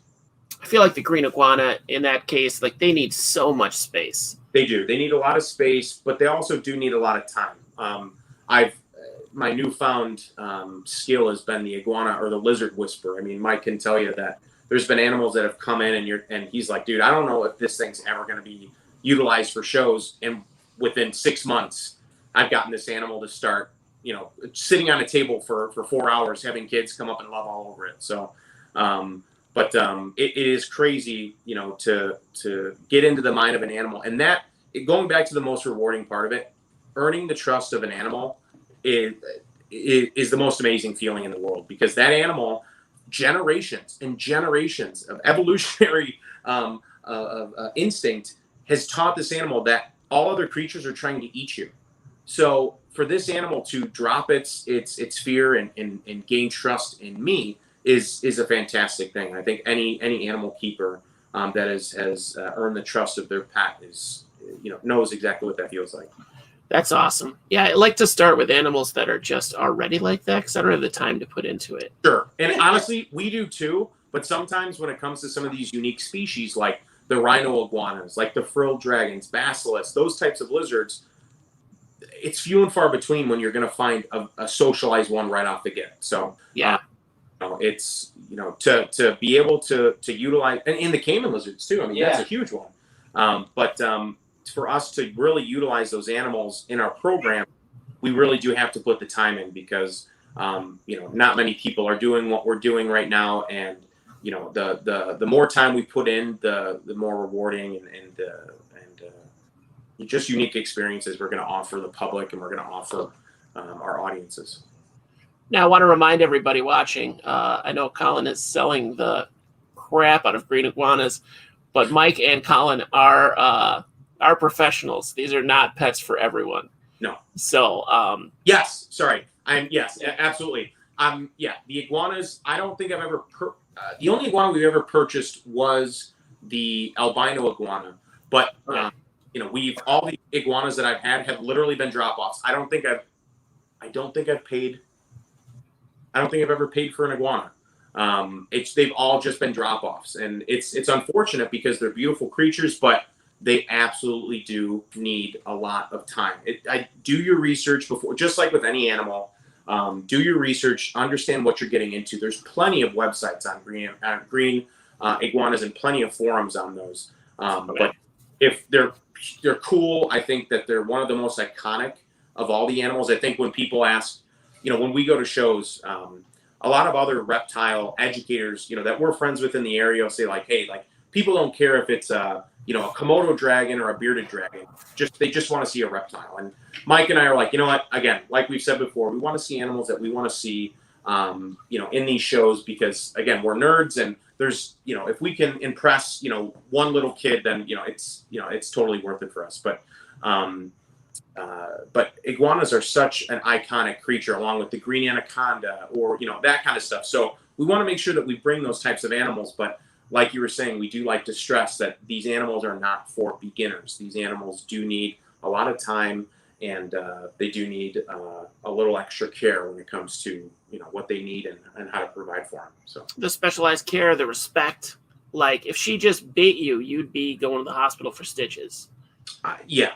I feel like the green iguana in that case, like they need so much space. They do. They need a lot of space, but they also do need a lot of time. My newfound skill has been the iguana or the lizard whisperer. I mean, Mike can tell you that there's been animals that have come in and he's like, dude, I don't know if this thing's ever going to be utilized for shows. And within 6 months, I've gotten this animal to start, sitting on a table for 4 hours, having kids come up and love all over it. So, it is crazy, to get into the mind of an animal, and that going back to the most rewarding part of it, earning the trust of an animal is the most amazing feeling in the world, because that animal, generations and generations of evolutionary instinct has taught this animal that all other creatures are trying to eat you. So for this animal to drop its fear and gain trust in me is a fantastic thing. I think any animal keeper that has earned the trust of their pet knows exactly what that feels like. That's awesome. Yeah, I like to start with animals that are just already like that because I don't have the time to put into it. Sure. And honestly, we do too. But sometimes when it comes to some of these unique species, like the rhino iguanas, like the frilled dragons, basilisks, those types of lizards, it's few and far between when you're going to find a socialized one right off the get. So yeah, it's to be able to utilize, and in the caiman lizards too. I mean, that's a huge one. But for us to really utilize those animals in our program, we really do have to put the time in, because not many people are doing what we're doing right now, and the more time we put in, the more rewarding and just unique experiences we're going to offer the public, and we're going to offer our audiences. Now, I want to remind everybody watching, I know Colin is selling the crap out of green iguanas, but Mike and Colin are professionals. These are not pets for everyone. No. So, yes, sorry. Yes, absolutely. The iguanas, I don't think I've ever, the only iguana we've ever purchased was the albino iguana, but all the iguanas that I've had have literally been drop-offs. I don't think I've ever paid for an iguana. They've all just been drop-offs, and it's unfortunate because they're beautiful creatures, but they absolutely do need a lot of time. Do your research before, just like with any animal. Do your research, understand what you're getting into. There's plenty of websites on green iguanas and plenty of forums on those. But if they're cool, I think that they're one of the most iconic of all the animals. I think when people ask, when we go to shows, a lot of other reptile educators, that we're friends with in the area will say like, hey, like people don't care if it's a Komodo dragon or a bearded dragon. They just want to see a reptile. And Mike and I are like, you know what? Again, like we've said before, we want to see animals that we want to see, in these shows, because again, we're nerds, and there's, if we can impress, one little kid, then it's totally worth it for us. But iguanas are such an iconic creature, along with the green anaconda, or that kind of stuff. So we want to make sure that we bring those types of animals, but like you were saying, we do like to stress that these animals are not for beginners. These animals do need a lot of time, and they do need a little extra care when it comes to what they need and how to provide for them. So the specialized care, the respect. Like if she just bit you, you'd be going to the hospital for stitches. Yes.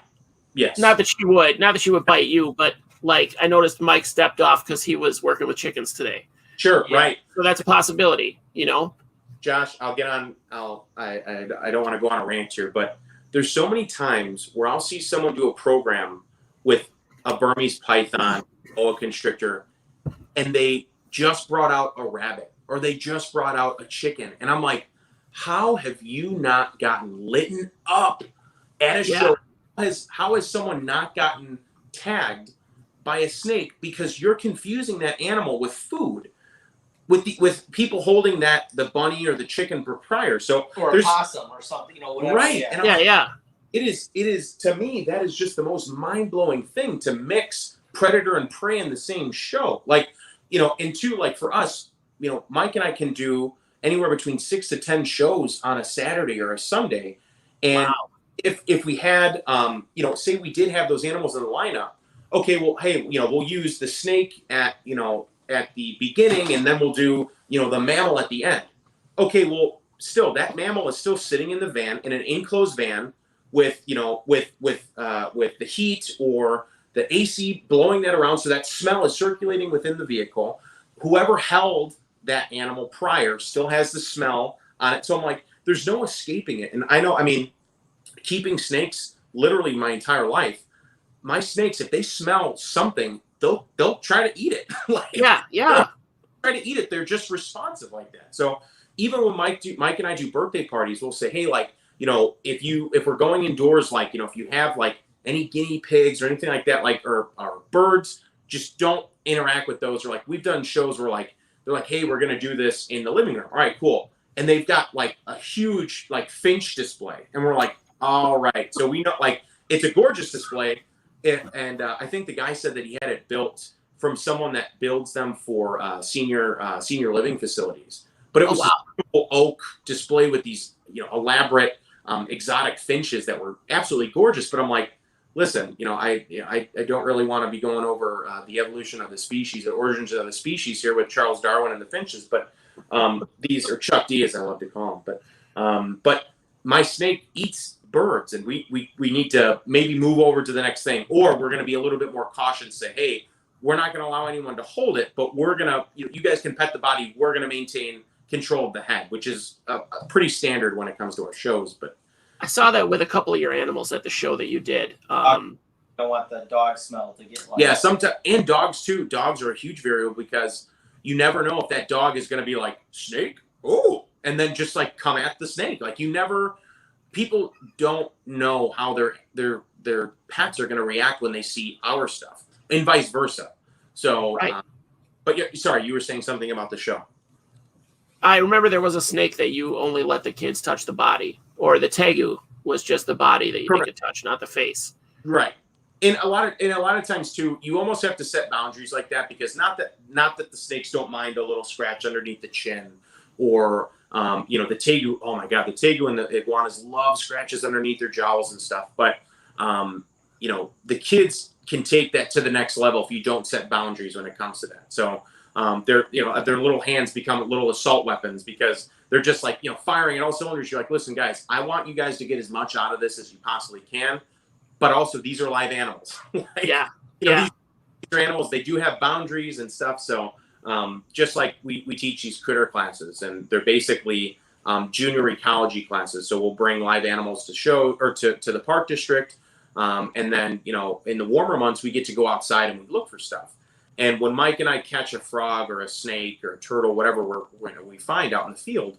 Not that she would bite you, but like I noticed Mike stepped off because he was working with chickens today. Sure, right. So that's a possibility, Josh, I'll get on. I don't want to go on a rant here, but there's so many times where I'll see someone do a program with a Burmese python, boa constrictor, and they just brought out a rabbit, or they just brought out a chicken, and I'm like, how have you not gotten lit up at a show? How has someone not gotten tagged by a snake because you're confusing that animal with food? With people holding the bunny or the chicken prior, so or a possum or something, whatever. Right? Yeah. It is to me, that is just the most mind blowing thing, to mix predator and prey in the same show. Like and two, like for us, Mike and I can do anywhere between 6 to 10 shows on a Saturday or a Sunday. And Wow. if we had, say we did have those animals in the lineup, okay, well, hey, we'll use the snake at the beginning, and then we'll do, the mammal at the end. Okay, well, still, that mammal is still sitting in the van, in an enclosed van, with the heat or the AC blowing that around, so that smell is circulating within the vehicle. Whoever held that animal prior still has the smell on it. So I'm like, there's no escaping it. And I know, keeping snakes literally my entire life, my snakes, if they smell something, they'll try to eat it. Yeah. Try to eat it. They're just responsive like that. So even when Mike and I do birthday parties, we'll say, hey, if we're going indoors, if you have any guinea pigs or anything like that, or birds, just don't interact with those. Or we've done shows where they're like, hey, we're gonna do this in the living room. All right, cool. And they've got a huge finch display, and we're like, all right. So we know it's a gorgeous display, and I think the guy said that he had it built from someone that builds them for senior living facilities. But it was a beautiful oak display with these elaborate exotic finches that were absolutely gorgeous. But I'm like, listen, I don't really want to be going over the evolution of the species, the origins of the species here with Charles Darwin and the finches, but these are Chuck D, as I love to call them. But my snake eats birds, and we need to maybe move over to the next thing, or we're going to be a little bit more cautious, say, hey, we're not going to allow anyone to hold it, but we're going to, you guys can pet the body, we're going to maintain control of the head, which is pretty standard when it comes to our shows. But I saw that with a couple of your animals at the show that you did. Don't want the dog smell to get sometimes, and dogs too. Dogs are a huge variable, because you never know if that dog is going to be like, snake, oh, and then just come at the snake. People don't know how their pets are going to react when they see our stuff, and vice versa. So, right. But yeah, sorry, you were saying something about the show. I remember there was a snake that you only let the kids touch the body, or the tegu was just the body that they could touch, not the face. Right. And a lot of times too, you almost have to set boundaries like that, because not that the snakes don't mind a little scratch underneath the chin, or the tegu. Oh my God, the tegu and the iguanas love scratches underneath their jowls and stuff. But the kids can take that to the next level if you don't set boundaries when it comes to that. So their little hands become little assault weapons, because they're just firing at all cylinders. You're like, listen, guys, I want you guys to get as much out of this as you possibly can, but also these are live animals. These are animals. They do have boundaries and stuff. So just like we teach these critter classes, and they're basically junior ecology classes. So we'll bring live animals to show, or to the park district. And then, in the warmer months, we get to go outside and we look for stuff. And when Mike and I catch a frog or a snake or a turtle, whatever we find out in the field,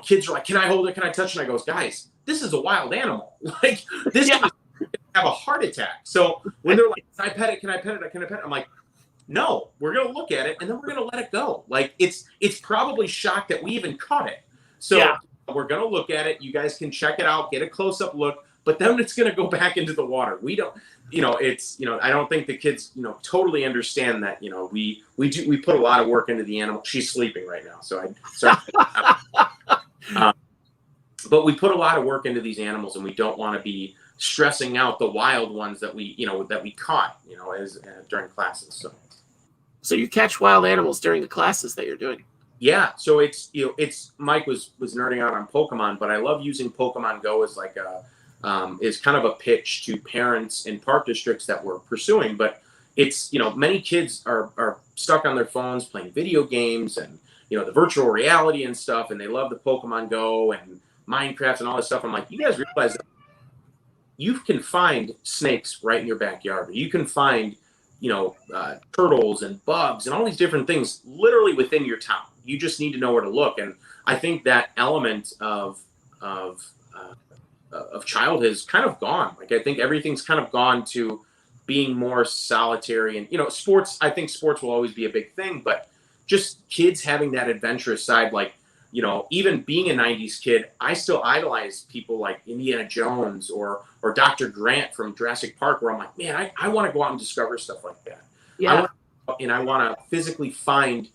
kids are like, can I hold it? Can I touch it? And I goes, guys, this is a wild animal. This can have a heart attack. So when they're like, can I pet it? Can I pet it? Can I pet it? I'm like, no, we're going to look at it, and then we're going to let it go. It's probably shocked that we even caught it. So we're going to look at it. You guys can check it out, get a close-up look, but then it's going to go back into the water. We don't, I don't think the kids, totally understand that, we put a lot of work into the animal. She's sleeping right now. But we put a lot of work into these animals, and we don't want to be stressing out the wild ones that we caught, as during classes. So you catch wild animals during the classes that you're doing? Yeah. So it's Mike was nerding out on Pokemon, but I love using Pokemon Go as is kind of a pitch to parents in park districts that we're pursuing. But it's, many kids are stuck on their phones playing video games and, the virtual reality and stuff. And they love the Pokemon Go and Minecraft and all this stuff. I'm like, you guys realize that you can find snakes right in your backyard. You can find, turtles and bugs and all these different things literally within your town. You just need to know where to look. And I think that element of childhood is kind of gone. I think everything's kind of gone to being more solitary, and sports. I think sports will always be a big thing, but just kids having that adventurous side, even being a 90s kid, I still idolize people like Indiana Jones or Dr. Grant from Jurassic Park, where I'm like, man, I want to go out and discover stuff like that. Yeah. I want to physically find,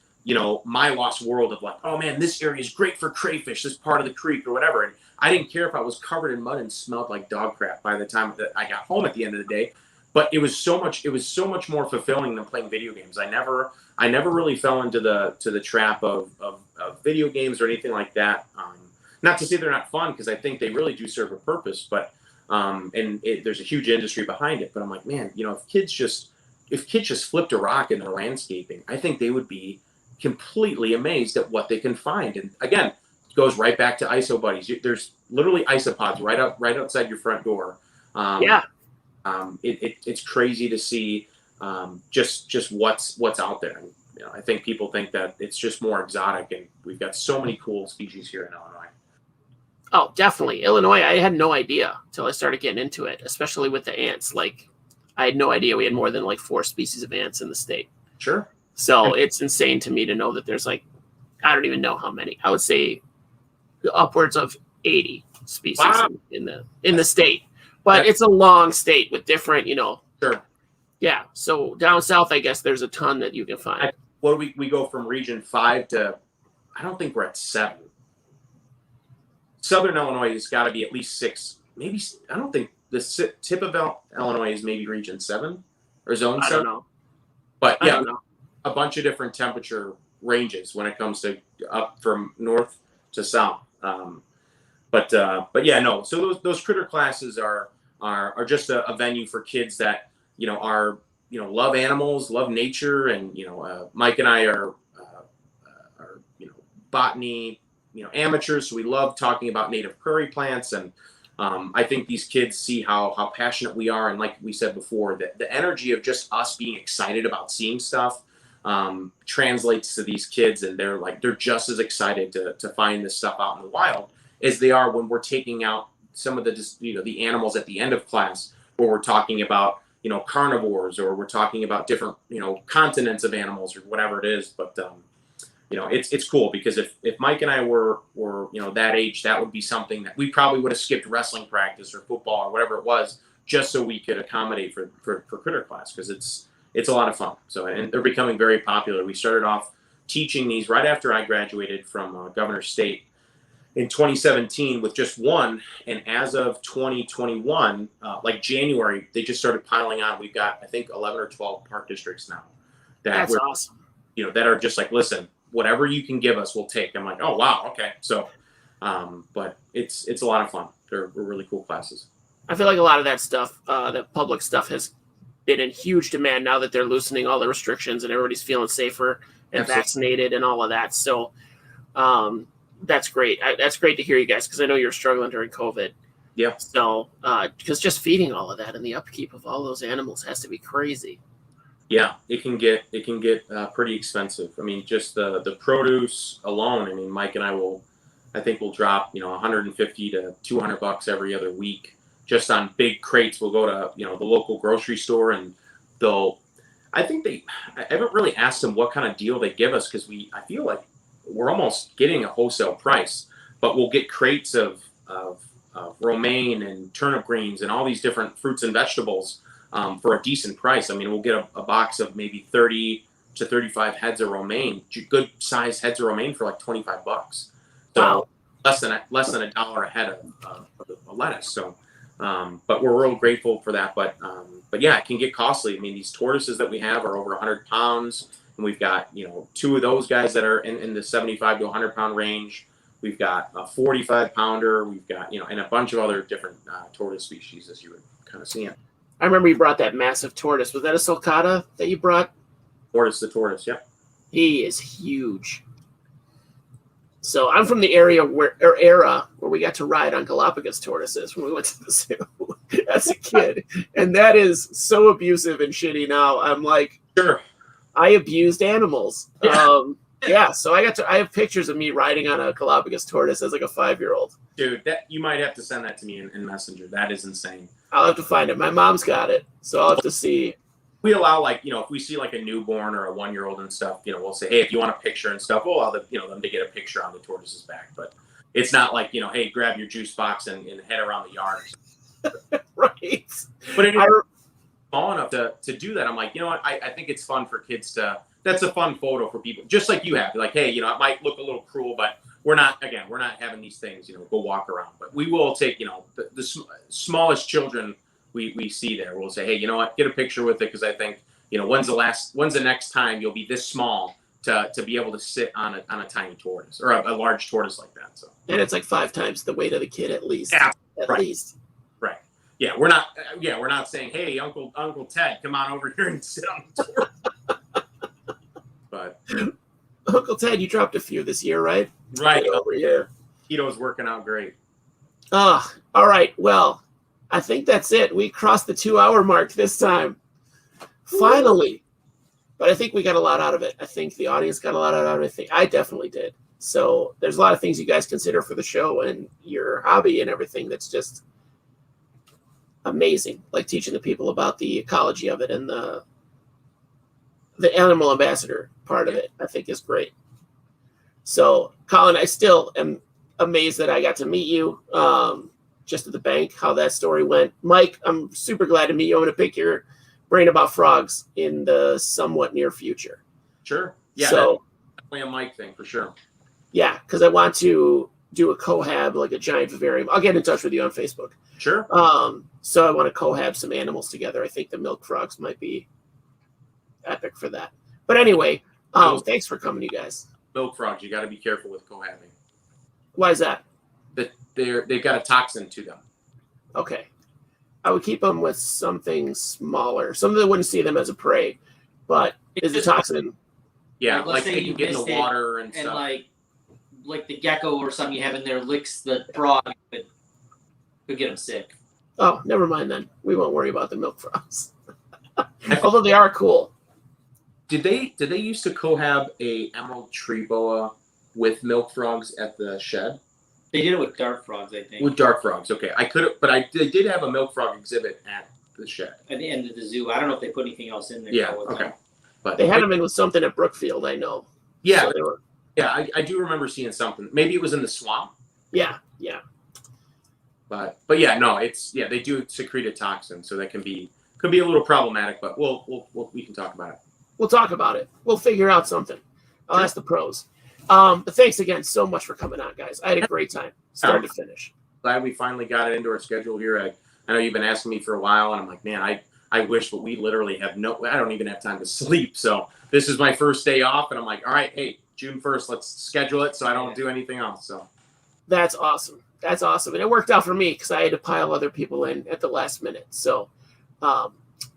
my lost world of like, oh man, this area is great for crayfish, this part of the creek or whatever. And I didn't care if I was covered in mud and smelled like dog crap by the time that I got home at the end of the day. But it was so much more fulfilling than playing video games. I never really fell into the trap of video games or anything like that. Not to say they're not fun, because I think they really do serve a purpose, but there's a huge industry behind it. But I'm like, man, if kids just flipped a rock in their landscaping, I think they would be completely amazed at what they can find. And again, it goes right back to Isopods. There's literally Isopods right outside your front door. It's crazy to see just what's out there. And, I think people think that it's just more exotic, and we've got so many cool species here in Illinois. Oh, definitely. Illinois, I had no idea until I started getting into it, especially with the ants. Like, I had no idea we had more than like 4 species of ants in the state. Sure. So it's insane to me to know that there's like, I don't even know how many. I would say upwards of 80 species in the state. But it's a long state with different, Sure. Yeah. So down south, I guess there's a ton that you can find. We go from region 5 to, I don't think we're at 7. Southern Illinois has got to be at least 6. Maybe, I don't think the tip of Illinois is maybe region 7 or zone 7. I don't know. But yeah, I don't know. A bunch of different temperature ranges when it comes to up from north to south. But yeah, no. So those critter classes are just a venue for kids that love animals, love nature, and Mike and I are botany amateurs, so we love talking about native prairie plants, and I think these kids see how passionate we are, and like we said before, the energy of just us being excited about seeing stuff translates to these kids, and they're just as excited to find this stuff out in the wild as they are when we're taking out some of the animals at the end of class, where we're talking about carnivores, or we're talking about different continents of animals, or whatever it is. But it's cool, because if Mike and I were that age, that would be something that we probably would have skipped wrestling practice or football or whatever it was, just so we could accommodate for critter class, because it's a lot of fun. So, and they're becoming very popular. We started off teaching these right after I graduated from Governor State in 2017 with just one, and as of 2021, like January, they just started piling on. We've got, I think, 11 or 12 park districts now. That's awesome. That are just like, listen, whatever you can give us, we'll take. I'm like, oh wow, okay. So, but it's a lot of fun. They're really cool classes. I feel like a lot of that stuff, that public stuff, has been in huge demand now that they're loosening all the restrictions and everybody's feeling safer and Absolutely. Vaccinated and all of that. So, that's great. That's great to hear, you guys, because I know you're struggling during COVID. Yeah. So, because just feeding all of that and the upkeep of all those animals has to be crazy. Yeah, it can get pretty expensive. I mean, just the produce alone. I mean, Mike and I think we'll drop $150 to $200 every other week just on big crates. We'll go to the local grocery store, and I haven't really asked them what kind of deal they give us, because I feel like we're almost getting a wholesale price, but we'll get crates of romaine and turnip greens and all these different fruits and vegetables for a decent price. I mean, we'll get a box of maybe 30 to 35 heads of romaine, good sized heads of romaine, for like $25. So wow. less than $1 a head of lettuce. So, but we're real grateful for that. But yeah, it can get costly. I mean, these tortoises that we have are over 100 pounds. And we've got, 2 of those guys that are in the 75 to 100 pound range. We've got a 45 pounder. We've got, and a bunch of other different tortoise species, as you would kind of see them. I remember you brought that massive tortoise. Was that a sulcata that you brought? The tortoise, yeah. He is huge. So I'm from the era where we got to ride on Galapagos tortoises when we went to the zoo as a kid. And that is so abusive and shitty now. I'm like, sure. I abused animals. Yeah. So I have pictures of me riding on a Galapagos tortoise as like a 5-year-old. Dude, that you might have to send that to me in Messenger. That is insane. I'll have to find it. My mom's got it, so I'll have to see. We allow, like, if we see like a newborn or a 1-year-old and stuff, we'll say, hey, if you want a picture and stuff, we'll allow them to get a picture on the tortoise's back. But it's not like, hey, grab your juice box and head around the yard. Right. But it is small enough to do that. I'm like, you know what? I think it's fun for kids to that's a fun photo for people, just like you have. Like, hey, you know, it might look a little cruel, but we're not having these things, you know, go walk around. But we will take, you know, the smallest children we see there. We'll say, hey, you know what, get a picture with it, because I think, you know, when's the next time you'll be this small to be able to sit on a tiny tortoise or a large tortoise like that. So, and it's like 5 times the weight of the kid at least. Yeah, at right. least. Right. Yeah, we're not saying, hey, Uncle Ted, come on over here and sit on the tortoise. But Uncle Ted, you dropped a few this year, right? Right. Get over here. Keto's working out great. All right. Well, I think that's it. We crossed the 2-hour mark this time. Finally. But I think we got a lot out of it. I think the audience got a lot out of it. I think I definitely did. So there's a lot of things you guys consider for the show and your hobby and everything that's just amazing. Like teaching the people about the ecology of it and the animal ambassador part of it, I think is great. So, Colin, I still am amazed that I got to meet you just at the bank, how that story went. Mike, I'm super glad to meet you. I'm going to pick your brain about frogs in the somewhat near future. Sure. Yeah, so, that's definitely a Mike thing for sure. Yeah, because I want to do a cohab, like a giant vivarium. I'll get in touch with you on Facebook. Sure. So I want to cohab some animals together. I think the milk frogs might be epic for that. But anyway, thanks for coming, you guys. Milk frogs, you got to be careful with cohabbing. Why is that? They've got a toxin to them. Okay. I would keep them with something smaller. Something that wouldn't see them as a prey, but is the toxin. Like, Yeah, let's like say they you can get in the missed it water and and stuff. like the gecko or something you have in there licks the frog, it could get them sick. Oh, never mind then. We won't worry about the milk frogs. Although they are cool. Did they used to cohab a emerald tree boa with milk frogs at the shed? They did it with dart frogs, I think. With dart frogs, okay. They did have a milk frog exhibit at the shed. At the end of the zoo. I don't know if they put anything else in there. Yeah, okay. But They had them in with something at Brookfield, I know. Yeah, So they were, I do remember seeing something. Maybe it was in the swamp. yeah. But yeah, no, they do secrete a toxin, so that could be a little problematic. But we can talk about it. We'll talk about it. We'll figure out something. I'll ask the pros. But thanks again so much for coming on, guys. I had a great time, start to finish. Glad we finally got it into our schedule here. I know you've been asking me for a while, and I'm like, man, I wish, but we literally I don't even have time to sleep. So this is my first day off, and I'm like, all right, hey, June 1st, let's schedule it so I don't do anything else. So That's awesome. That's awesome. And it worked out for me because I had to pile other people in at the last minute. So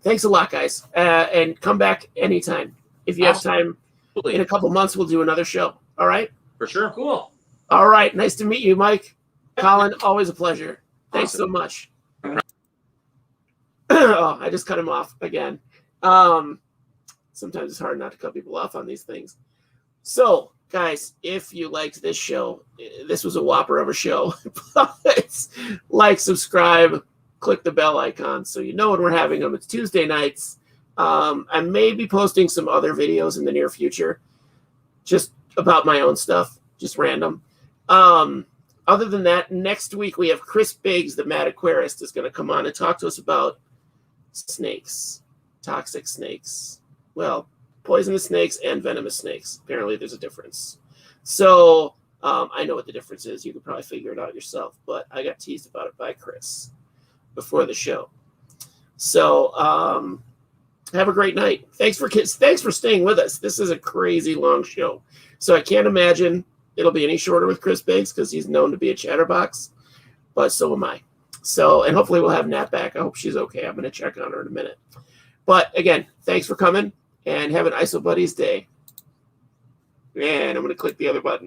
thanks a lot, guys. And come back anytime. If you have time, in a couple months, we'll do another show. All right? For sure. Cool. All right. Nice to meet you, Mike. Colin, always a pleasure. Thanks so much. Oh, I just cut him off again. Sometimes it's hard not to cut people off on these things. So, guys, if you liked this show, this was a whopper of a show. Like, subscribe, click the bell icon so you know when we're having them. It's Tuesday nights. I may be posting some other videos in the near future, just about my own stuff, just random. Other than that, next week we have Chris Biggs, the mad aquarist, is going to come on and talk to us about snakes, toxic snakes. Well, poisonous snakes and venomous snakes. Apparently there's a difference. So I know what the difference is. You could probably figure it out yourself, but I got teased about it by Chris before the show. So have a great night. Thanks for staying with us. This is a crazy long show. So I can't imagine it'll be any shorter with Chris Biggs because he's known to be a chatterbox, but so am I. So, and hopefully we'll have Nat back. I hope she's okay. I'm going to check on her in a minute. But again, thanks for coming and have an Isobuddies day. And I'm going to click the other button.